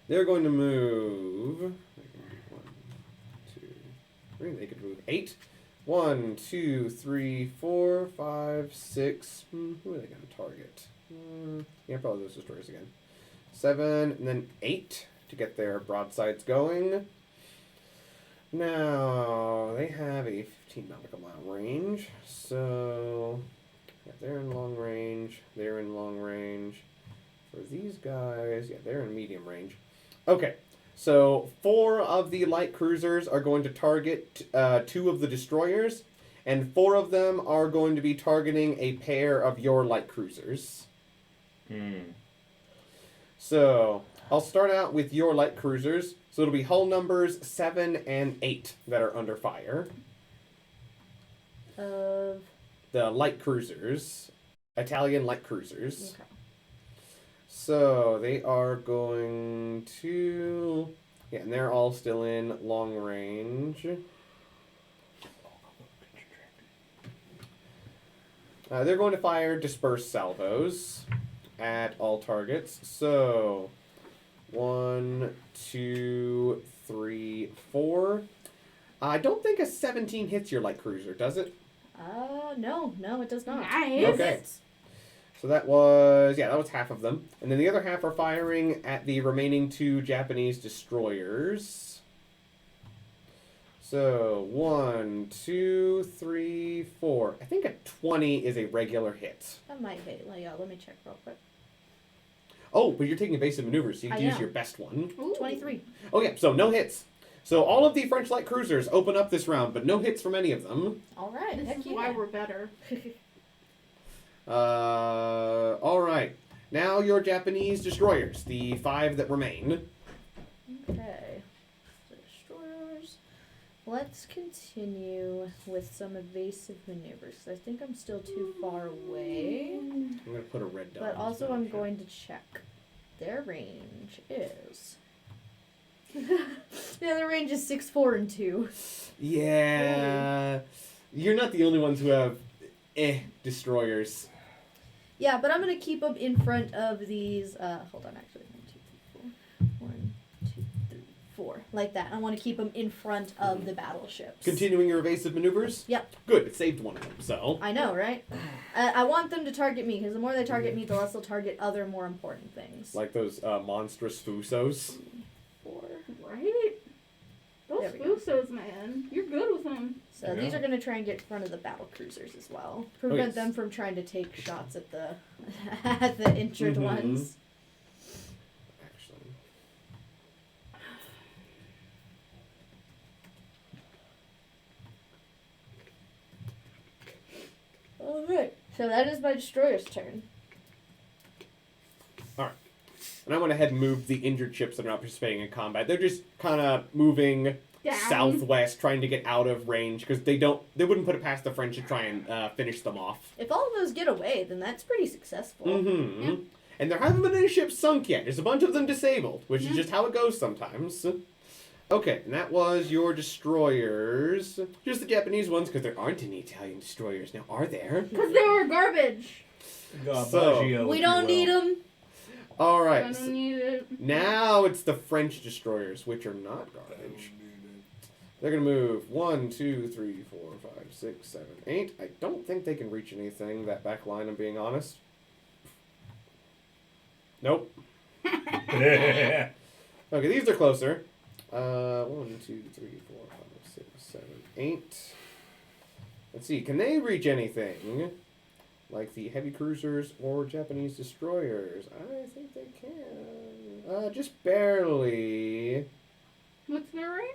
They're going to move. 1, 2, 3. They could move 8. 1, 2, 3, 4, 5, 6. Who are they going to target? Yeah, probably those destroyers again. 7, and then 8 to get their broadsides going. Now, they have a 15 nautical mile range. So, yeah, they're in long range. They're in long range. For these guys, yeah, they're in medium range. Okay, so 4 of the light cruisers are going to target 2 of the destroyers, and 4 of them are going to be targeting a pair of your light cruisers. So, I'll start out with your light cruisers. So it'll be hull numbers 7 and 8 that are under fire. Of The light cruisers. Italian light cruisers. okay. So they are going to... Yeah, and they're all still in long range. They're going to fire dispersed salvos at all targets. So 1, 2, 3, 4. I don't think a 17 hits your light cruiser, does it? No, it does not. Nice. Okay. So that was half of them. And then the other half are firing at the remaining 2 Japanese destroyers. So 1, 2, 3, 4. I think a 20 is a regular hit. That might hit. Let me check real quick. Oh, but you're taking evasive maneuvers, so you I can use know. your best one. Ooh. 23. Oh yeah, so no hits. So all of the French light cruisers open up this round, but no hits from any of them. All right. This Heck is yeah. why we're better. All right. Now your Japanese destroyers, the 5 that remain. Okay. The destroyers. Let's continue with some evasive maneuvers. I think I'm still too far away. I'm going to put a red dot. But also I'm going to check. Their range is... yeah, their range is 6, 4, and 2. Yeah. You're not the only ones who have destroyers. Yeah, but I'm going to keep them in front of these... hold on, actually. 1, 2, 3, 4. Like that. I want to keep them in front of the battleships. Continuing your evasive maneuvers? Yep. Good, it saved one of them, so. I know, right? I want them to target me, because the more they target me, the less they'll target other more important things. Like those monstrous Fusos. 4. Right? Those There we go. Fusos, man. You're good with them. So these are going to try and get in front of the battle cruisers as well. Prevent them from trying to take shots at the at the injured ones. So that is my destroyer's turn. And I went ahead and moved the injured ships that are not participating in combat. They're just kind of moving Down. southwest, trying to get out of range because they wouldn't put it past the French to try and finish them off. If all of those get away, then that's pretty successful. Mm-hmm. Yeah. And there haven't been any ships sunk yet. There's a bunch of them disabled, which is just how it goes sometimes. Okay, and that was your destroyers. Just the Japanese ones, because there aren't any Italian destroyers now, are there? Because they were garbage. Baggio, We if don't you need will. them. All I right. don't need it. Now it's the French destroyers, which are not garbage. They're gonna move 1, 2, 3, 4, 5, 6, 7, 8. I don't think they can reach anything, that back line, I'm being honest. Nope. Okay, these are closer. 1, 2, 3, 4, 5, 6, 7, 8. Let's see, can they reach anything? Like the heavy cruisers or Japanese destroyers? I think they can. Just barely. What's their range?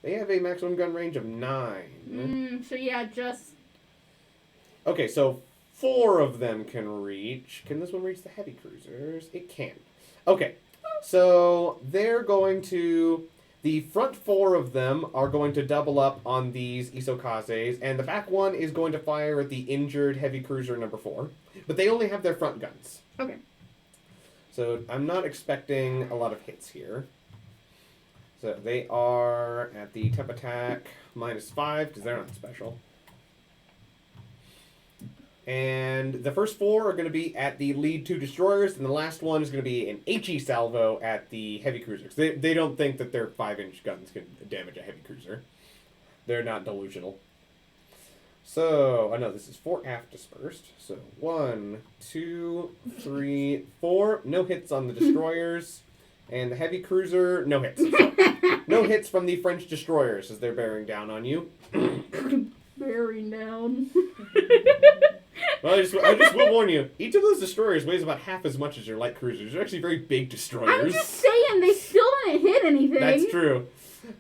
They have a maximum gun range of 9. So yeah, just... Okay, so 4 of them can reach. Can this one reach the heavy cruisers? It can. Okay, so they're going to... The front 4 of them are going to double up on these Isokazes, and the back one is going to fire at the injured heavy cruiser number 4. But they only have their front guns. Okay. So I'm not expecting a lot of hits here. So they are at the temp attack -5, because they're not special. And the first 4 are going to be at the lead 2 destroyers, and the last one is going to be an HE salvo at the heavy cruisers. They don't think that their 5-inch guns can damage a heavy cruiser. They're not delusional. So, I know this is 4 aft dispersed. So, 1, 2, 3, 4. No hits on the destroyers. And the heavy cruiser, no hits. So, no hits from the French destroyers as they're bearing down on you. Bearing down. Well, I just will warn you, each of those destroyers weighs about half as much as your light cruisers. They're actually very big destroyers. I'm just saying, they still didn't hit anything. That's true.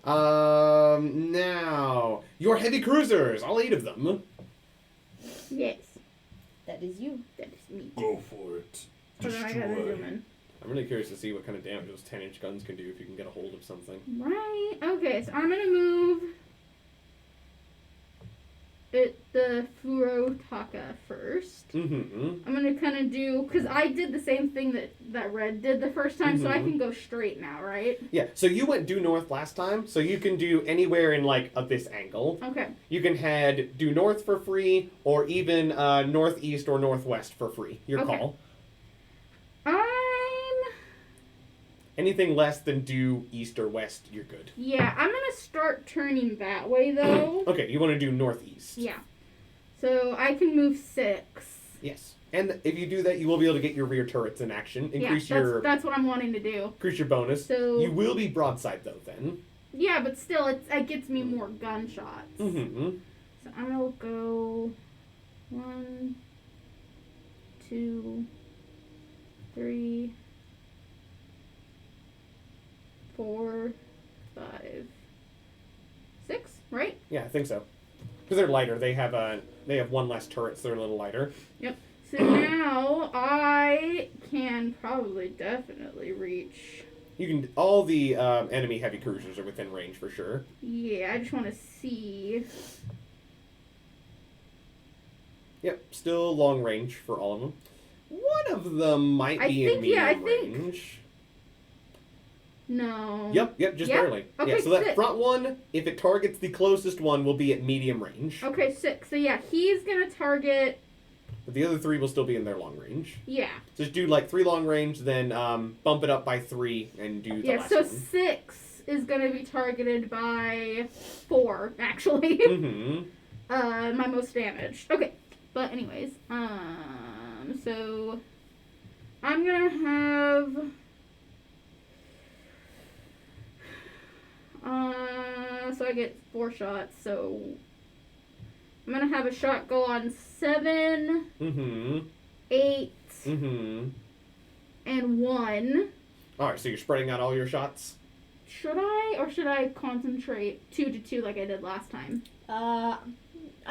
Now, your heavy cruisers, all 8 of them. Yes. That is you. That is me. Go for it. So then I gotta zoom in. I'm really curious to see what kind of damage those 10-inch guns can do if you can get a hold of something. Right. Okay, so I'm gonna move the Furotaka first. Mm-hmm. I'm gonna kind of do, because I did the same thing that Red did the first time, so I can go straight now, right? Yeah, so you went due north last time, so you can do anywhere in, like, of this angle. Okay. You can head due north for free, or even northeast or northwest for free. Your Okay. call. Anything less than due east or west, you're good. Yeah, I'm gonna start turning that way, though. Okay, you want to do northeast. Yeah. So I can move 6. Yes. And if you do that, you will be able to get your rear turrets in action. Increase that's what I'm wanting to do. Increase your bonus. So You will be broadside, though, then. yeah, but still, it gets me more gunshots. Mm-hmm. So I'm gonna go 1, 2, 3, 4, 5, 6, right? Yeah, I think so. Because they're lighter. They have 1 less turret, so they're a little lighter. Yep. So now I can definitely reach. You can. All the enemy heavy cruisers are within range for sure. Yeah, I just want to see. Yep, still long range for all of them. One of them might be in medium range. No. Yep, just barely. Okay, yeah, so that 6. front one, if it targets the closest one, will be at medium range. Okay, 6. So yeah, he's gonna target. But the other 3 will still be in their long range. Yeah. Just do like 3 long range, then bump it up by 3 and do the last So one. 6 is gonna be targeted by 4, actually. Mm-hmm. My most damaged. Okay. But anyways, so I'm gonna have so I get 4 shots, so I'm gonna have a shot go on 7, Mm-hmm. 8, Mm-hmm. and 1. Alright, so you're spreading out all your shots? Should I, or should I concentrate 2 to 2 like I did last time? I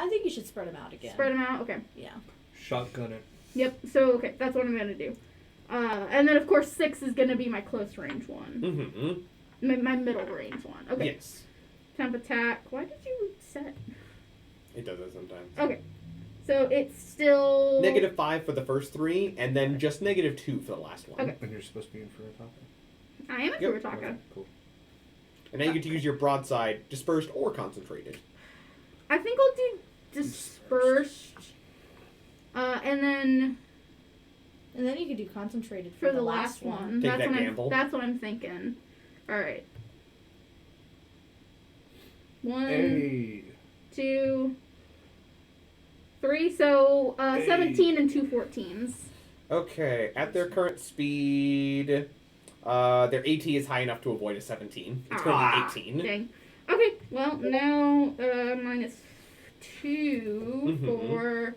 think you should spread them out again. Spread them out? Okay. Yeah. Shotgun it. Yep. So okay, that's what I'm gonna do. And then of course 6 is gonna be my close range one. Mm-hmm. My middle range one. Okay. Yes. Temp attack. Why did you set? It does that sometimes. Okay. So it's still -5 for the first 3, and then just -2 for the last one. Okay. And you're supposed to be in for a topic. I am a Yep. Furitaka. Okay, cool. And now you get to use your broadside, dispersed or concentrated. I think I'll do dispersed. And then And then you could do concentrated for the last one. Take That's that what gamble. That's what I'm thinking. All right. 1, Hey. 2, 3. So 17 and 2 14s. Okay, at their current speed, their AT is high enough to avoid a 17. It's currently 18. Dang. Okay. Well, now -2 Mhm. for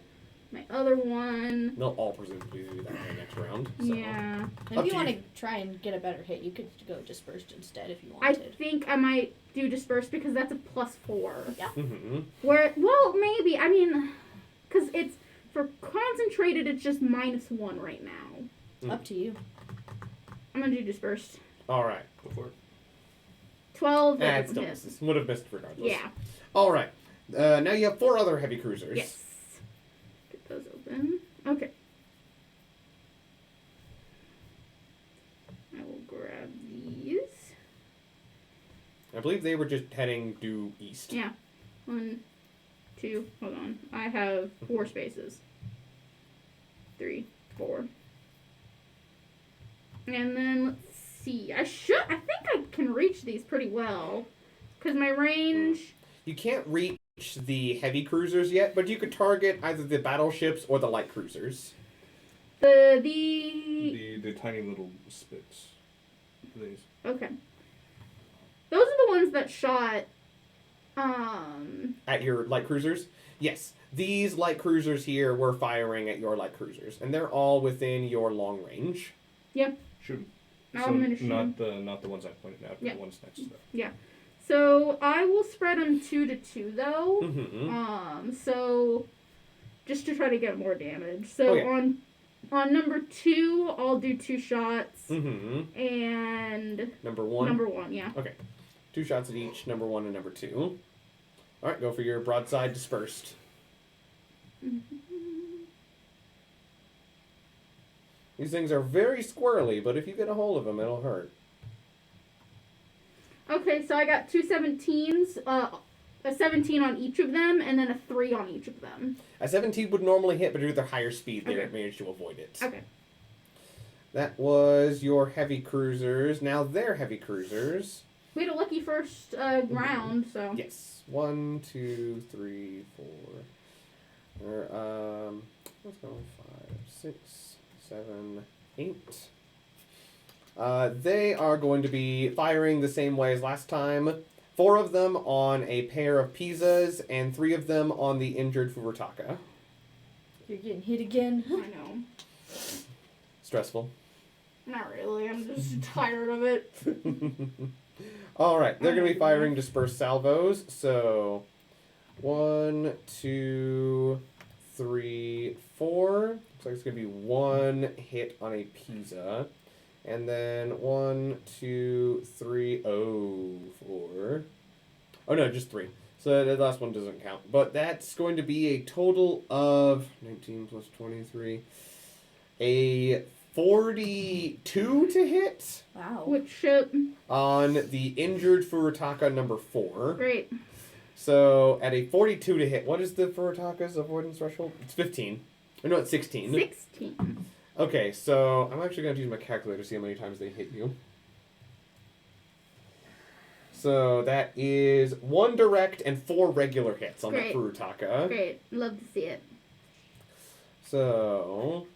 my other one. They'll all presumably do that in the next round. So. Yeah. And Up if you to want you. to try and get a better hit, you could go dispersed instead if you I wanted. think I might do dispersed because that's a +4. Yeah. Mm-hmm. Where, well, maybe. I mean, because it's for concentrated, it's just -1 right now. Up to you. I'm gonna do dispersed. All right. Go for it. 12. It That doesn't still hit. misses. Would have missed regardless. Yeah. All right. Now you have 4 other heavy cruisers. Yes. Get those open. Okay. I will grab these. I believe they were just heading due east. Yeah. 1, 2. Hold on. I have 4 spaces. 3, 4. And then let's see. I think I can reach these pretty well, because my range. You can't reach the heavy cruisers yet, but you could target either the battleships or the light cruisers. The The tiny little spits. These. okay. Those are the ones that shot. At your light cruisers? Yes. These light cruisers here were firing at your light cruisers, and they're all within your long range. Shoot 'em. I'm gonna shoot 'em. Not the ones I pointed out, but Yeah. the ones next to them. So I will spread them 2 to 2 though. Mm-hmm. So just to try to get more damage. So Okay. on number 2, I'll do 2 shots, Mm-hmm. and Number 1. number 1, yeah. 2 shots at each, number 1 and number 2. All right, go for your broadside dispersed. These things are very squirrely, but if you get a hold of them, it'll hurt. Okay, so I got 2 17s, a 17 on each of them, and then a 3 on each of them. A 17 would normally hit, but due to their higher speed, they Okay. managed to avoid it. Okay. That was your heavy cruisers. Now they're heavy cruisers. We had a lucky first round, so. Yes. 1, 2, 3, 4. Let's go 5, 6, 7, 8. They are going to be firing the same way as last time. 4 of them on a pair of Pisas, and 3 of them on the injured Furitaka. You're getting hit again. I know. Stressful. Not really. I'm just tired of it. All right, they're going to be firing dispersed salvos. So 1, 2, 3, 4. Looks like it's going to be 1 hit on a Pisa. And then 1, 2, 3, 4. Oh no, just 3. So the last one doesn't count. But that's going to be a total of 19 plus 23. A 42 to hit Wow. Which ship? on the injured Furitaka number 4. Great. So at a 42 to hit, what is the Furitaka's avoidance threshold? It's 15. Or no, it's 16. 16. Okay, so I'm actually going to use my calculator to see how many times they hit you. So that is 1 direct and 4 regular hits on Great. the Furutaka. Great. Love to see it. So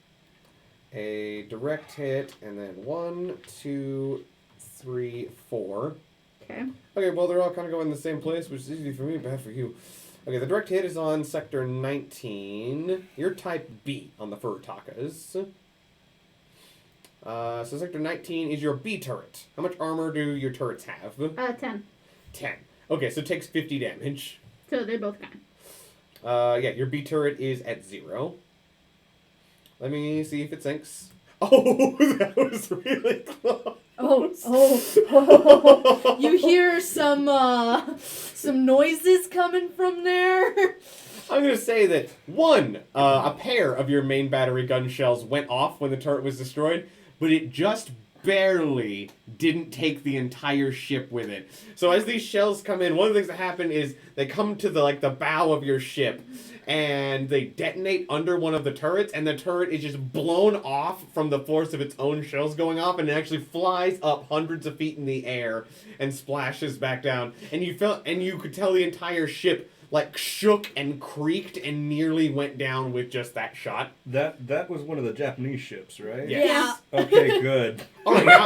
a direct hit and then 1, 2, 3, 4. Okay. Okay, well they're all kind of going in the same place, which is easy for me, bad for you. Okay, the direct hit is on sector 19. You're type B on the Furutakas. So sector 19 is your B turret. How much armor do your turrets have? 10. 10. Okay, so it takes 50 damage. So they're both gone. Yeah, your B turret is at 0. Let me see if it sinks. Oh, that was really close. Oh. You hear some noises coming from there. I'm going to say that a pair of your main battery gun shells went off when the turret was destroyed, but it just barely didn't take the entire ship with it. So as these shells come in, one of the things that happen is they come to the bow of your ship, and they detonate under one of the turrets, and the turret is just blown off from the force of its own shells going off, and it actually flies up hundreds of feet in the air and splashes back down. And you could tell the entire ship shook and creaked and nearly went down with just that shot. That was one of the Japanese ships, right? Yes. Yeah. Okay, good. All right, now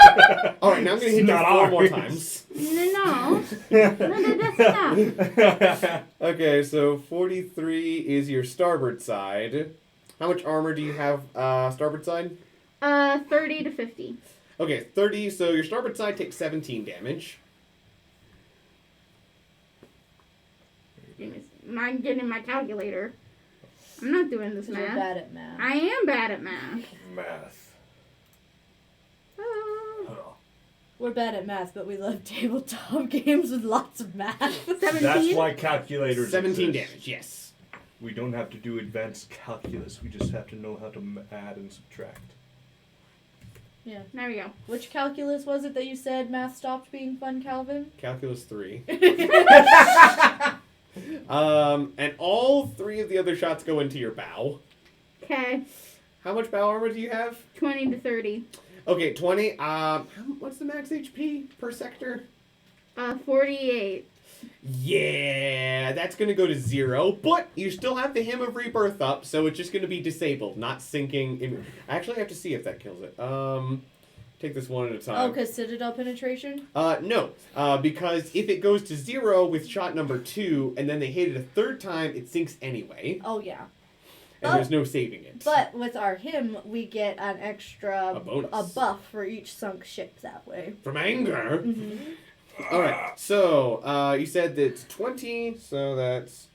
I'm going to hit you Not 4 more ours. times. No. That's not. Okay, so 43 is your starboard side. How much armor do you have starboard side? 30 to 50. Okay, 30, so your starboard side takes 17 damage. I'm getting my calculator. I'm not doing this We're math. bad at math. I am bad at math. Math. We're bad at math, but we love tabletop games with lots of math. 17? That's why calculators 17 exist. damage, yes. We don't have to do advanced calculus. We just have to know how to add and subtract. Yeah. There we go. Which calculus was it that you said math stopped being fun, Calvin? Calculus 3. And all 3 of the other shots go into your bow. Okay. How much bow armor do you have? 20 to 30. Okay, 20. What's the max HP per sector? 48. Yeah, that's going to go to 0, but you still have the Hymn of Rebirth up, so it's just going to be disabled, not sinking. I actually have to see if that kills it. Take this one at a time. Oh, because Citadel penetration? No, because if it goes to 0 with shot number 2, and then they hit it a 3rd time, it sinks anyway, Oh, yeah. and there's no saving it. But with our hymn, we get an extra A bonus. a buff for each sunk ship that way. From anger. Mm-hmm. Alright, so you said that's 20, so that's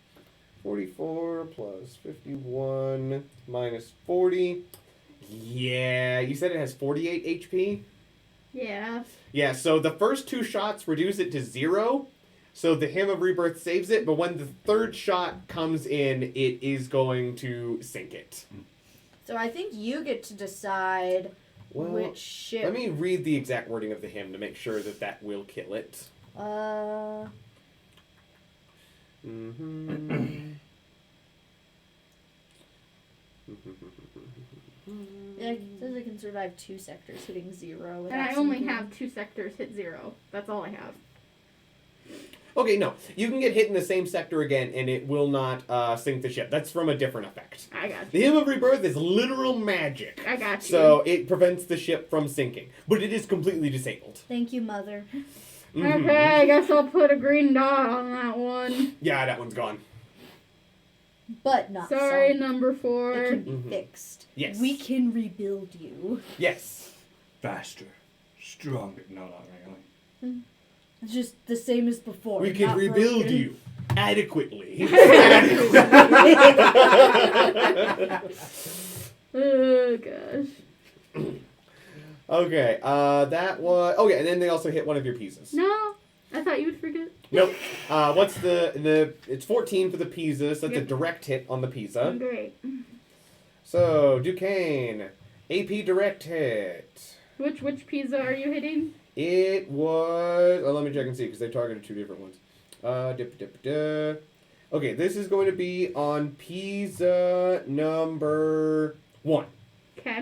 44 plus 51 minus 40. Yeah, you said it has 48 HP? Yeah. Yeah, so the first 2 shots reduce it to 0, so the Hymn of Rebirth saves it, but when the 3rd shot comes in, it is going to sink it. So I think you get to decide Well, which ship. let me read the exact wording of the hymn to make sure that that will kill it. Yeah, it says it can survive 2 sectors hitting 0. And I only have 2 sectors hit 0. That's all I have. Okay, no. You can get hit in the same sector again, and it will not sink the ship. That's from a different effect. I got The you. Hymn of Rebirth is literal magic. I got you. So it prevents the ship from sinking. But it is completely disabled. Thank you, Mother. Mhm. Okay, I guess I'll put a green dot on that one. Yeah, that one's gone. But not Sorry, sunk. number It 4. can be Mhm. fixed. Yes. We can rebuild you. Yes. Faster. Stronger. No, not really. Just the same as before. We can not rebuild broken. you adequately. Oh, gosh. Okay, that was... Okay, and then they also hit one of your pieces. No, I thought you would forget. Nope. What's the... It's 14 for the Pisa, so that's a Yep. direct hit on the Pisa. Great. So, Duquesne, AP direct hit. Which pizza are you hitting? It was... Oh, let me check and see, because they targeted 2 different ones. Okay, this is going to be on Pisa number 1. Okay.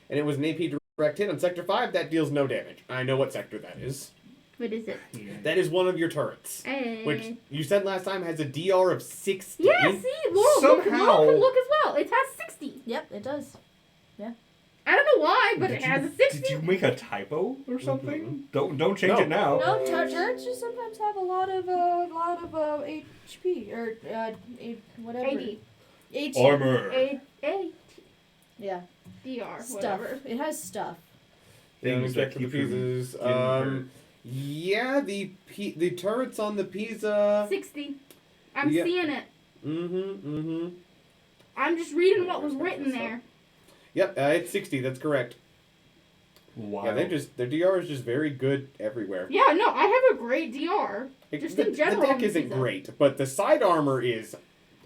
And it was an AP direct hit on Sector 5. That deals no damage. I know what sector that is. What is it? That is one of your turrets. Hey. Which you said last time has a DR of 60. Yeah, see? Laurel, Somehow- Laurel can look as well. It has 60. Yep, it does. I don't know why, but it has a 60. Did you make a typo or something? Don't change it now. No, turrets just sometimes have a lot of HP or whatever. 80. Armor. A Yeah, DR, stuff. whatever. It has stuff. Things that the keep you Pisas. hurt. Yeah, the turrets on the Pisa. 60. I'm Yeah. seeing it. Mm-hmm. I'm just reading what was written there. Yep, it's 60. That's correct. Wow. Yeah, their DR is just very good everywhere. Yeah, no, I have a great DR. Just in general. The deck isn't great, but the side armor is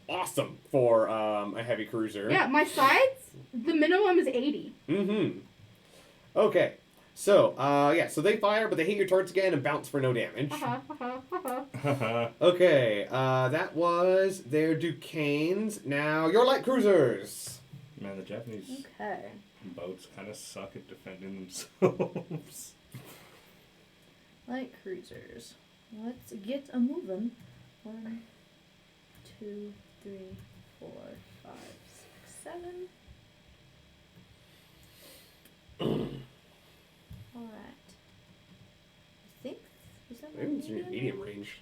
awesome for a heavy cruiser. Yeah, my sides, the minimum is 80. Mm-hmm. Okay. So, so they fire, but they hit your turrets again and bounce for no damage. Okay, that was their Duquesnes. Now, your light cruisers. Man, the Japanese Okay. boats kind of suck at defending themselves. Light cruisers. Let's get a moving. 1, 2, 3, 4, 5, 6, 7. Alright. I think. Is that my Maybe it's in your medium range? range.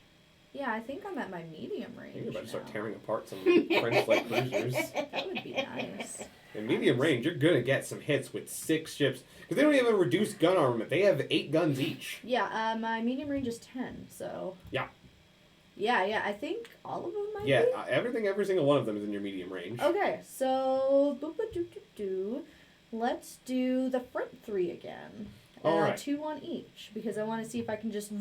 Yeah, I think I'm at my medium range. You're about to start now. tearing apart some French light cruisers. That would be nice. In medium range, you're gonna get some hits with 6 ships. Because they don't even have a reduced gun armament. They have 8 guns each. Yeah, my medium range is 10, so. Yeah. Yeah, I think all of them might Yeah, be. every single one of them is in your medium range. Okay, so let's do the front 3 again. All right. 2 on each, because I want to see if I can just.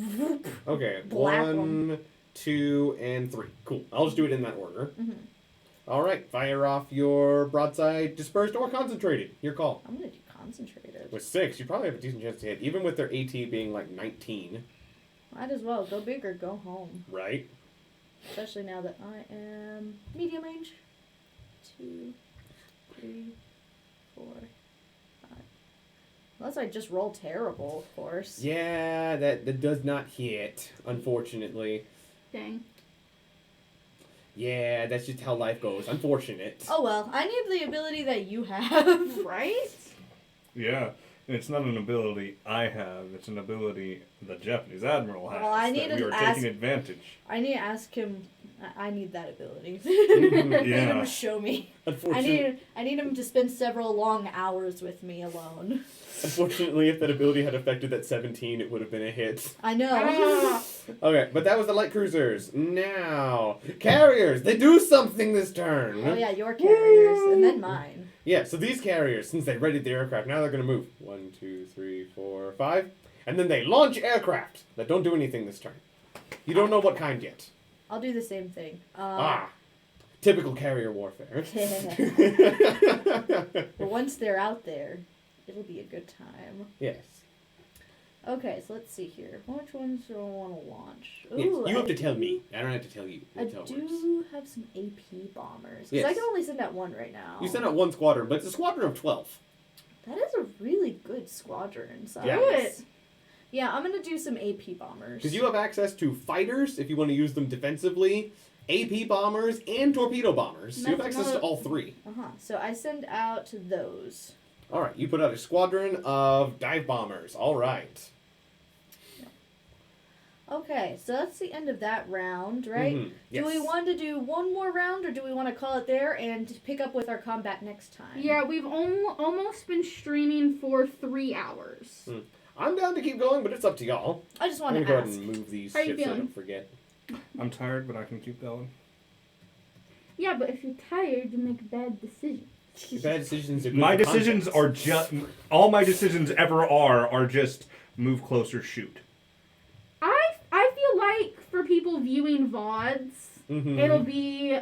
Okay, Black 1, 2, and 3. Cool. I'll just do it in that order. Mhm. All right, fire off your broadside, dispersed or concentrated. Your call. I'm gonna do concentrated. With 6, you probably have a decent chance to hit, even with their AT being like 19. Might as well go big or go home. Right? Especially now that I am medium range. 2, 3, 4, 5. Unless I just roll terrible, of course. Yeah, that does not hit, unfortunately. Dang. Yeah, that's just how life goes. Unfortunate. Oh well, I need the ability that you have. Right? Yeah, and it's not an ability I have. It's an ability the Japanese Admiral has. Well, I need that we to are ask- taking advantage. I need to ask him. I need that ability. Mhm, I need him yeah. to show me. Unfortunately, I need him to spend several long hours with me alone. unfortunately, if that ability had affected that 17, it would have been a hit. I know. Ah. Okay, but that was the light cruisers. Now, carriers, they do something this turn. Oh yeah, your carriers and then mine. Yeah, so these carriers, since they readied the aircraft, now they're going to move. 1, 2, 3, 4, 5. And then they launch aircraft that don't do anything this turn. You don't know what kind yet. I'll do the same thing. Typical carrier warfare. But once they're out there, it'll be a good time. Yes. Okay, so let's see here. Which ones do I want to launch? Yes, Ooh, you have I to tell me. I don't have to tell you. I That's how it works. do have some AP bombers. Because Yes. I can only send out 1 right now. You send out 1 squadron, but it's a squadron of 12. That is a really good squadron size. Yeah. Good. Yeah, I'm going to do some AP bombers. Because you have access to fighters, if you want to use them defensively, AP bombers, and torpedo bombers. So you have That's access to another- all 3. So I send out those. All right, you put out a squadron of dive bombers. All right. Okay, so that's the end of that round, right? Mhm, Do we yes. want to do one more round, or do we want to call it there and pick up with our combat next time? Yeah, we've almost been streaming for 3 hours. I'm down to keep going, but it's up to y'all. I just I'm want going to to go ask. ahead and move these How you ships so I feeling? don't forget. I'm tired, but I can keep going. Yeah, but if you're tired, you make bad decisions. Bad decisions are good My for decisions context. are just all my decisions ever are just move closer, shoot. I feel like for people viewing VODs, Mhm. it'll be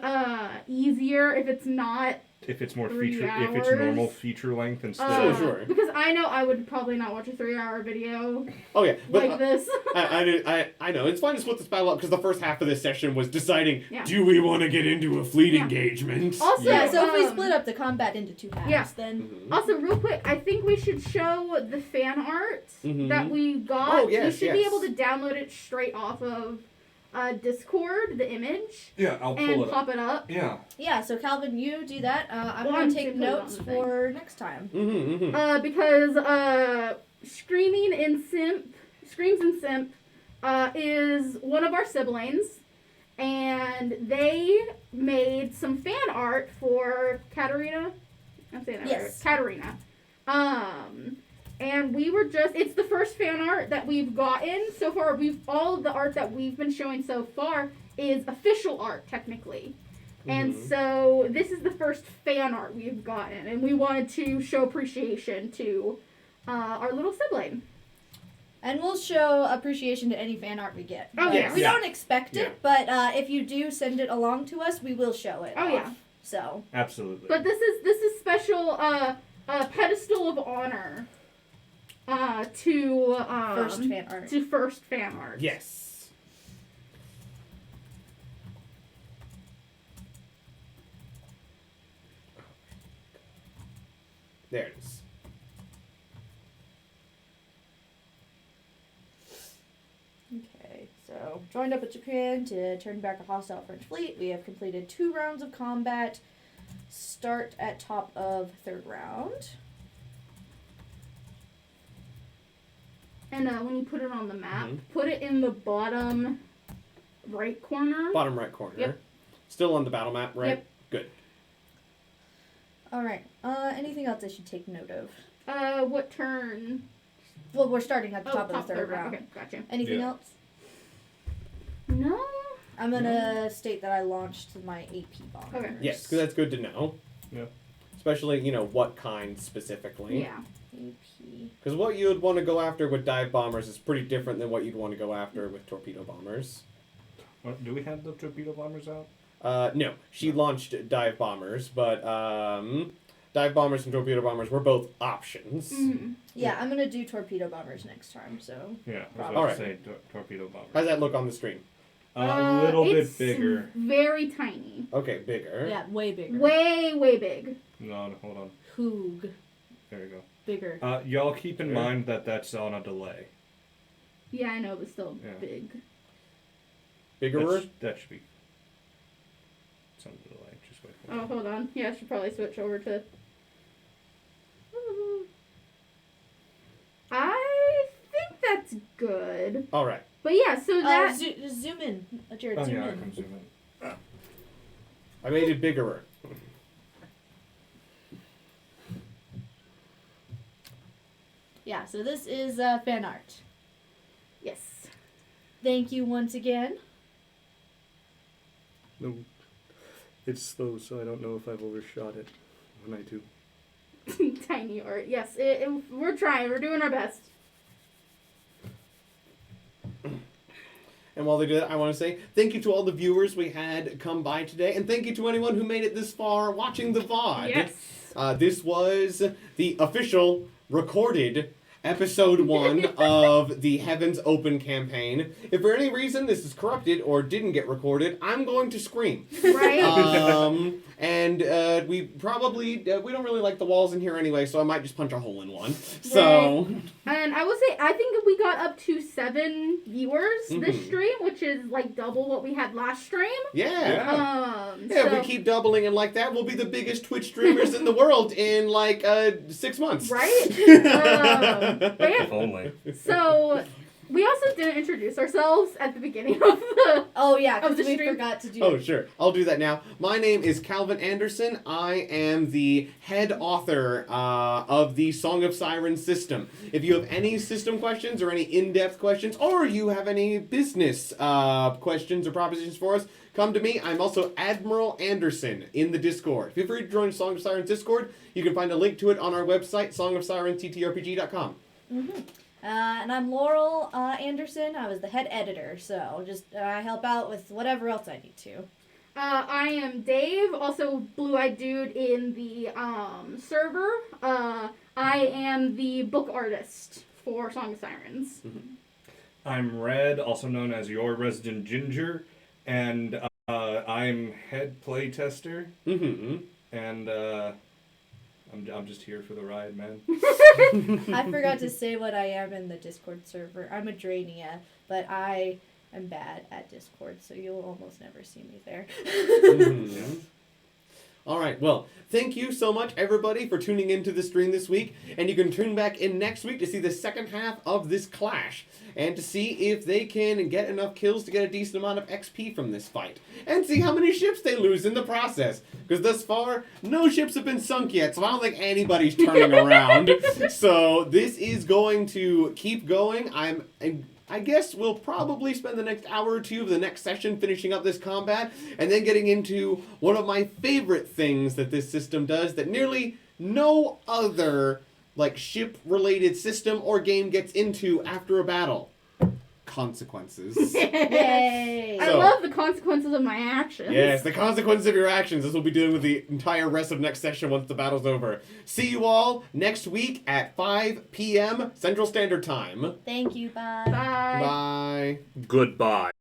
easier if it's not. If it's more 3 feature, if it's hours. normal feature length instead. Sure, of... sure. Because I know I would probably not watch a 3-hour video Oh yeah, but like this. I know it's fine to split this battle up because the first half of this session was deciding: Yeah. do we want to get into a fleet Yeah. engagement? Also, Yeah, so if we um, split up the combat into 2 halves, yeah. then... Mhm. Also, real quick, I think we should show the fan art Mhm. that we got. Oh, yes, we should be yes. able to download it straight off of Discord, the image, Yeah, I'll pull and it up. pop it up. Yeah. Yeah, so Calvin, you do that. I'm Well, going I'm to take simply on notes the thing. for next time. Because Screams and Simp is one of our siblings, and they made some fan art for Katarina. I'm saying that Yes. right. Katarina. And we were it's the first fan art that we've gotten so far. All of the art that we've been showing so far is official art, technically. And so this is the first fan art we've gotten, and we wanted to show appreciation to our little sibling. And we'll show appreciation to any fan art we get. Oh, yes. We Yeah. don't expect it, but if you do send it along to us, we will show it. Oh, off. yeah. So. Absolutely. But this is special pedestal of honor to First fan art. To first fan art. Yes. There it is. Okay, so joined up with Japan to turn back a hostile French fleet. We have completed 2 rounds of combat. Start at top of 3rd round. And when you put it on the map, put it in the bottom right corner. Bottom right corner. Yep. Still on the battle map, right? Yep. Good. All right. Anything else I should take note of? What turn? Well, we're starting at the top of the 3rd round. Okay, gotcha. Anything Yeah. else? No. I'm gonna state that I launched my AP bombers. Okay. Yes, because that's good to know. Yeah. Especially, what kind specifically. Yeah. AP. Because what you would want to go after with dive bombers is pretty different than what you'd want to go after with torpedo bombers. What, do we have the torpedo bombers out? No, she launched dive bombers, but dive bombers and torpedo bombers were both options. Mm-hmm. Yeah, I'm gonna do torpedo bombers next time. So. Yeah, I was All about right. to say torpedo bombers. How's that look on the screen? A little it's bit bigger. Very tiny. Okay, bigger. Yeah, way bigger. Way big. No, hold on. Hoog. There we go. Bigger. Y'all keep in Yeah. mind that that's on a delay. Yeah, I know, but still Yeah. big. Bigger? That should be. It's on the delay. Just wait for Oh, it. hold on. Yeah, I should probably switch over to. I think that's good. All right. But yeah, so that. Zoom in. Jared, Oh zoom yeah, I in. can zoom in. I made it bigger. Yeah, so this is fan art. Yes. Thank you once again. No, it's slow, so I don't know if I've overshot it when I do. Tiny art. Yes, we're trying. We're doing our best. And while they do that, I want to say thank you to all the viewers we had come by today, and thank you to anyone who made it this far watching the VOD. Yes. This was the official recorded episode 1 of the Heavens Open campaign. If for any reason this is corrupted or didn't get recorded, I'm going to scream. Right? And we probably, we don't really like the walls in here anyway, so I might just punch a hole in one. So, And I will say, I think we got up to 7 viewers this stream, which is like double what we had last stream. yeah. So, If we keep doubling it like that, we'll be the biggest Twitch streamers in the world in like 6 months. Right? But yeah, Only. so we also didn't introduce ourselves at the beginning of the. Oh yeah, Of because the we stream. forgot to do. Oh, sure. I'll do that now. My name is Calvin Anderson. I am the head author of the Song of Sirens system. If you have any system questions or any in-depth questions, or you have any business questions or propositions for us, come to me. I'm also Admiral Anderson in the Discord. Feel free to join Song of Sirens Discord. You can find a link to it on our website, songofsirens.ttrpg.com. And I'm Laurel Anderson. I was the head editor, so just I help out with whatever else I need to. I am Dave, also blue-eyed dude in the server. I am the book artist for Song of Sirens. I'm Red, also known as your resident ginger, and I'm head playtester, and I'm just here for the ride, man. I forgot to say what I am in the Discord server. I'm a Drania, but I am bad at Discord, so you'll almost never see me there. All right, well, thank you so much, everybody, for tuning into the stream this week. And you can tune back in next week to see the second half of this clash and to see if they can get enough kills to get a decent amount of XP from this fight. And see how many ships they lose in the process. Because thus far, no ships have been sunk yet, so I don't think anybody's turning around. So this is going to keep going. I'm I guess we'll probably spend the next hour or two of the next session finishing up this combat, and then getting into one of my favorite things that this system does that nearly no other ship-related system or game gets into after a battle. Consequences. Yay! I So- love the consequences of my actions. Yes, the consequences of your actions. This will be dealing with the entire rest of next session once the battle's over. See you all next week at 5 p.m. Central Standard Time. Thank you, bye. Bye. Bye. Goodbye.